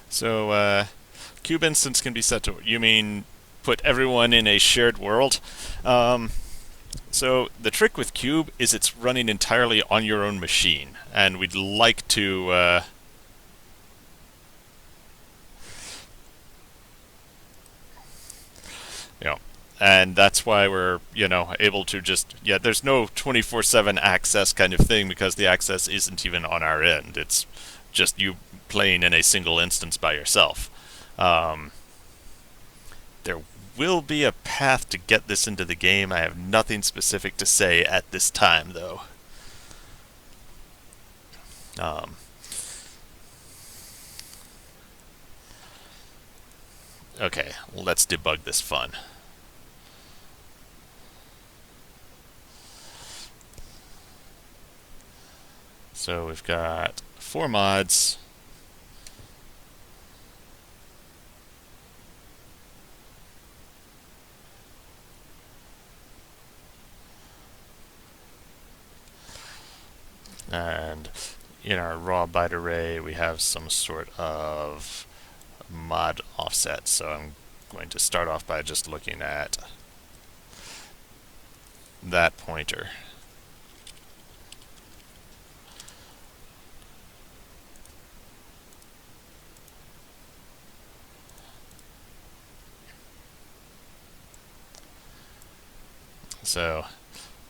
A: So, cube instance can be set to, you mean put everyone in a shared world? So the trick with cube is it's running entirely on your own machine, and we'd like to, you know, and that's why we're, able to just, there's no 24/7 access kind of thing because the access isn't even on our end. It's just you playing in a single instance by yourself. There will be a path to get this into the game. I have nothing specific to say at this time, though. Okay, let's debug this fun. So we've got 4 mods. And in our raw byte array, we have some sort of mod offset. So I'm going to start off by just looking at that pointer. So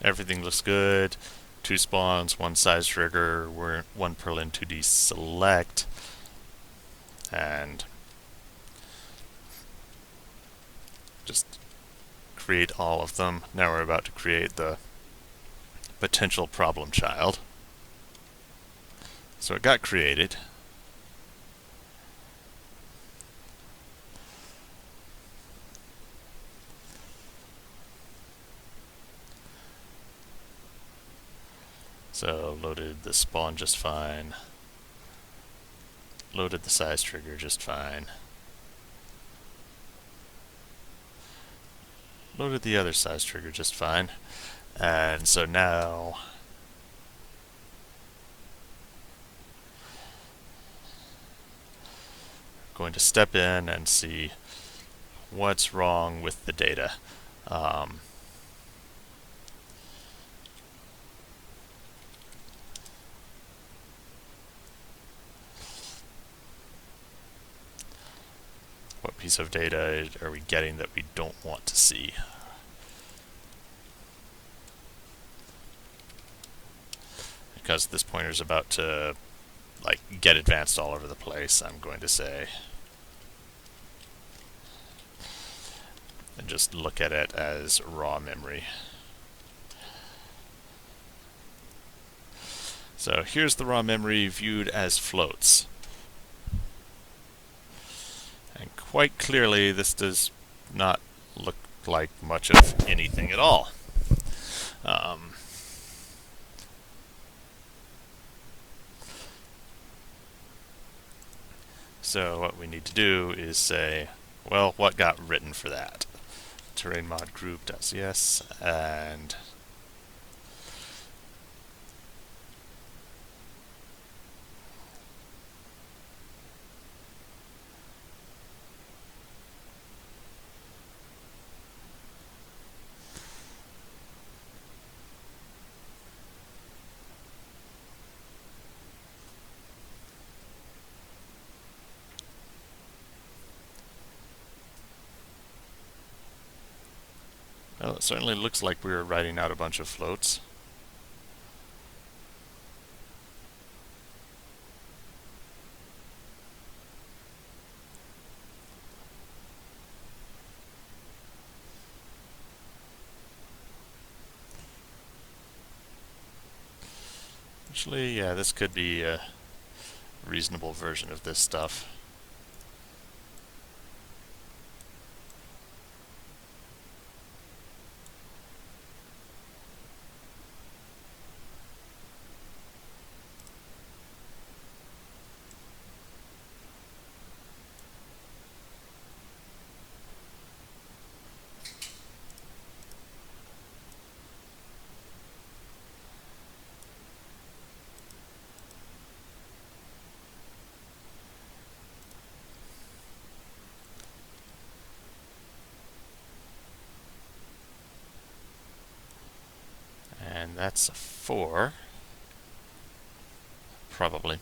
A: everything looks good. 2 spawns, 1 size trigger, 1 Perlin 2D select, and just create all of them. Now we're about to create the potential problem child. So it got created. So loaded the spawn just fine. Loaded the size trigger just fine. Loaded the other size trigger just fine. And so now I'm going to step in and see what's wrong with the data. What piece of data are we getting that we don't want to see? Because this pointer is about to get advanced all over the place, I'm going to say, and just look at it as raw memory. So here's the raw memory viewed as floats. And quite clearly this does not look like much of anything at all. So what we need to do is say, well, what got written for that? Terrain mod group.cs, and well, it certainly looks like we were writing out a bunch of floats. Actually, yeah, this could be a reasonable version of this stuff. And that's a 4. Probably.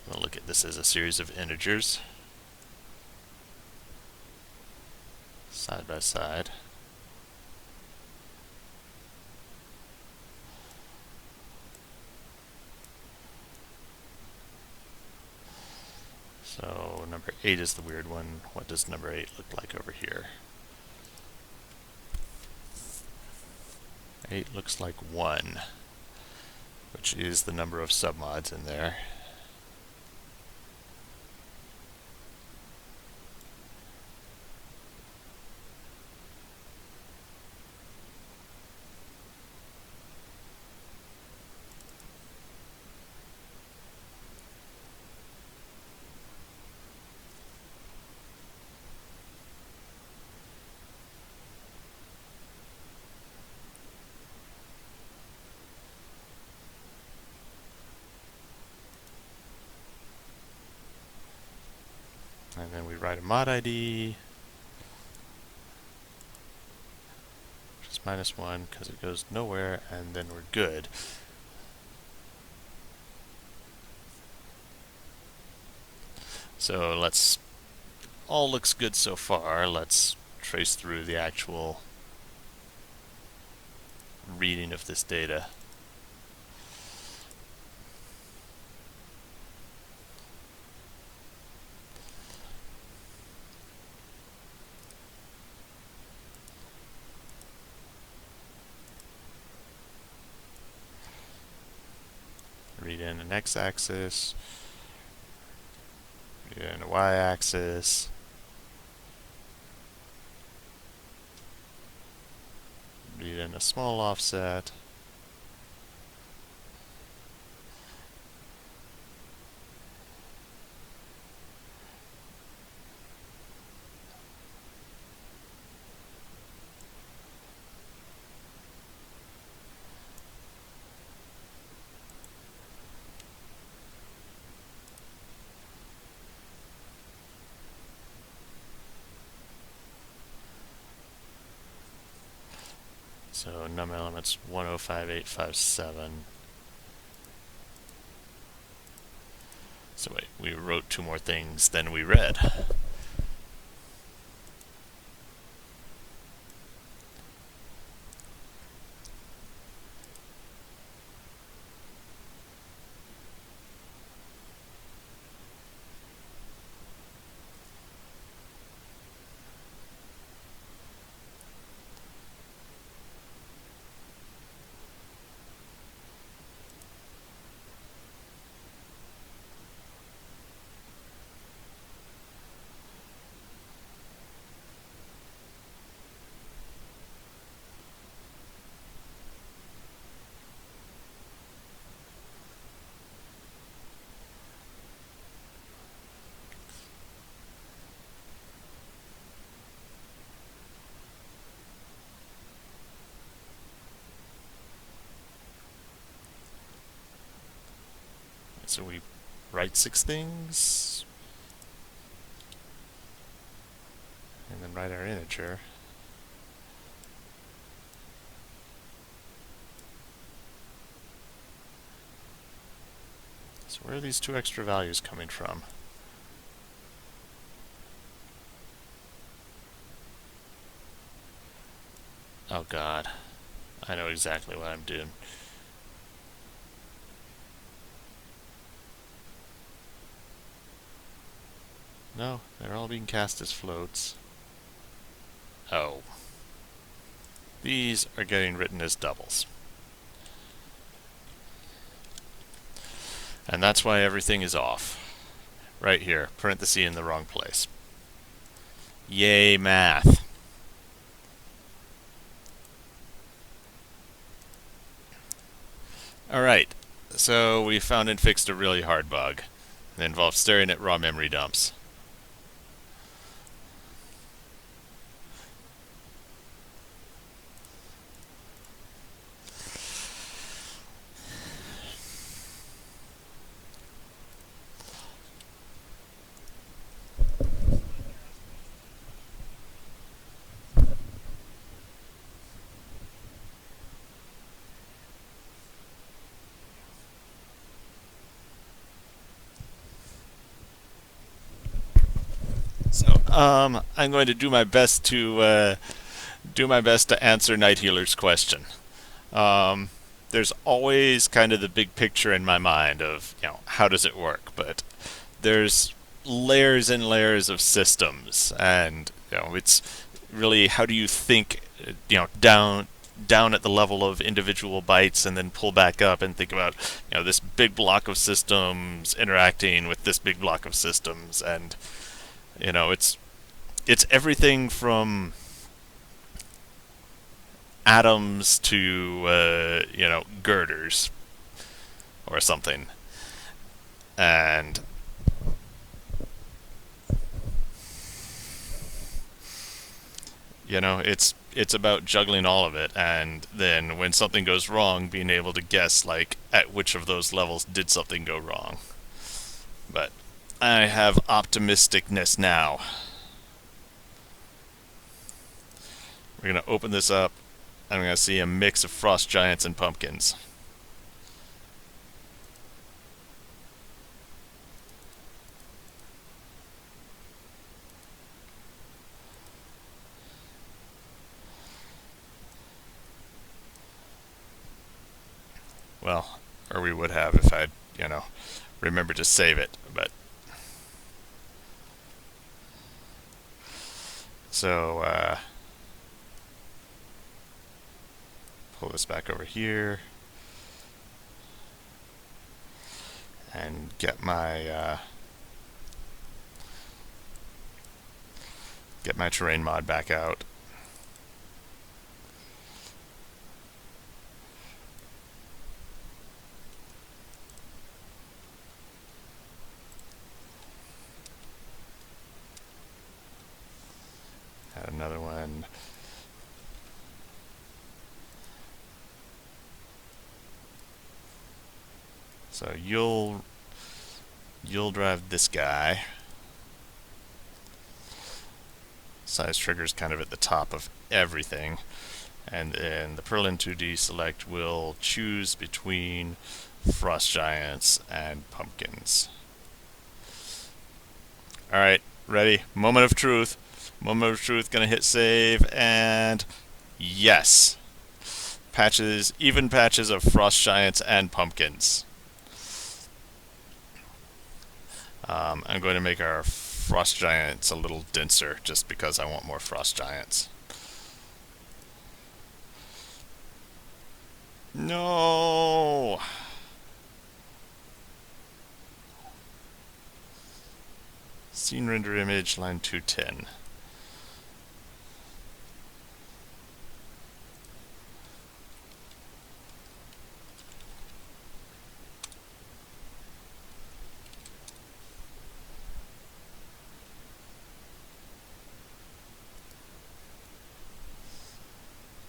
A: We'll look at this as a series of integers, side by side. So number 8 is the weird one. What does number 8 look like over here? 8 looks like 1, which is the number of submods in there. And then we write a mod ID, which is -1 because it goes nowhere, and then we're good. So all looks good so far. Let's trace through the actual reading of this data. Read in an x-axis, read in a y-axis, read in a small offset, so num elements 105857. So wait, we wrote 2 more things than we read. So we write 6 things, and then write our integer. So where are these 2 extra values coming from? Oh god, I know exactly what I'm doing. No, they're all being cast as floats. Oh. These are getting written as doubles. And that's why everything is off. Right here, parenthesis in the wrong place. Yay, math. Alright, so we found and fixed a really hard bug. It involves staring at raw memory dumps. So, I'm going to do my best to answer Night Healer's question. There's always kind of the big picture in my mind of, how does it work? But there's layers and layers of systems, and it's really how do you think, down at the level of individual bytes, and then pull back up and think about, this big block of systems interacting with this big block of systems, and it's everything from atoms to girders or something, and it's about juggling all of it, and then when something goes wrong, being able to guess at which of those levels did something go wrong. But I have optimisticness now. We're going to open this up, and I'm going to see a mix of frost giants and pumpkins. Well, or we would have if I'd, remembered to save it, but... So, pull this back over here. And get my terrain mod back out. Add another one. So you'll drive this guy. Size trigger is kind of at the top of everything. And then the Perlin 2D select will choose between frost giants and pumpkins. Alright, ready? Moment of truth. Moment of truth, gonna hit save, and yes. Patches, even patches of frost giants and pumpkins. I'm going to make our frost giants a little denser just because I want more frost giants. No! Scene render image, line 210.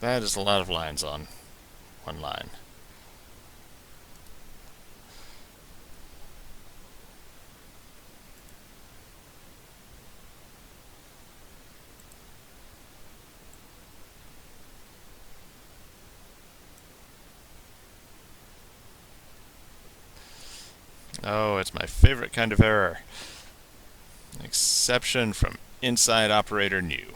A: That is a lot of lines on one line. Oh, it's my favorite kind of error. Exception from inside operator new.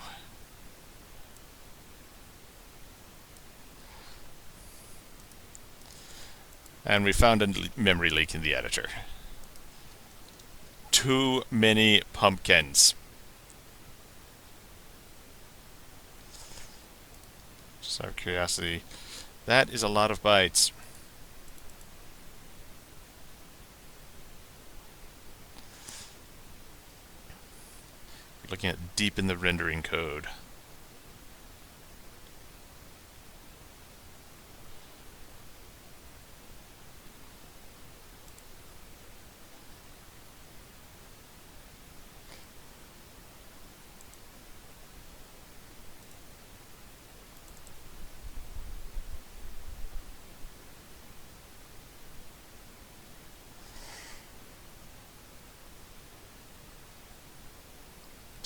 A: And we found a memory leak in the editor. Too many pumpkins. Just out of curiosity, that is a lot of bytes. We're looking at deep in the rendering code.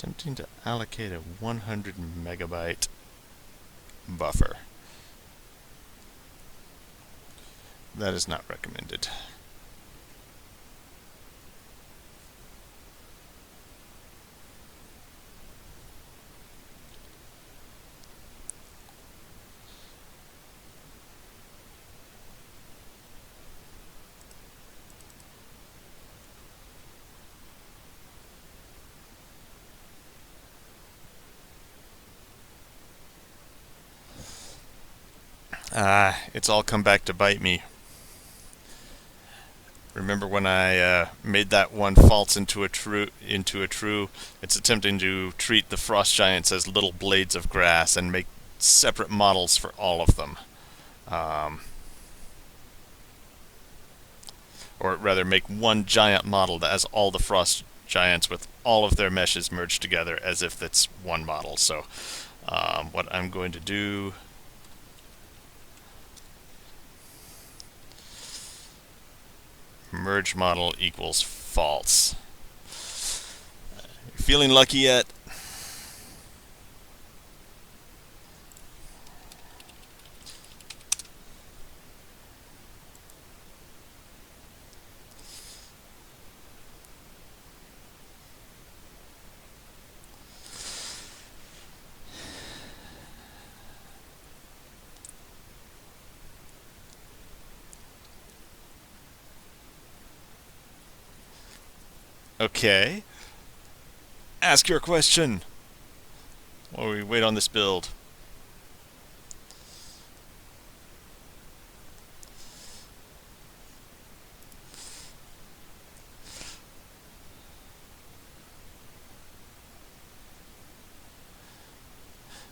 A: Attempting to allocate a 100 megabyte buffer. That is not recommended. It's all come back to bite me. Remember when I made that one false into a true? It's attempting to treat the frost giants as little blades of grass and make separate models for all of them. Or rather, make one giant model that has all the frost giants with all of their meshes merged together as if it's one model. So what I'm going to do... merge model equals false. feeling lucky yet? Okay. Ask your question while we wait on this build.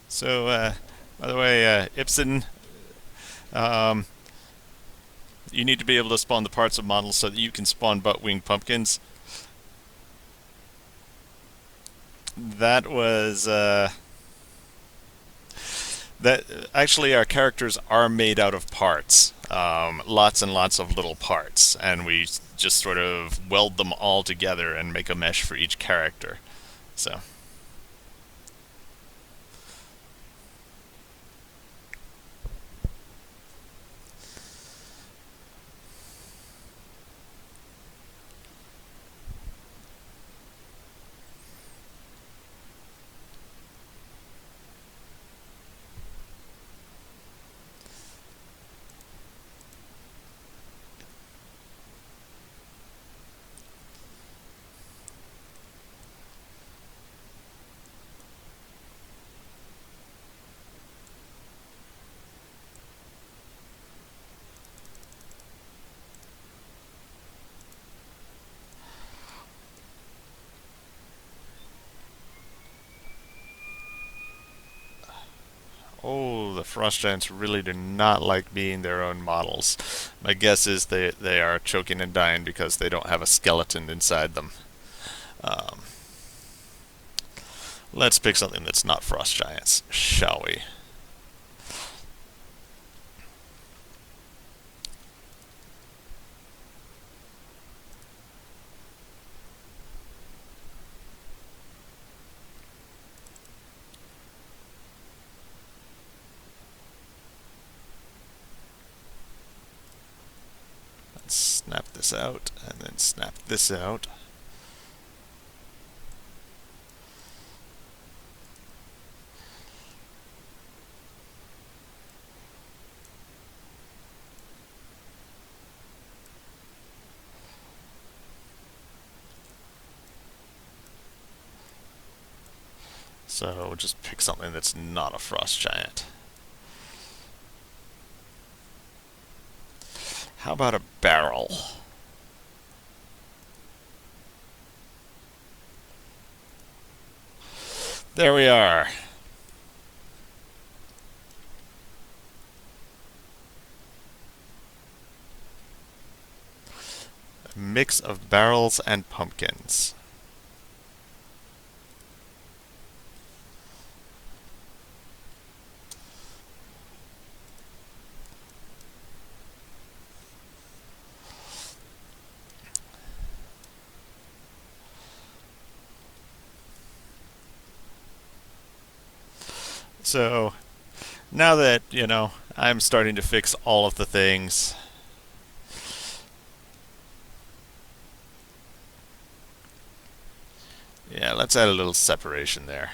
A: So, by the way, Ibsen, um, you need to be able to spawn the parts of models so that you can spawn butt-winged pumpkins. That was that actually our characters are made out of parts, lots and lots of little parts, and we just sort of weld them all together and make a mesh for each character. So. Oh, the frost giants really do not like being their own models. My guess is they are choking and dying because they don't have a skeleton inside them. Um, let's pick something that's not frost giants, shall we? Let's snap this out and then snap this out. So we'll just pick something that's not a frost giant. How about a barrel? There we are. A mix of barrels and pumpkins. So now that, I'm starting to fix all of the things, yeah, let's add a little separation there.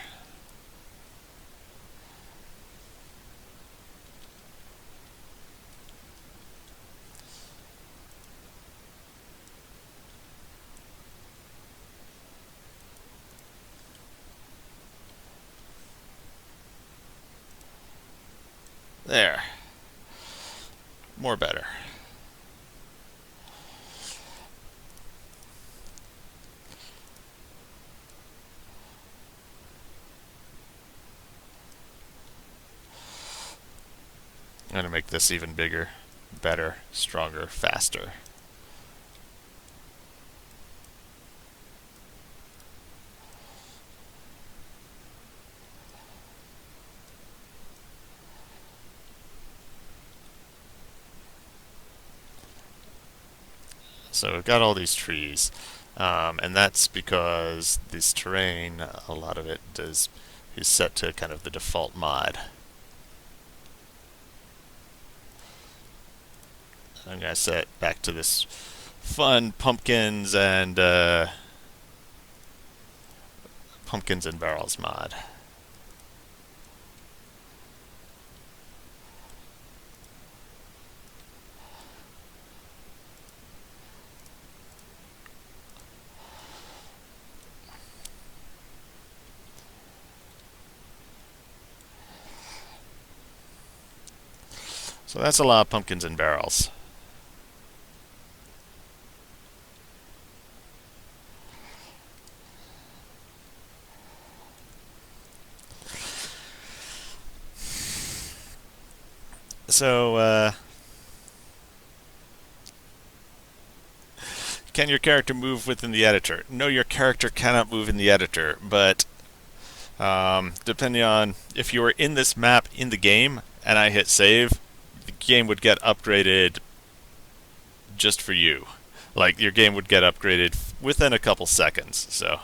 A: There. More better. I'm going to make this even bigger, better, stronger, faster. So we've got all these trees. And that's because this terrain, a lot of it is set to kind of the default mod. I'm going to set back to this fun pumpkins and barrels mod. So that's a lot of pumpkins and barrels. So, can your character move within the editor? No, your character cannot move in the editor, but depending on if you were in this map in the game and I hit save, the game would get upgraded just for you. Like, your game would get upgraded within a couple seconds, so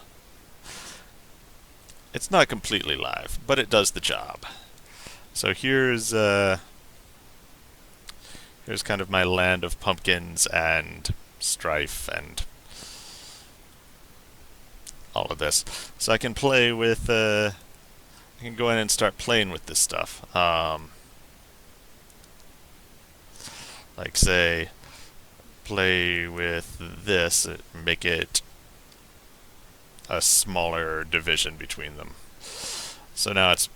A: it's not completely live, but it does the job. So here's kind of my land of pumpkins and strife and all of this. So I can play with, I can go in and start playing with this stuff. Like, say, play with this, make it a smaller division between them. So now it's,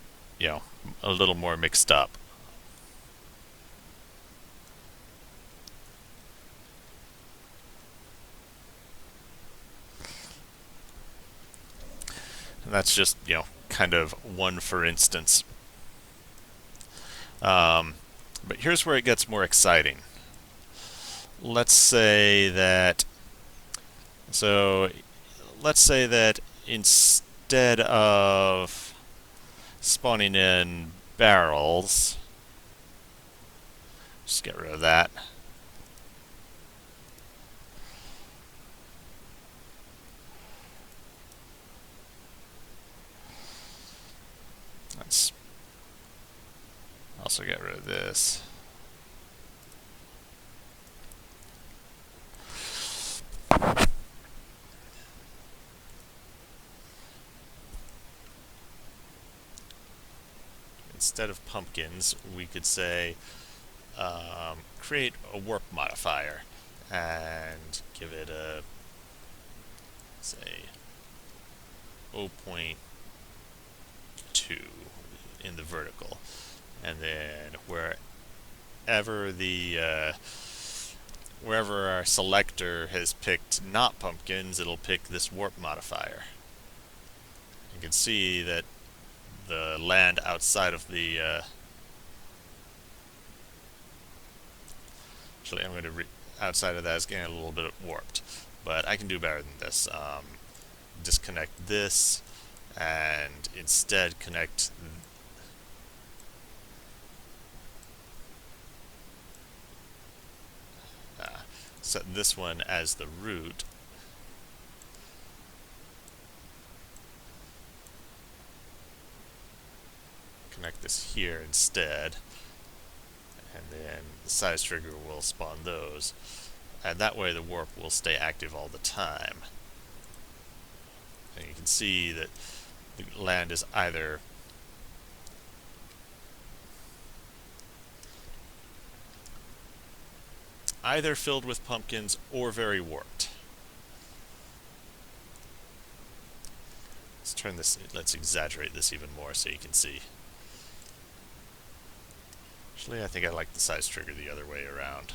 A: a little more mixed up. And that's just, kind of one for instance. But here's where it gets more exciting. Let's say that instead of spawning in barrels, just get rid of that. Let's also get rid of this. Instead of pumpkins, we could say create a warp modifier and give it a, say, 0.2 in the vertical, and then wherever our selector has picked not pumpkins, it'll pick this warp modifier. You can see that the land outside of the actually I'm going to outside of that is getting a little bit warped, but I can do better than this. Disconnect this and instead connect set this one as the root. Connect this here instead, and then the size trigger will spawn those, and that way the warp will stay active all the time. And you can see that the land is either filled with pumpkins or very warped. Let's exaggerate this even more so you can see. Actually, I think I like the size trigger the other way around.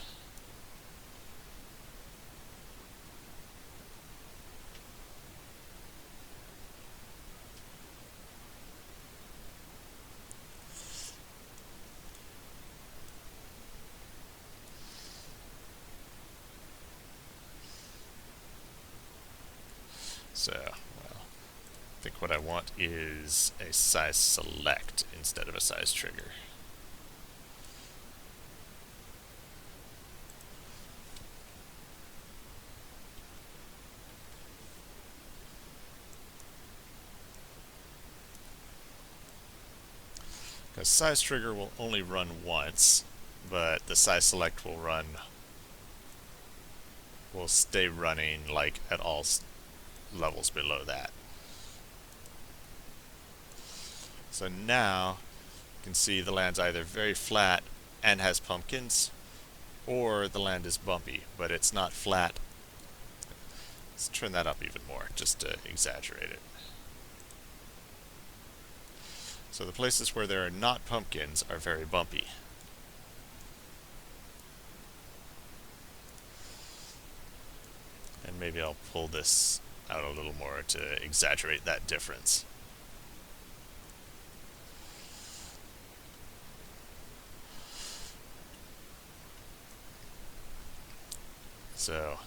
A: So, well, I think what I want is a size select instead of a size trigger. Because size trigger will only run once, but the size select will stay running like at all levels below that. So now you can see the land's either very flat and has pumpkins, or the land is bumpy, but it's not flat. Let's turn that up even more, just to exaggerate it. So the places where there are not pumpkins are very bumpy. And maybe I'll pull this out a little more to exaggerate that difference. So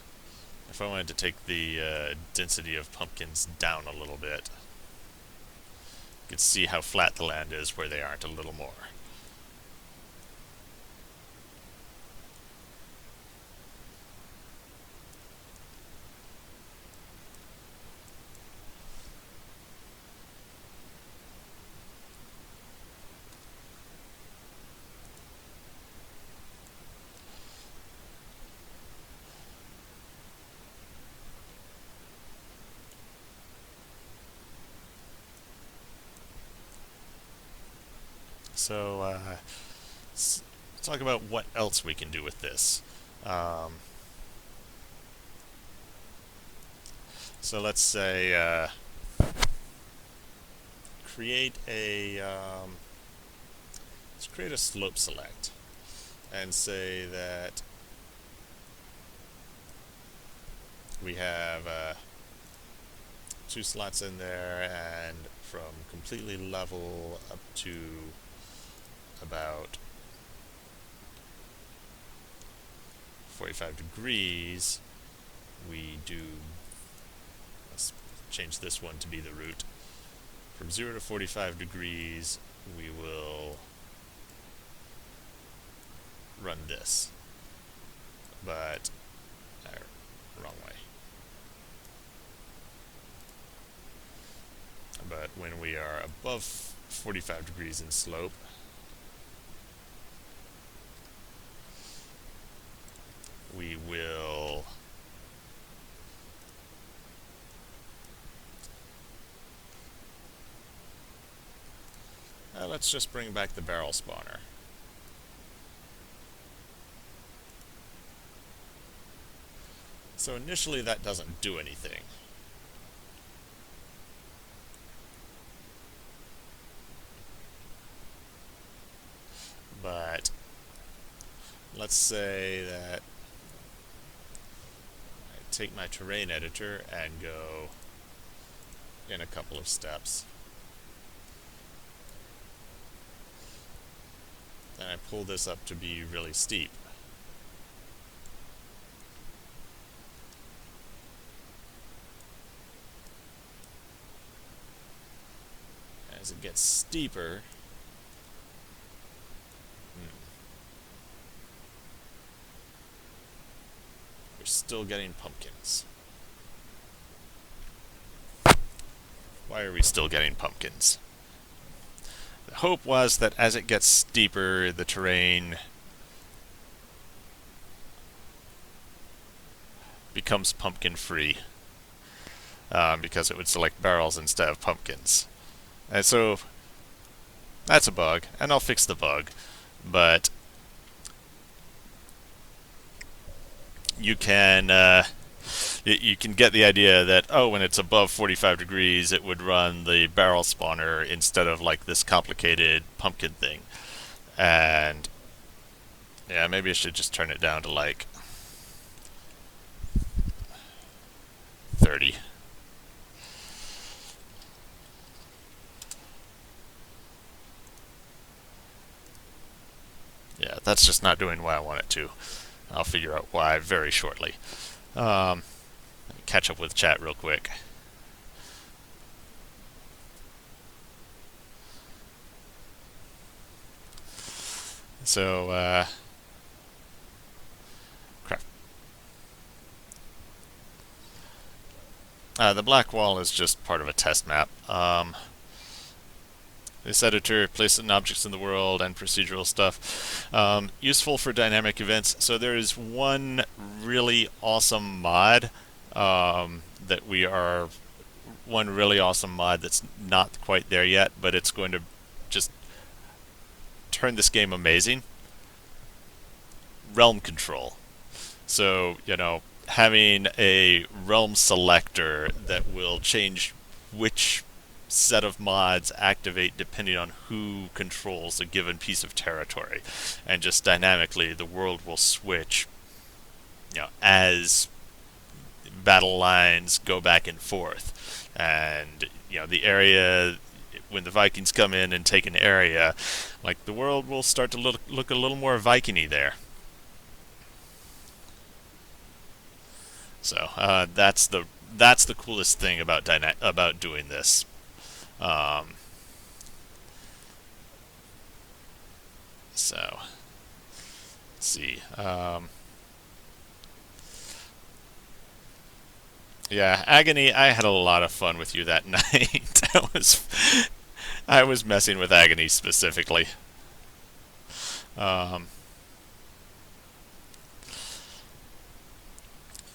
A: if I wanted to take the density of pumpkins down a little bit, you could see how flat the land is where they aren't a little more. So let's talk about what else we can do with this. So let's say create a let's create a slope select and say that we have 2 slots in there, and from completely level up to about 45 degrees, we do, let's change this one to be the root. From 0 to 45 degrees, we will run this, but wrong way. But when we are above 45 degrees in slope, we will let's just bring back the barrel spawner. So initially that doesn't do anything. But let's say that I take my terrain editor and go in a couple of steps. And I pull this up to be really steep. As it gets steeper, we're still getting pumpkins. Why are we still getting pumpkins? The hope was that as it gets steeper, the terrain becomes pumpkin free, because it would select barrels instead of pumpkins. And so that's a bug, and I'll fix the bug, but you can get the idea that, oh, when it's above 45 degrees, it would run the barrel spawner instead of like this complicated pumpkin thing. And yeah, maybe I should just turn it down to like 30. Yeah, that's just not doing what I want it to. I'll figure out why very shortly. Catch up with chat real quick. So, crap. The black wall is just part of a test map. This editor, placing objects in the world and procedural stuff. Useful for dynamic events. So there is one really awesome mod that we are one really awesome mod that's not quite there yet, but it's going to just turn this game amazing. Realm control. So, having a realm selector that will change which set of mods activate depending on who controls a given piece of territory. And just dynamically, the world will switch, as battle lines go back and forth. And, the area, when the Vikings come in and take an area, like the world will start to look a little more Viking-y there. So that's the coolest thing about doing this. So let's see. Yeah, Agony. I had a lot of fun with you that night. I was messing with Agony specifically. Um,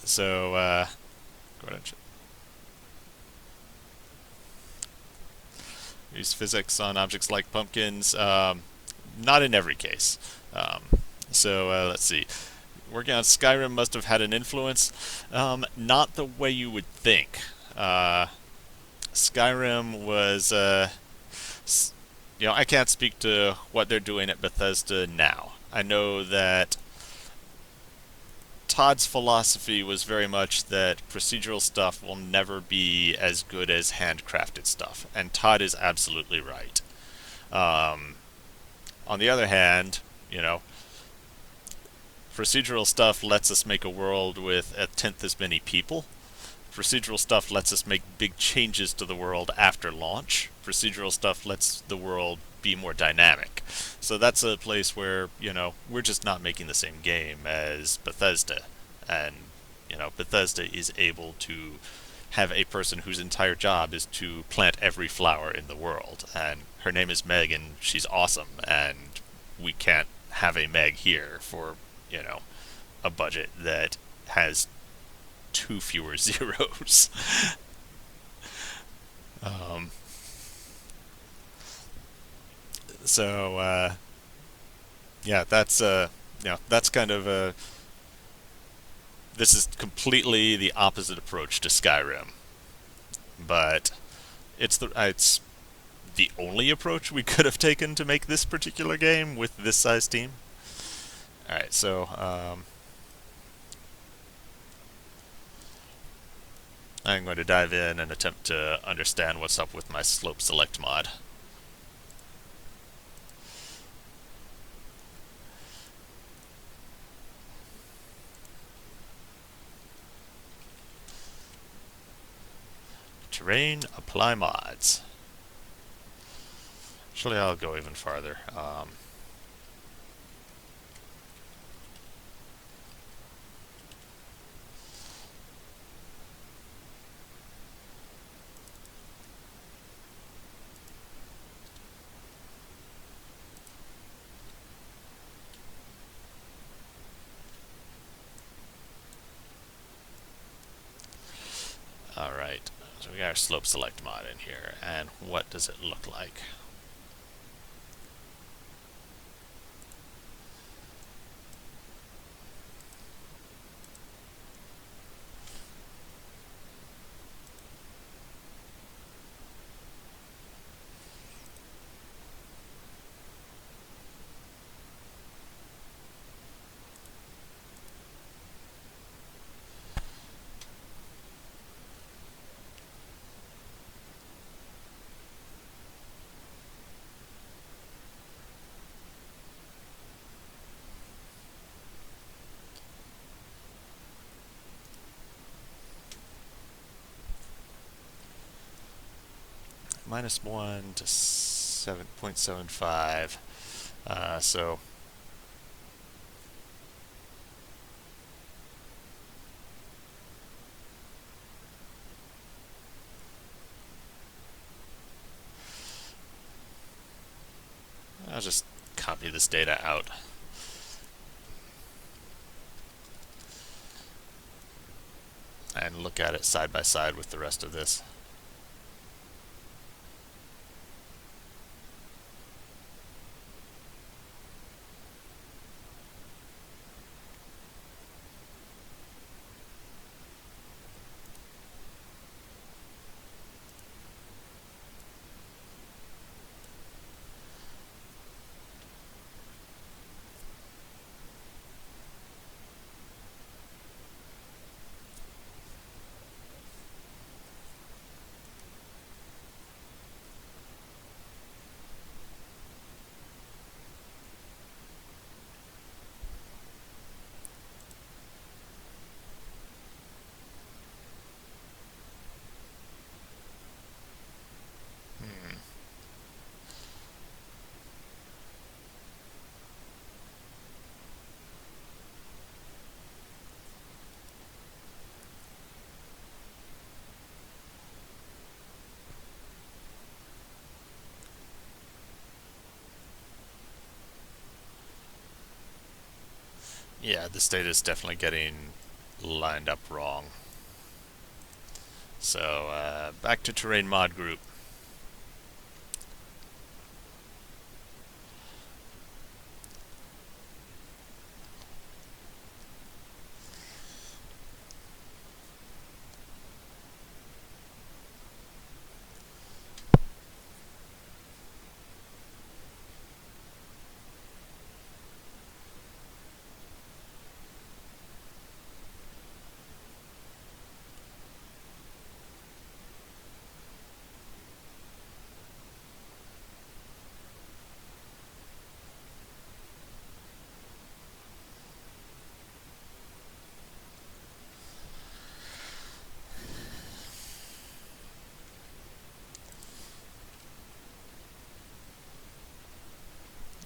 A: so go ahead. Use physics on objects like pumpkins. Not in every case. Um, so let's see. Working on Skyrim must have had an influence. Not the way you would think. Skyrim was, I can't speak to what they're doing at Bethesda now. I know that Todd's philosophy was very much that procedural stuff will never be as good as handcrafted stuff, and Todd is absolutely right. On the other hand, procedural stuff lets us make a world with a tenth as many people. Procedural stuff lets us make big changes to the world after launch. Procedural stuff lets the world be more dynamic. So that's a place where, we're just not making the same game as Bethesda. And, Bethesda is able to have a person whose entire job is to plant every flower in the world. And her name is Meg, and she's awesome. And we can't have a Meg here for, a budget that has 2 fewer zeros. um, so yeah, that's kind of a. This is completely the opposite approach to Skyrim, but it's the only approach we could have taken to make this particular game with this size team. All right, so I'm going to dive in and attempt to understand what's up with my slope select mod. Terrain, apply mods. Actually, I'll go even farther. Alright, so we got our slope select mod in here, and what does it look like? -1 to 7.75. So I'll just copy this data out. And look at it side by side with the rest of this. Yeah, this data is definitely getting lined up wrong. So back to terrain mod group.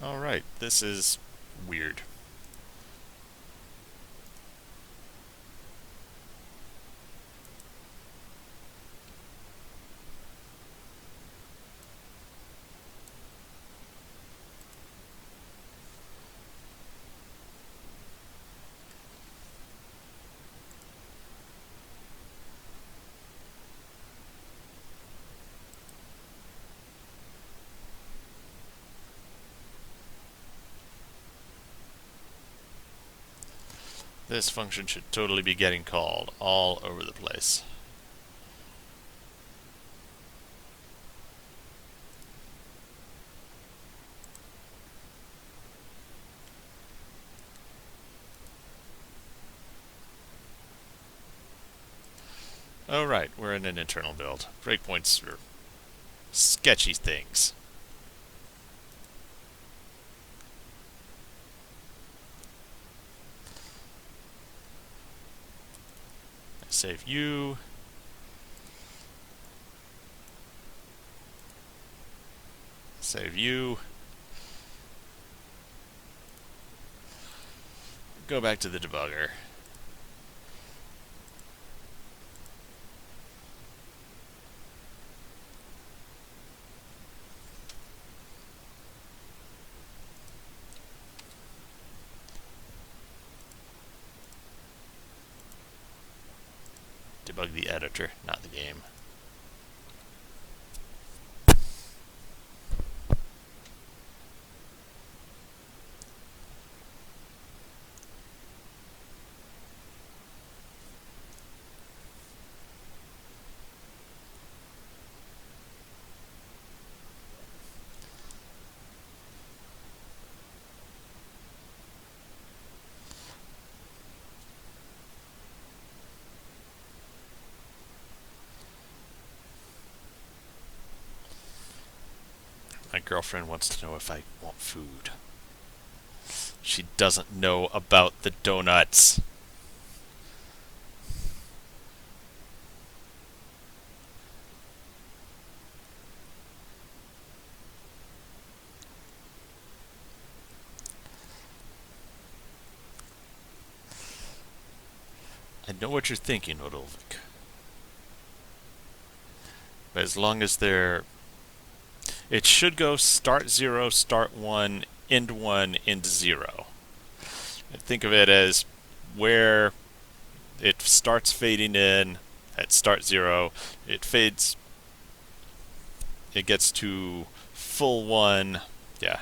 A: Alright, this is weird. This function should totally be getting called all over the place. Oh right, we're in an internal build. Breakpoints are sketchy things. Save you. Save you. Go back to the debugger. Debug the editor, not the game. My girlfriend wants to know if I want food. She doesn't know about the donuts. I know what you're thinking, Odolvik. But as long as they're It should go start 0, start 1, end 0. And think of it as where it starts fading in at start 0, it fades, it gets to full 1, yeah.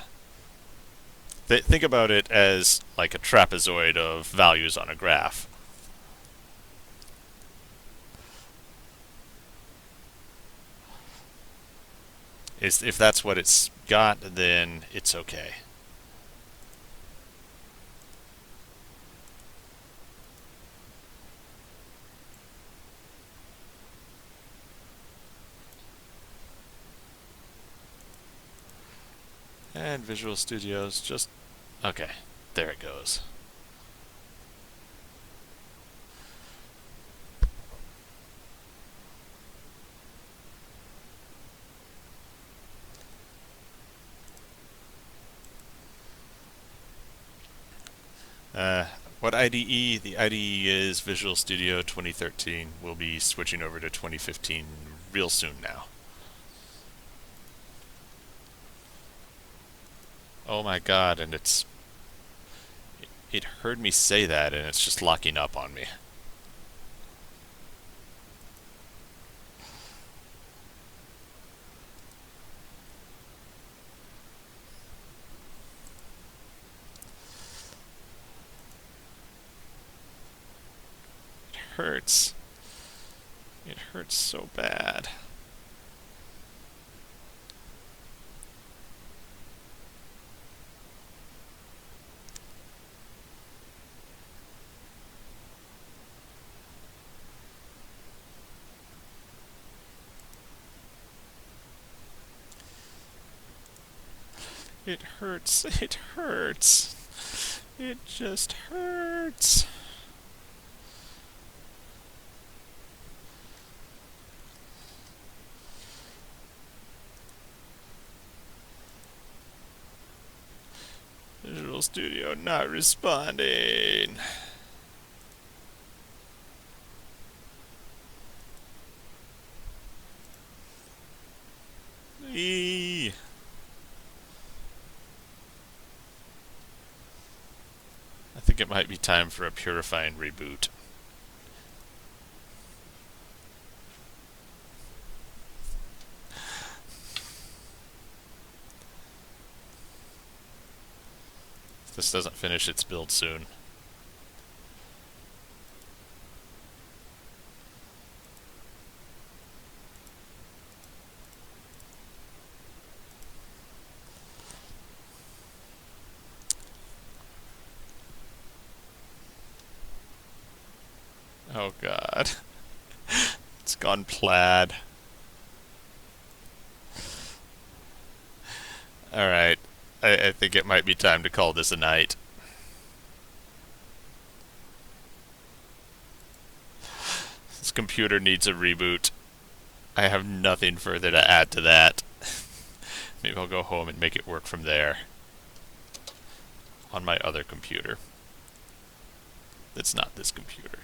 A: Think about it as like a trapezoid of values on a graph. If that's what it's got, then it's okay. And Visual Studio's just... okay, there it goes. What IDE? The IDE is Visual Studio 2013. We'll be switching over to 2015 real soon now. Oh my god, and it heard me say that and it's just locking up on me. It hurts. It hurts so bad. It hurts. It hurts. It just hurts. Visual Studio not responding. Eee. I think it might be time for a purifying reboot. If this doesn't finish its build soon. Oh god. It's gone plaid. Alright. I think it might be time to call this a night. This computer needs a reboot. I have nothing further to add to that. Maybe I'll go home and make it work from there. On my other computer. That's not this computer.